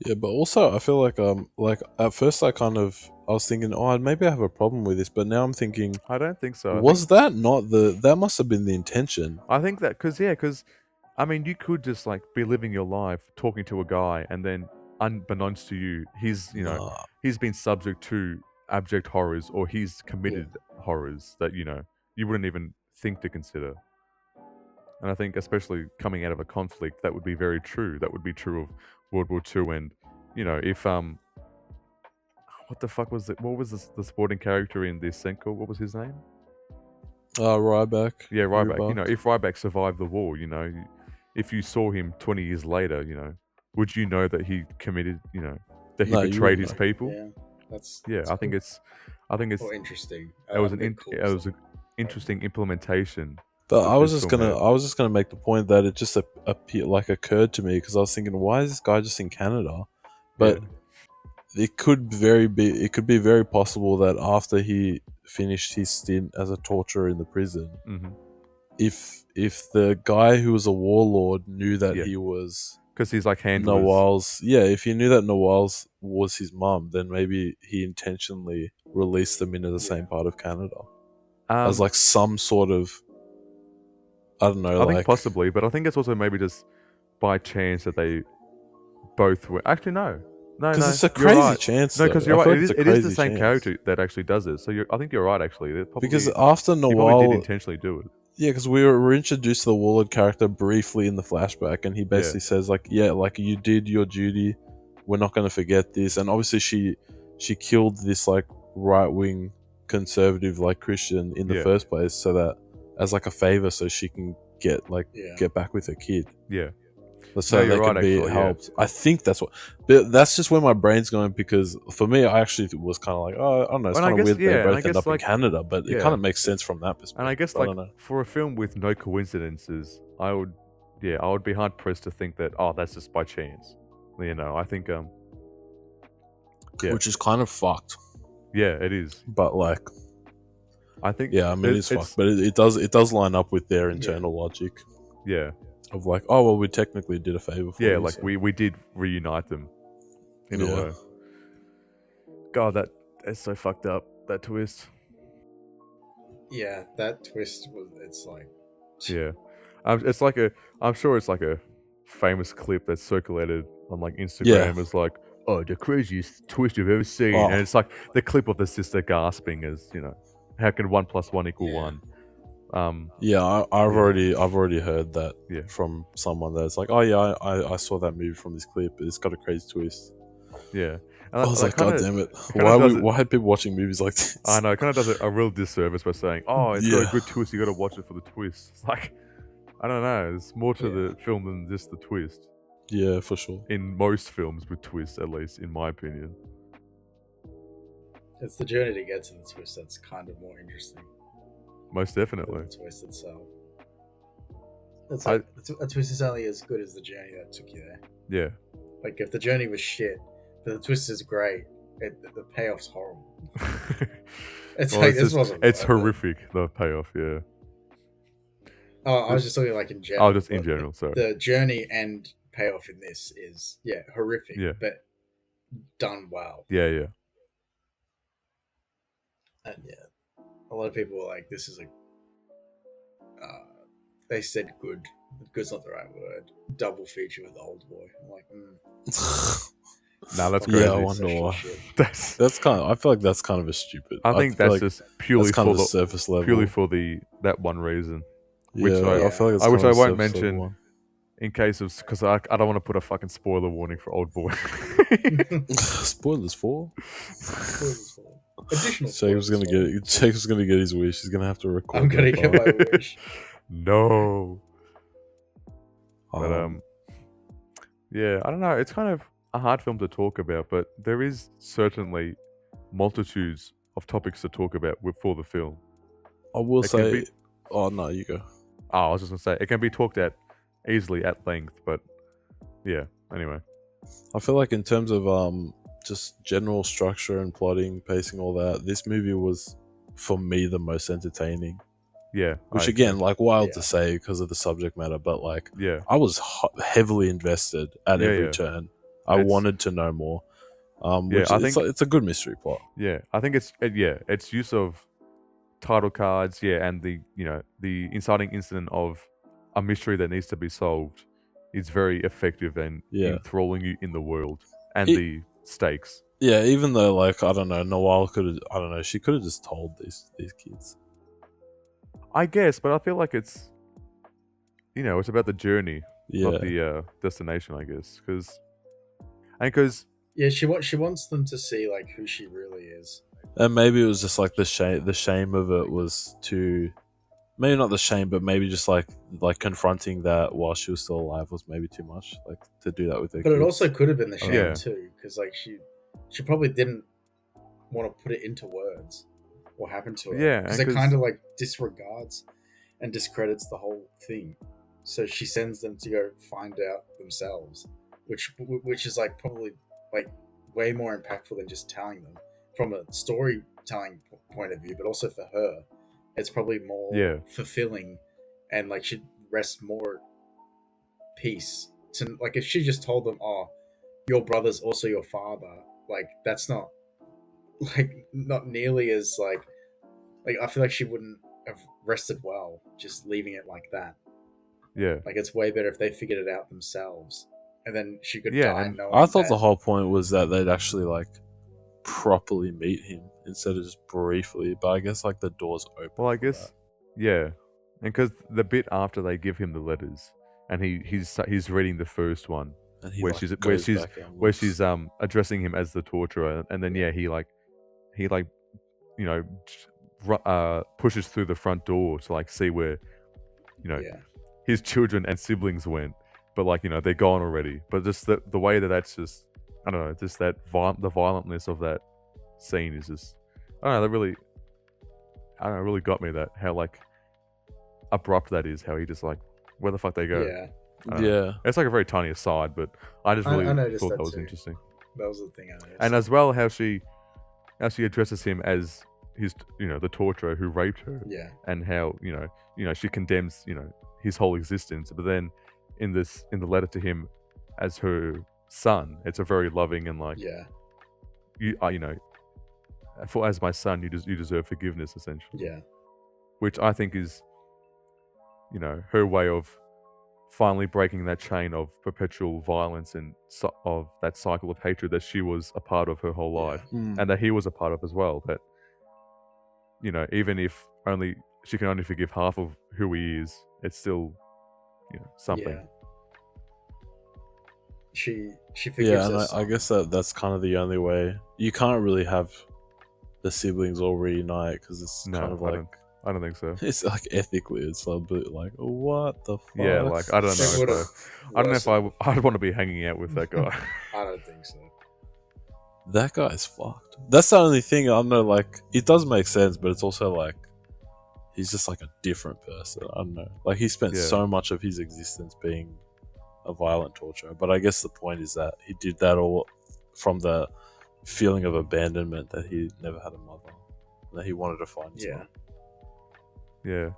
Yeah, but also I feel like at first I was thinking, oh, maybe I have a problem with this, but now I'm thinking, I don't think so. that must have been the intention? I think that because I mean, you could just like be living your life talking to a guy, and then unbeknownst to you, he's Nah. he's been subject to abject horrors, or he's committed horrors that you wouldn't even think to consider. And I think, especially coming out of a conflict, that would be very true. That would be true of World War II, and if what the fuck was it? What was the sporting character in the Ascent called? What was his name? Ryback. Yeah, Ryback. Ryback. If Ryback survived the war, if you saw him 20 years later, would you know that he committed, that he No, you betrayed wouldn't his know. people? Yeah, that's I think cool. it's Or interesting. it was bit cool, it was so- an interesting implementation. But that I was this just film gonna had. I was just gonna make the point that it just occurred to me because I was thinking, why is this guy just in Canada? But it could be very possible that after he finished his stint as a torturer in the prison, Mm-hmm. if the guy who was a warlord knew that Yeah. he was Because he's like handlers. Nawal's, if he knew that Nawal's was his mum, then maybe he intentionally released them into the same part of Canada as like some sort of, I don't know. I think possibly, but I think it's also maybe just by chance that they both were. Actually, no, because it's a you're crazy right. chance. No, because though. you're I feel right. like it's a It is the crazy same chance. character that actually does it. So I think you're right. Actually, Because after he probably did Nawal, intentionally do it. yeah, because we were introduced to the warlord character briefly in the flashback, and he basically says like, like you did your duty. We're not going to forget this. And obviously, she killed this like right wing conservative like Christian in the first place, so that as like a favor, so she can get back with her kid. Yeah. Let's say you're they can right, be actually, yeah. helped. I think that's what. But that's just where my brain's going because for me, I actually was kind of like, oh, I don't know, it's And I kind of guess- weird yeah, they and I both end guess, up in like- Canada, but it yeah. kind of makes sense from that perspective. And I guess I like don't know. for a film with no coincidences, I would be hard pressed to think that that's just by chance. I think yeah. Which is kind of fucked. yeah, it is. But like, I think yeah, I mean, it's fucked, but it does line up with their internal logic yeah, of like, oh well, we technically did a favor for yeah, you. like so- we did reunite them in a Yeah. way. God, that's so fucked up. That twist. Yeah, that twist was. It's like. Yeah, I'm sure it's like a famous clip that's circulated on like Instagram. It's like, oh, the craziest twist you've ever seen, Oh. and it's like the clip of the sister gasping as how can 1 + 1 = Yeah. 1? Yeah, I've already heard that Yeah. from someone that's like, oh yeah, I saw that movie from this clip. It's got a crazy twist. Yeah, and I was like, kinda- god damn it! kinda does it- Why are people watching movies like this? I know, it kind of does a real disservice by saying, "Oh, it's got Yeah. a good twist. You got to watch it for the twist." It's like, I don't know. There's more to the film than just the twist. Yeah, for sure. In most films with twists, at least in my opinion. It's the journey to get to the twist that's kind of more interesting Most than definitely. the twist itself. It's I- like a twist is only as good as the journey that took you there. Yeah. Like if the journey was shit, but the twist is great, the payoff's horrible. It's Well, like it's this just- wasn't. It's worth it. horrific. The payoff. Yeah. Oh, I was just talking like in general. Oh, just in but general. Sorry. The journey and payoff in this is horrific, Yeah. but done well. Yeah. Yeah. And a lot of people were like, "This is a." They said good. Good's not the right word. Double feature with Old Boy. I'm like, Nah, that's Yeah, crazy. I wonder sexual why. shit. That's. That's kind of. I feel like that's kind of a stupid. I think feel that's like just purely that's kind for of a the surface level. purely for that one reason. which yeah, I- I feel like it's which kind of I a won't surface level mention. one. In case of, because I don't want to put a fucking spoiler warning for Old Boy. Spoilers for. Additional. Jacob's gonna spoilers. Jacob's gonna get his wish. He's gonna have to record. I'm gonna that get part. my wish. No. But yeah, I don't know. It's kind of a hard film to talk about, but there is certainly multitudes of topics to talk about for the film. I will it can say. be- Oh no, you go. Oh, I was just gonna say it can be talked at easily at length, but yeah. Anyway, I feel like in terms of just general structure and plotting, pacing, all that, this movie was for me the most entertaining. yeah. Which I again, agree. like wild Yeah. to say because of the subject matter, but like yeah, I was heavily invested at Yeah, every yeah. turn. I It's- wanted to know more. Yeah, Which I it's, think- like, it's a good mystery plot. yeah. I think it's use of title cards, and the inciting incident of a mystery that needs to be solved is very effective and Yeah. enthralling you in the world and It- the stakes. Yeah, even though like I don't know, Noelle could have. I don't know. She could have just told these kids. I guess, but I feel like it's about the journey, Yeah, not the destination. I guess because Yeah, she wants them to see like who she really is. and maybe it was just like the shame of it was too. Maybe not the shame, but maybe just like confronting that while she was still alive was maybe too much. Like to do that with her. But it kids. also could have been the shame Yeah. too, because like she probably didn't want to put it into words what happened to her. Yeah, because it 'cause- kind of like disregards and discredits the whole thing. So she sends them to go find out themselves, which is like probably like way more impactful than just telling them from a storytelling point of view, but also for her, it's probably more Yeah. fulfilling and like she'd rest more peace to like if she just told them, oh, your brother's also your father, like that's not nearly as like I feel like she wouldn't have rested well just leaving it like that. yeah, Like it's way better if they figured it out themselves and then she could Yeah, die and knowing I thought that- the whole point was that they'd actually like properly meet him instead of just briefly. But I guess like the door's open. well, I for guess yeah, and because the bit after they give him the letters and he's reading the first one that. And he, where like, she's- where goes she's- back and where looks. she's addressing him as the torturer, and then he pushes through the front door to like see where yeah. his children and siblings went, but like they're gone already. But just the way that's just, I don't know, just that the violentness of that scene is just, I don't know, really got me. That how like abrupt that is, how he just like, where the fuck they go. Yeah, I don't know. Yeah. It's like a very tiny aside, but I just really I noticed thought that that was too. interesting. that was the thing I noticed. And as well, how she addresses him as his, the torturer who raped her, yeah, and how she condemns his whole existence. But then in the letter to him as her son, it's a very loving and like, yeah, for as my son, you deserve forgiveness, essentially. yeah, Which I think is, her way of finally breaking that chain of perpetual violence and of that cycle of hatred that she was a part of her whole life, Mm. and that he was a part of as well. That even if she can only forgive half of who he is, it's still something. yeah. She forgives Yeah, and her I son. guess that's kind of the only way. You can't really have the siblings all reunite because it's No, kind of I like don't. I don't think so. it's like ethically, it's a bit like what the fuck. Yeah, like I don't It know. would've I don't know if worsened. I'd want to be hanging out with that guy. I don't think so. That guy's fucked. That's the only thing I know. Like, it does make sense, but it's also like he's just like a different person. I don't know. Like, he spent Yeah. so much of his existence being a violent torturer. But I guess the point is that he did that all from the feeling of abandonment that he never had a mother, that he wanted to find his Yeah. mother. Yeah,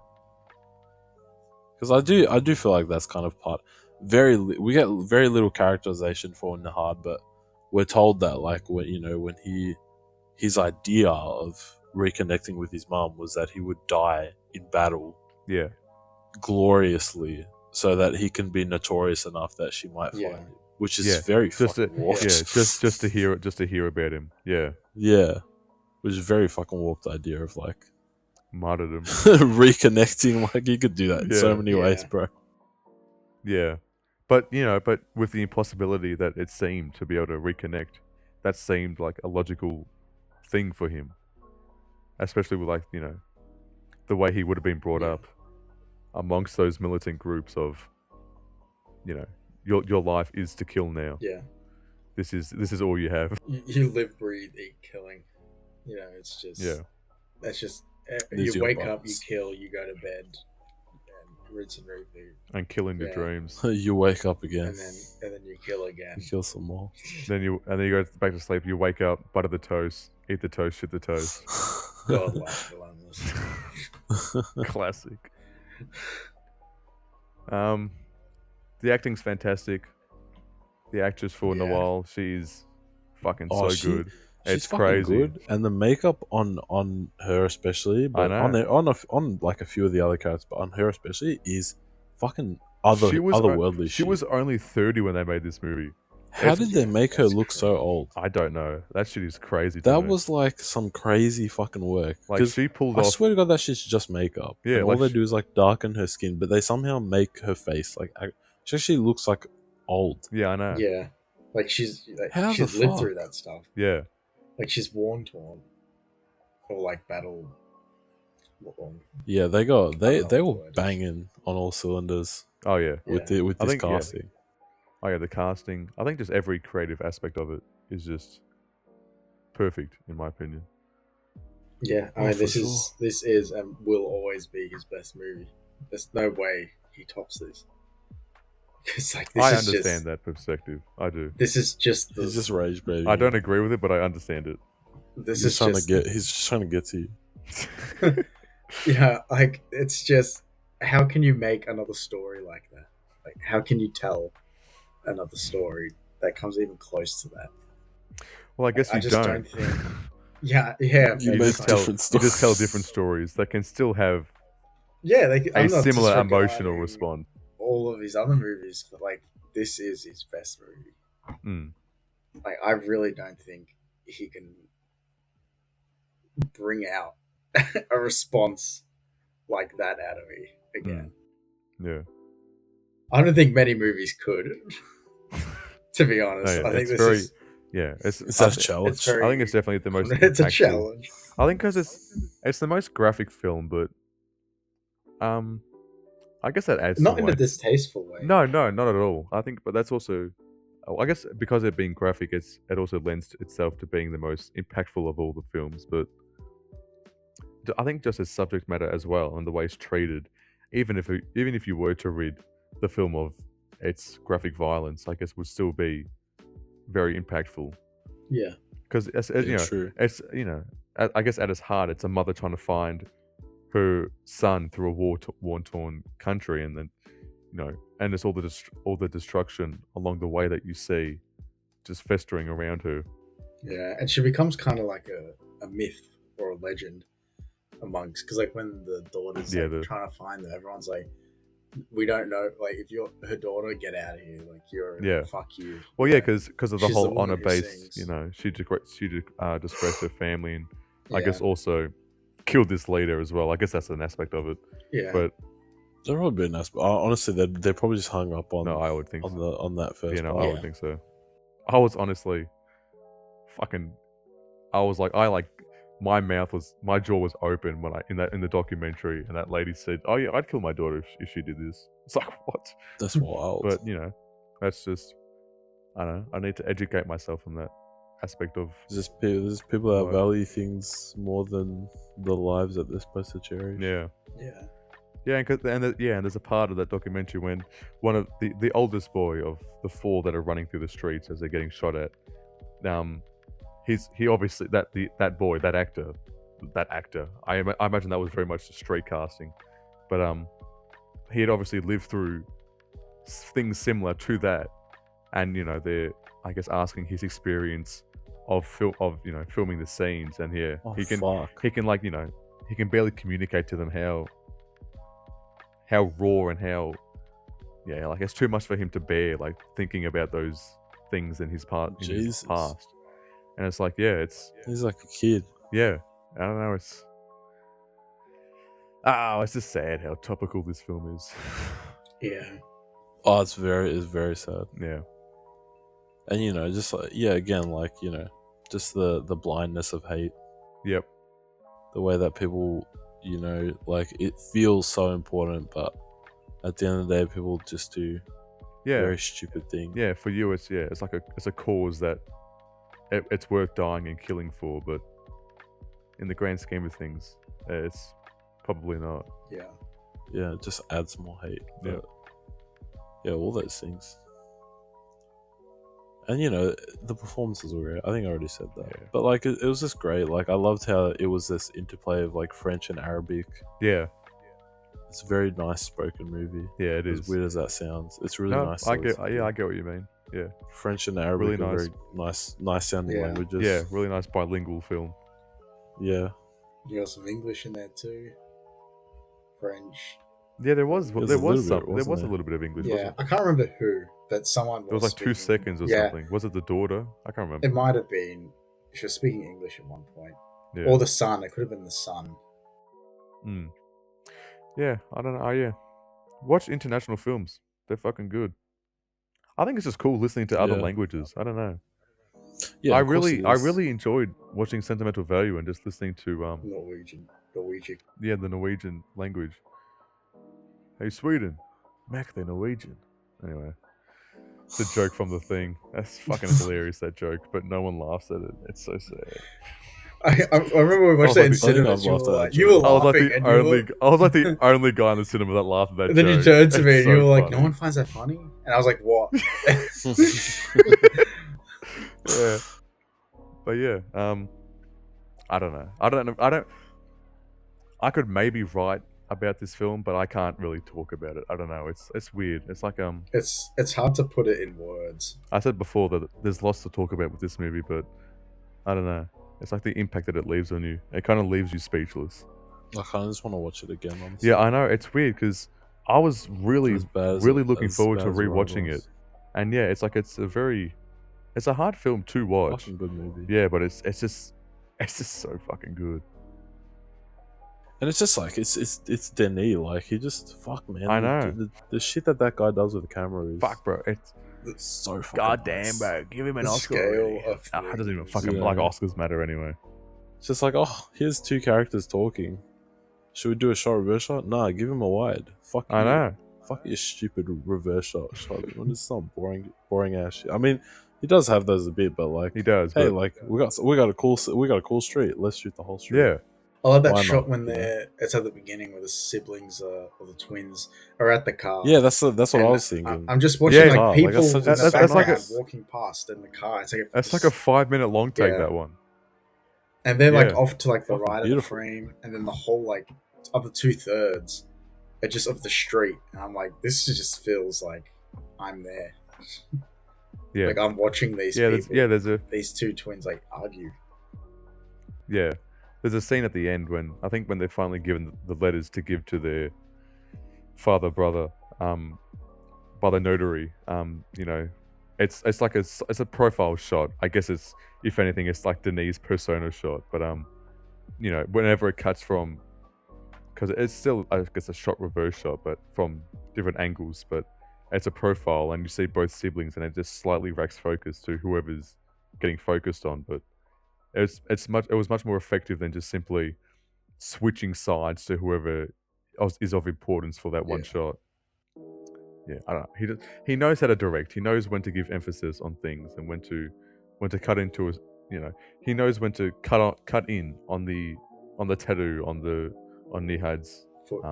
Because I do feel like that's kind of part. We get very little characterization for Nahad, but we're told that like when his idea of reconnecting with his mum was that he would die in battle yeah, gloriously, so that he can be notorious enough that she might Yeah. find him, which is Yeah. very just to, fucking warped. just to hear about him. Yeah, Yeah, which is a very fucking warped idea of like martyrdom. reconnecting. Like you could do that in so Yeah. many Yeah. ways, bro. Yeah, but but with the impossibility that it seemed to be able to reconnect, that seemed like a logical thing for him, especially with like the way he would have been brought Yeah. up amongst those militant groups of your life is to kill now. Yeah. This is all you have. You live, breathe, eat, killing. It's just Yeah. That's just These you are wake your up, you box. kill, you go to bed, and rinse and repeat, And killing your Yeah. dreams. You wake up again. and then you kill again. You kill some more. then you go back to sleep. You wake up, butter the toast, eat the toast, shit the toast. God, life dilemmas. Classic. The acting's fantastic. The actress for Yeah. Nawal, she's fucking Oh, so good. She's It's fucking crazy. good, and the makeup on her especially, but know. on like a few of the other characters, but on her especially is fucking She was otherworldly. She was only 30 when they made this movie. How did they make her that's look so old? I don't know. That shit is crazy. To That me. was like some crazy fucking work. like 'Cause she pulled I off. swear to God, that shit's just makeup. Yeah, and all like they she- do is like darken her skin, but they somehow make her face like she actually looks like old. Yeah, I know. Yeah, like she's How she's the lived fuck? through that stuff. Yeah. Like she's worn torn, or like battle. Yeah, they know what were the word is. banging on all cylinders Oh yeah. with Yeah. with I this think, yeah. casting. Oh yeah. The casting. I think just every creative aspect of it is just perfect, in my opinion. Yeah, I Oh, mean, for this is and will always be his best movie. There's no way he tops this. It's like this I is understand just, that perspective. I do. This is just the. He's just rage baby. I don't agree with it, but I understand it. This He's is trying just. to get. He's just trying to get to you. Yeah, like it's just. How can you make another story like that? Like, how can you tell another story that comes even close to that? Well, I guess I you just don't. don't think. Yeah, yeah. You You make just tell different you just tell stories. different stories that can still have Yeah, like, a I'm not similar disregarding emotional response. all of his other movies, but like this is his best movie. Mm. Like, I really don't think he can bring out a response like that out of me again. Yeah. I don't think many movies could, to be honest. No, yeah, I think it's this very. is Yeah, It's I, a challenge. it's very- I think it's definitely the most. it's a impactful. I guess that adds Not some, in a like, distasteful way. no, not at all. I think, but that's also, I guess, because it being graphic, it also lends itself to being the most impactful of all the films. But I think just as subject matter as well, and the way it's treated, even if you were to rid the film of its graphic violence, I guess would still be very impactful. Yeah. Because True. it's I guess at its heart, it's a mother trying to find her son through a war-torn country, and then and it's all the destruction along the way that you see, just festering around her. Yeah, and she becomes kind of like a myth or a legend amongst, because like when the daughter's trying to find them, everyone's like, we don't know, like if you're her daughter, get out of here, like you're fuck you. Well, yeah, because of the She's whole the one honor who base, sings. she disgraced her family, and I Yeah. guess also killed this leader as well. I guess that's an aspect of it. Yeah. But There probably been nice, but honestly, they probably just hung up on. no, I would think on so. on that first. I part. would think so. I was honestly fucking. I was like, my jaw was open when in the documentary, and that lady said, "Oh yeah, I'd kill my daughter if she did this." It's like, what? That's wild. But that's just, I don't know. I need to educate myself on that aspect of. There's people that Right. value things more than the lives that they're supposed to cherish. Yeah. Yeah. Yeah, and there's a part of that documentary when one of the oldest boy of the four that are running through the streets as they're getting shot at, he obviously that actor. I imagine that was very much a straight casting, but he had obviously lived through things similar to that, and they're, I guess, asking his experience of filming the scenes, and he can barely communicate to them how raw and how like it's too much for him to bear, like thinking about those things in his his past. And it's like, He's like a kid. I don't know, it's just sad how topical this film is. Yeah. Oh, it's very sad. Yeah. And just like, again, like, just the blindness of hate. Yep. The way that people, like, it feels so important, but at the end of the day, people just do very stupid things. Yeah, for you it's like it's a cause that it's worth dying and killing for, but in the grand scheme of things, it's probably not. Yeah. Yeah, it just adds more hate. Yeah. But, yeah, all those things. And the performances were great. I think I already said that. Yeah. But like it was just great. Like I loved how it was this interplay of like French and Arabic. Yeah. It's a very nice spoken movie. Yeah, it As is. weird as that sounds. It's really No, nice. I get what you mean. Yeah. French and Arabic Really are nice. very nice sounding Yeah. languages. Yeah, really nice bilingual film. Yeah. You got some English in there too. French. Yeah, there was There's a a little bit, little wasn't there? bit of English. Yeah. Wasn't I can't remember who, but someone was It was like 2 speaking- seconds or Yeah. something. Was it the daughter? I can't remember. It might have been. She was speaking English at one point. Yeah. Or the son. It could have been the son. Mm. Yeah, I don't know. Oh, yeah. Watch international films. They're fucking good. I think it's just cool listening to other Yeah. languages. I don't know. Yeah. I of course really it I is. really enjoyed watching Sentimental Value and just listening to Norwegian. the Norwegian language. Hey Sweden, Mac, they're Norwegian. Anyway, it's a joke from the thing. That's fucking hilarious, that joke, but no one laughs at it. It's so sad. I remember we watched that in I think cinema. I've laughed at that You were joke. I was like laughing, the and you were, only guy in the cinema that laughed at that and then joke. you turned to me It's and you so were like, funny. "No one finds that funny," and I was like, "What?" Yeah. But yeah, I don't know. I could maybe write about this film, but I can't really talk about it. I don't know. It's weird. It's like It's hard to put it in words. I said before that there's lots to talk about with this movie, but I don't know. It's like the impact that it leaves on you. It kind of leaves you speechless. I kind of just want to watch it again. Honestly. Yeah, I know. It's weird because I was really looking as forward to bad as rewatching it. Rivals. And yeah, it's like it's a hard film to watch. Fucking good movie. Yeah, but it's just so fucking good. And it's just like it's Denis. Like he just man. I know. The shit that guy does with the camera is Fuck, bro. It's so fucking goddamn, nice. bro. Give him an The Oscar. scale already. of It doesn't even fucking Yeah. like Oscars matter anyway. It's just like, oh, here's two characters talking. Should we do a shot reverse shot? Nah, give him a wide. Fuck I you. know. Fuck your stupid reverse shot. When it's not boring ass shit. I mean, he does have those a bit, but like, He does. hey, but like we got a cool street. Let's shoot the whole street. yeah, I love that Why shot not, when you know? it's at the beginning where the siblings or the twins are at the car. Yeah, that's what I And was thinking. I'm just watching Yeah. like people Like, in that's the that's like background a- walking past in the car. It's like that's like a 5-minute long take. Yeah. That one. and they're like yeah. off to like the Fucking right of the beautiful. frame, and then the whole like other 2/3 are just of the street, and I'm like, this just feels like I'm there. Yeah. Like I'm watching these Yeah. people. There's a These two twins like argue. yeah. There's a scene at the end when they're finally given the letters to give to their brother, by the notary. You know, it's like it's a profile shot. I guess it's, if anything, it's like Denis' persona shot. But you know, whenever it cuts from, because it's still, I guess, a shot reverse shot, but from different angles. But it's a profile, and you see both siblings, and it just slightly racks focus to whoever's getting focused on. But it was much more effective than just simply switching sides to whoever is of importance for that one Yeah. shot. Yeah, I don't know. He knows how to direct. He knows when to give emphasis on things and when to cut into his. You know, he knows when to cut in on the tattoo on Nihad's Foot.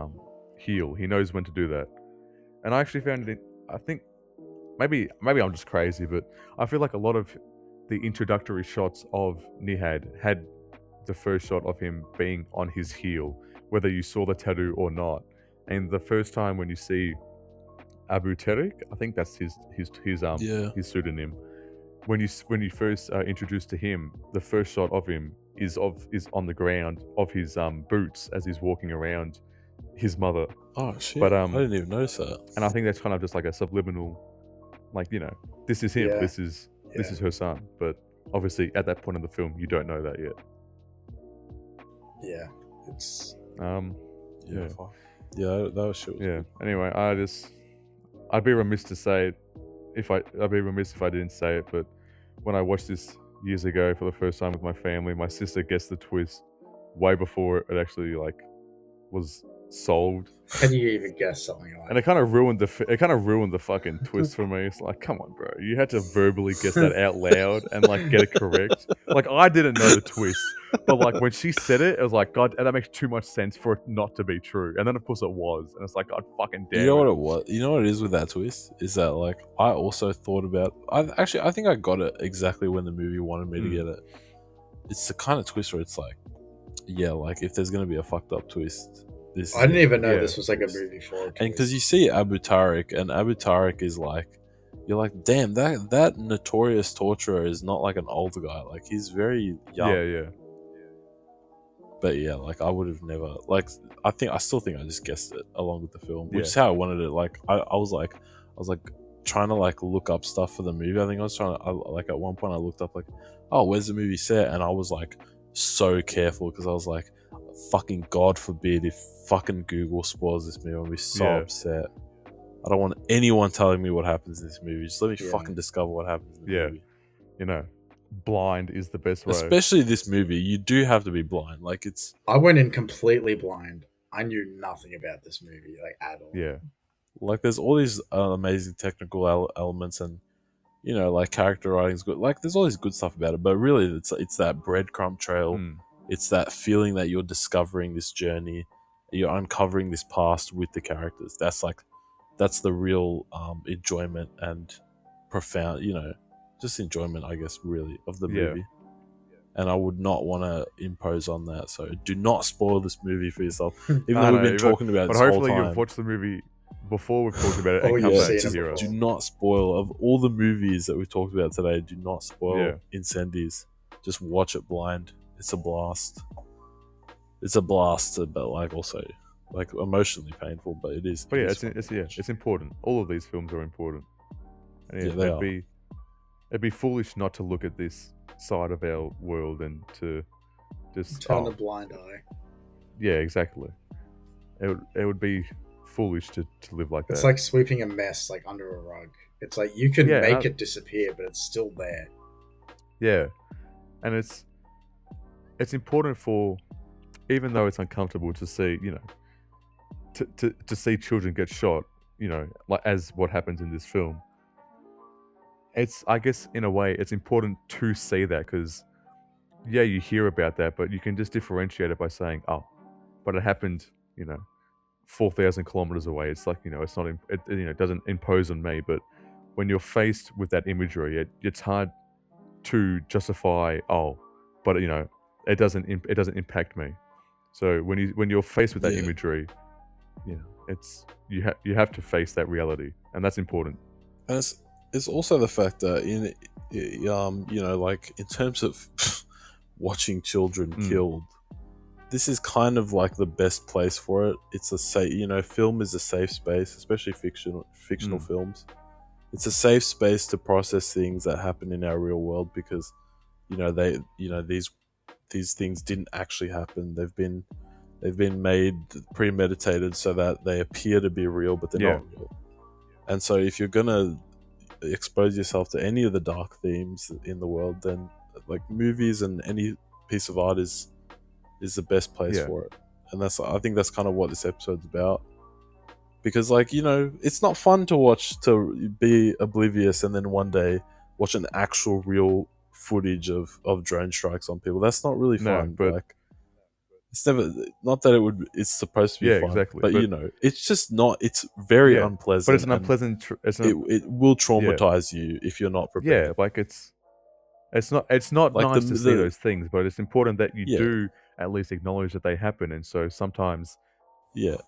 heel. He knows when to do that. And I actually found it. I think maybe I'm just crazy, but I feel like a lot of the introductory shots of Nihad had the first shot of him being on his heel, whether you saw the tattoo or not. And the first time when you see Abu Terik, I think that's his pseudonym. When you first introduced to him, the first shot of him is on the ground of his boots as he's walking around his mother. Oh shit! But, I didn't even notice that. And I think that's kind of just like a subliminal, like, you know, this is him. Yeah. This is her son. But obviously, at that point in the film, you don't know that yet. Yeah, it's Yeah. Fuck. Yeah, that was shit. Yeah. Anyway, I'd be remiss to say it I'd be remiss if I didn't say it, but when I watched this years ago for the first time with my family, my sister guessed the twist way before it actually like was solved, how do you even guess something like and it kind of ruined the fucking twist for me. It's like, come on, bro, you had to verbally guess that out loud and like get it correct. Like, I didn't know the twist, but like when she said it, it was like, God, that makes too much sense for it not to be true. And then of course it was, and it's like, God fucking damn. You know what it was? You know what it is with that twist? Is that like I also thought about. I think I got it exactly when the movie wanted me to get it. It's the kind of twist where it's like, yeah, like if there's gonna be a fucked up twist, this. I didn't even know Yeah. this was like a movie for it. And because you see Abu Tariq, and Abu Tariq is like, you're like, damn, that notorious torturer is not like an older guy. Like he's very young. Yeah. But yeah, like I would have never like. I still think I just guessed it along with the film, which Yeah. is how I wanted it. Like I was like trying to like look up stuff for the movie. I think I was trying to like at one point I looked up like, oh, where's the movie set? And I was like so careful because I was like, fucking God forbid if fucking Google spoils this movie, I'll be so Yeah. upset. I don't want anyone telling me what happens in this movie. Just let me Yeah. fucking discover what happens in the Yeah. movie. You know, blind is the best way. Especially this movie, you do have to be blind. Like it's I went in completely blind. I knew nothing about this movie, like at all. Yeah. like there's all these amazing technical elements and you know like character writing's good. Like there's all this good stuff about it, but really it's that breadcrumb trail. Mm. It's that feeling that you're discovering this journey, you're uncovering this past with the characters. That's the real enjoyment and profound, you know, just enjoyment, I guess, really, of the Yeah. movie. And I would not want to impose on that. So do not spoil this movie for yourself. Even though we've been talking about it But this whole hopefully time. you've watched the movie before we've talked about it Oh, and come you've back seen to it hear us. Do not spoil. Of all the movies that we've talked about today, do not spoil Yeah. Incendies. Just watch it blind. It's a blast. It's a blast, but like also like emotionally painful. But it is. But yeah, it is it's fun to watch. it's important. All of these films are important. And Yeah, they it'd be foolish not to look at this side of our world and to just Turn a blind eye. yeah, exactly. It would be foolish to live like It's that. like sweeping a mess like under a rug. It's like you can Yeah, make it disappear, but it's still there. Yeah, and it's important for even though it's uncomfortable to see, to see children get shot, like as what happens in this film, I guess in a way it's important to see that because, yeah, you hear about that, but you can just differentiate it by saying, oh, but it happened, 4,000 kilometers away. It's like, it's not, it doesn't impose on me, but when you're faced with that imagery, it's hard to justify, oh, but it doesn't impact me. So when you're faced with that imagery, it's you have to face that reality, and that's important. And it's also the fact that like in terms of watching children killed, this is kind of like the best place for it. It's a safe, film is a safe space, especially fictional films. It's a safe space to process things that happen in our real world because, these things didn't actually happen. They've been made premeditated so that they appear to be real, but they're not real. And so if you're gonna expose yourself to any of the dark themes in the world, then like movies and any piece of art is the best place for it. And I think that's kind of what this episode's about. Because it's not fun to watch, to be oblivious and then one day watch an actual real footage of drone strikes on people. That's not really fun. But it's never, not that it's supposed to be fun, exactly. But it's just not. It's very unpleasant. But it's an unpleasant. It will traumatize you if you're not prepared. Yeah, like it's not like nice to see those things, but it's important that you do at least acknowledge that they happen. And so sometimes, the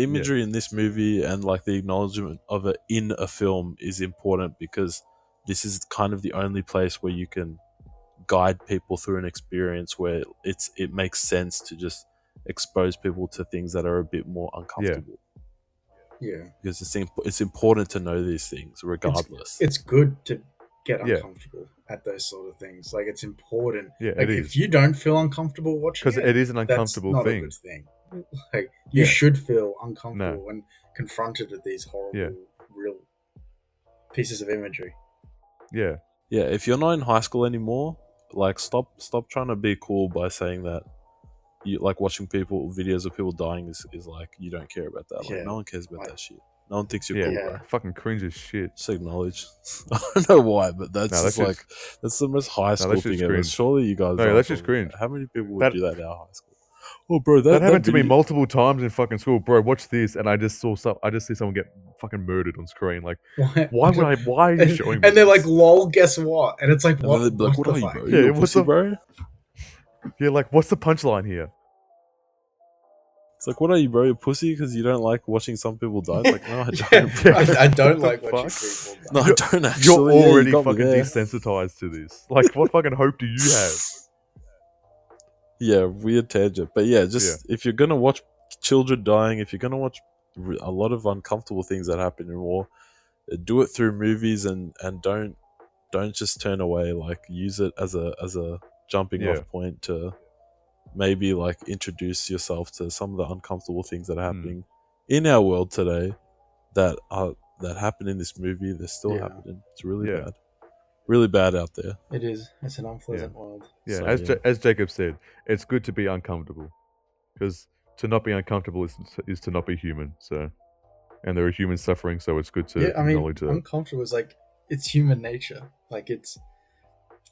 imagery in this movie and like the acknowledgement of it in a film is important because this is kind of the only place where you can guide people through an experience where it makes sense to just expose people to things that are a bit more uncomfortable. Yeah. Because it's important to know these things regardless. It's good to get uncomfortable at those sort of things. Like it's important. Yeah, like if you don't feel uncomfortable watching because it is an uncomfortable that's not thing. A good thing. Like you should feel uncomfortable when confronted with these horrible, real pieces of imagery. Yeah. Yeah, if you're not in high school anymore, like stop trying to be cool by saying that you like watching videos of people dying is like you don't care about that. Like no one cares about that shit. No one thinks you're cool, bro. Fucking cringe as shit. Just acknowledge. I don't know why, but that's that's the most high school thing ever. Surely you guys that's just cringe. How many people would do that in our high school? Oh, bro, that happened to me multiple times in fucking school, bro. Watch this, and I just see someone get fucking murdered on screen. Like, why are you showing me? And they're like, "Lol, guess what?" And it's like, "What? What are you, bro? Yeah, what's up, bro?" Yeah, like, what's the punchline here? It's like, what are you, bro? You're pussy because you don't like watching some people die. It's like, no, I don't. I don't like watching people die. No, I don't actually. You're already fucking desensitized to this. Like, what fucking hope do you have? Yeah, weird tangent. But if you're going to watch children dying, if you're going to watch a lot of uncomfortable things that happen in war, do it through movies and don't just turn away. Like, use it as a jumping off point to maybe like introduce yourself to some of the uncomfortable things that are happening in our world today that happen in this movie. They're still happening. It's really bad. Really bad out there. It is. It's an unpleasant world. Yeah, so, as Jacob said, it's good to be uncomfortable because to not be uncomfortable is to not be human. So, and there are humans suffering, so it's good to acknowledge that. Uncomfortable is like it's human nature. Like it's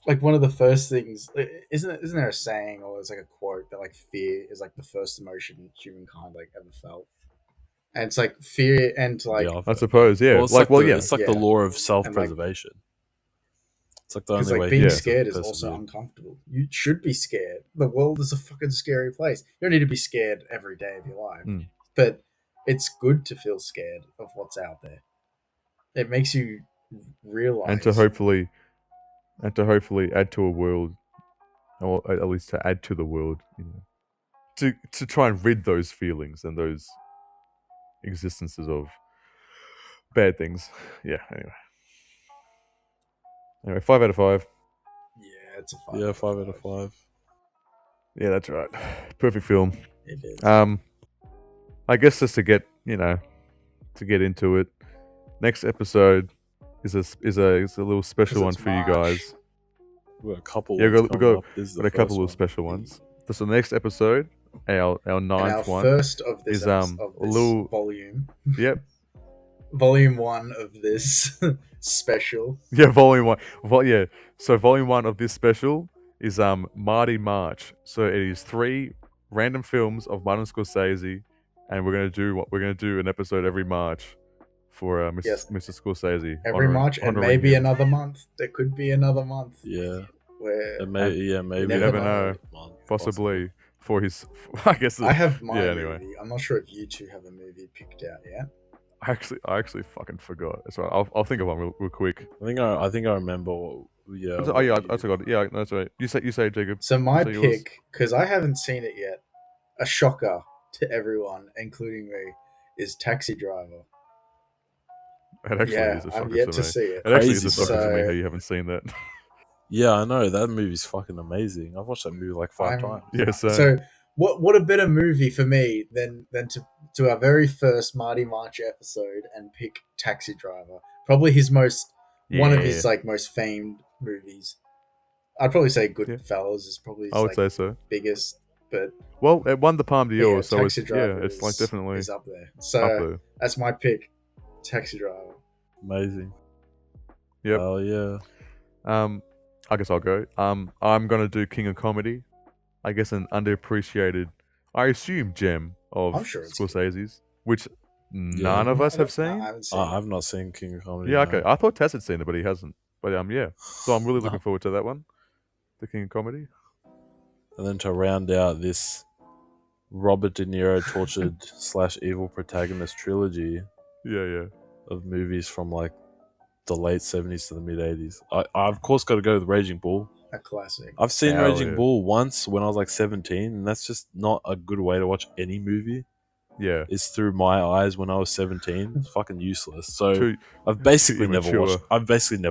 like one of the first things. Isn't there a saying or there's like a quote that like fear is like the first emotion humankind like ever felt? And it's like fear and like I suppose it's like the law of self-preservation. It's like the only way. Being scared is also uncomfortable. You should be scared. The world is a fucking scary place. You don't need to be scared every day of your life, but it's good to feel scared of what's out there. It makes you realize, and to hopefully add to a world, or at least to add to the world, to try and rid those feelings and those existences of bad things. Yeah. Anyway, 5 out of 5. Yeah, it's a 5. Yeah, 5 out of 5. Yeah, that's right. Perfect film. It is. I guess just to get into it, next episode is a little special one for you guys. We've got a couple. Yeah, we've got a couple of special ones. So the next episode our And our ninth one first of this is of this Lil. volume, Yep. volume 1 of this special. Yeah, volume one. Yeah. So volume one of this special is Marty March. So it is 3 random films of Martin Scorsese, and we're gonna do an episode every March for Yes. Mr. Scorsese. Every March, and honoring maybe him. another month. There could be another month. Yeah. Where Maybe. You never never know. Possibly for his. I guess. I have my Yeah, movie. anyway. I'm not sure if you two have a movie picked out yet. I actually fucking forgot. It's right. I'll think of one real quick. I think I remember. Yeah. Oh yeah, I forgot. Yeah, that's right. You say Jacob. So my So yours? pick, because I haven't seen it yet, a shocker to everyone, including me, is Taxi Driver. It actually Yeah, is a I'm shocker yet to to me. see it. It actually is a Crazy, shocker to me so- how you haven't seen that. Yeah, I know that movie's fucking amazing. I've watched that movie like 5 I'm- times. Yeah, So what a better movie for me than to our very first Marty March episode and pick Taxi Driver. Probably his one of his like most famed movies. I'd probably say Goodfellas is probably his I would like, say so. biggest, but Well, it won the Palme d'Or, so it's Taxi Driver it's like definitely is up there. So up there. that's my pick, Taxi Driver. Amazing. Yep. Oh yeah. I guess I'll go. I'm gonna do King of Comedy. I guess an underappreciated, I assume, gem of I'm sure it's good. Scorsese's, which none of us have seen. I haven't seen I've not seen King of Comedy. Yeah, no. okay. I thought Tess had seen it, but he hasn't. But yeah. So I'm really No. looking forward to that one. The King of Comedy. And then to round out this Robert De Niro tortured / evil protagonist trilogy Yeah. of movies from like the late 70s to the mid 80s. I of course got to go with Raging Bull. a classic. I've seen Hell Raging yeah. Bull once when I was like 17, and that's just not a good way to watch any movie. Yeah. It's through my eyes when I was 17. It's fucking useless. So Too, I've basically too never immature.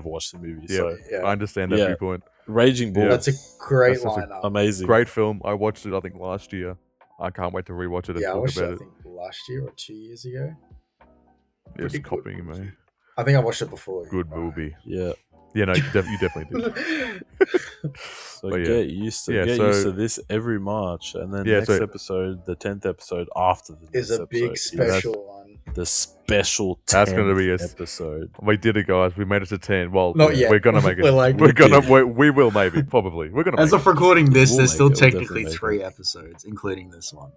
watched the movie. Yeah. So Yeah, I understand that Yeah. viewpoint. Raging Bull, Yeah. that's a great That's such a lineup. amazing. Great film. I watched it, I think, last year. I can't wait to rewatch it and Yeah, I talk watched it, about I it. think last year or 2 years ago. It's Pretty good copying me. movie. I think I watched it before. you, Good right? movie. Yeah. Yeah, no, you definitely did. So But yeah. get used to Yeah, so- this every March, and then Yeah, next so- episode, the 10th episode after the Is next a big episode, is special one. the special 10th That's gonna be a episode. We did it, guys. We made it to 10. Well, Not yet. we're gonna make it. We're like- we will maybe, probably. We're gonna As make of recording this, We'll there's make still it, we'll technically definitely make 3 episodes, including this one.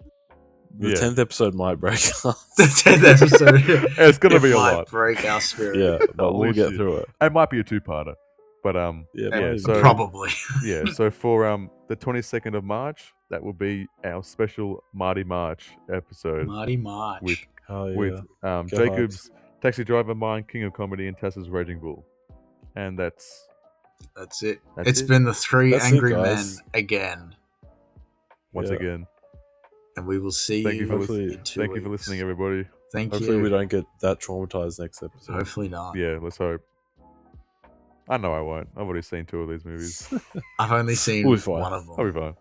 The Yeah. 10th episode might break us. The 10th episode. It's gonna it be a might lot. break our spirit. Yeah, but Holy we'll get shit. through it. It might be a 2-parter. But Yeah, Yeah, maybe. so- Probably. yeah, so for the 22nd of March, that will be our special Marty March episode Marty March. with Oh, yeah. with Go Jacob's Taxi Driver, mine King of Comedy, and Tessa's Raging Bull. And that's That's it. That's It's it. been the 3 That's it, Angry Men guys. again. once Yeah. again. And we will see Thank you for Hopefully- in 2 Thank you for weeks. listening, everybody. Thank Hopefully you. we don't get that traumatized next episode. Hopefully not. Yeah, let's hope. I know I won't. I've already seen 2 of these movies. I've only seen We'll be fine. one of them. I'll be fine.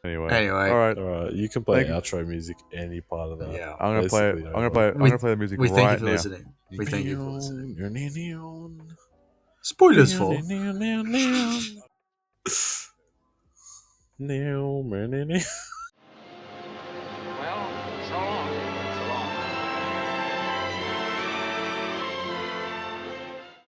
Anyway. Anyway. All right. Alright, you can play Thank you. outro music any part of that. Yeah. I'm gonna play it. Basically, I'm gonna play. I'm We- gonna play the music We thank right you for now. listening. We thank you for listening. Spoilers Spoilers for. for.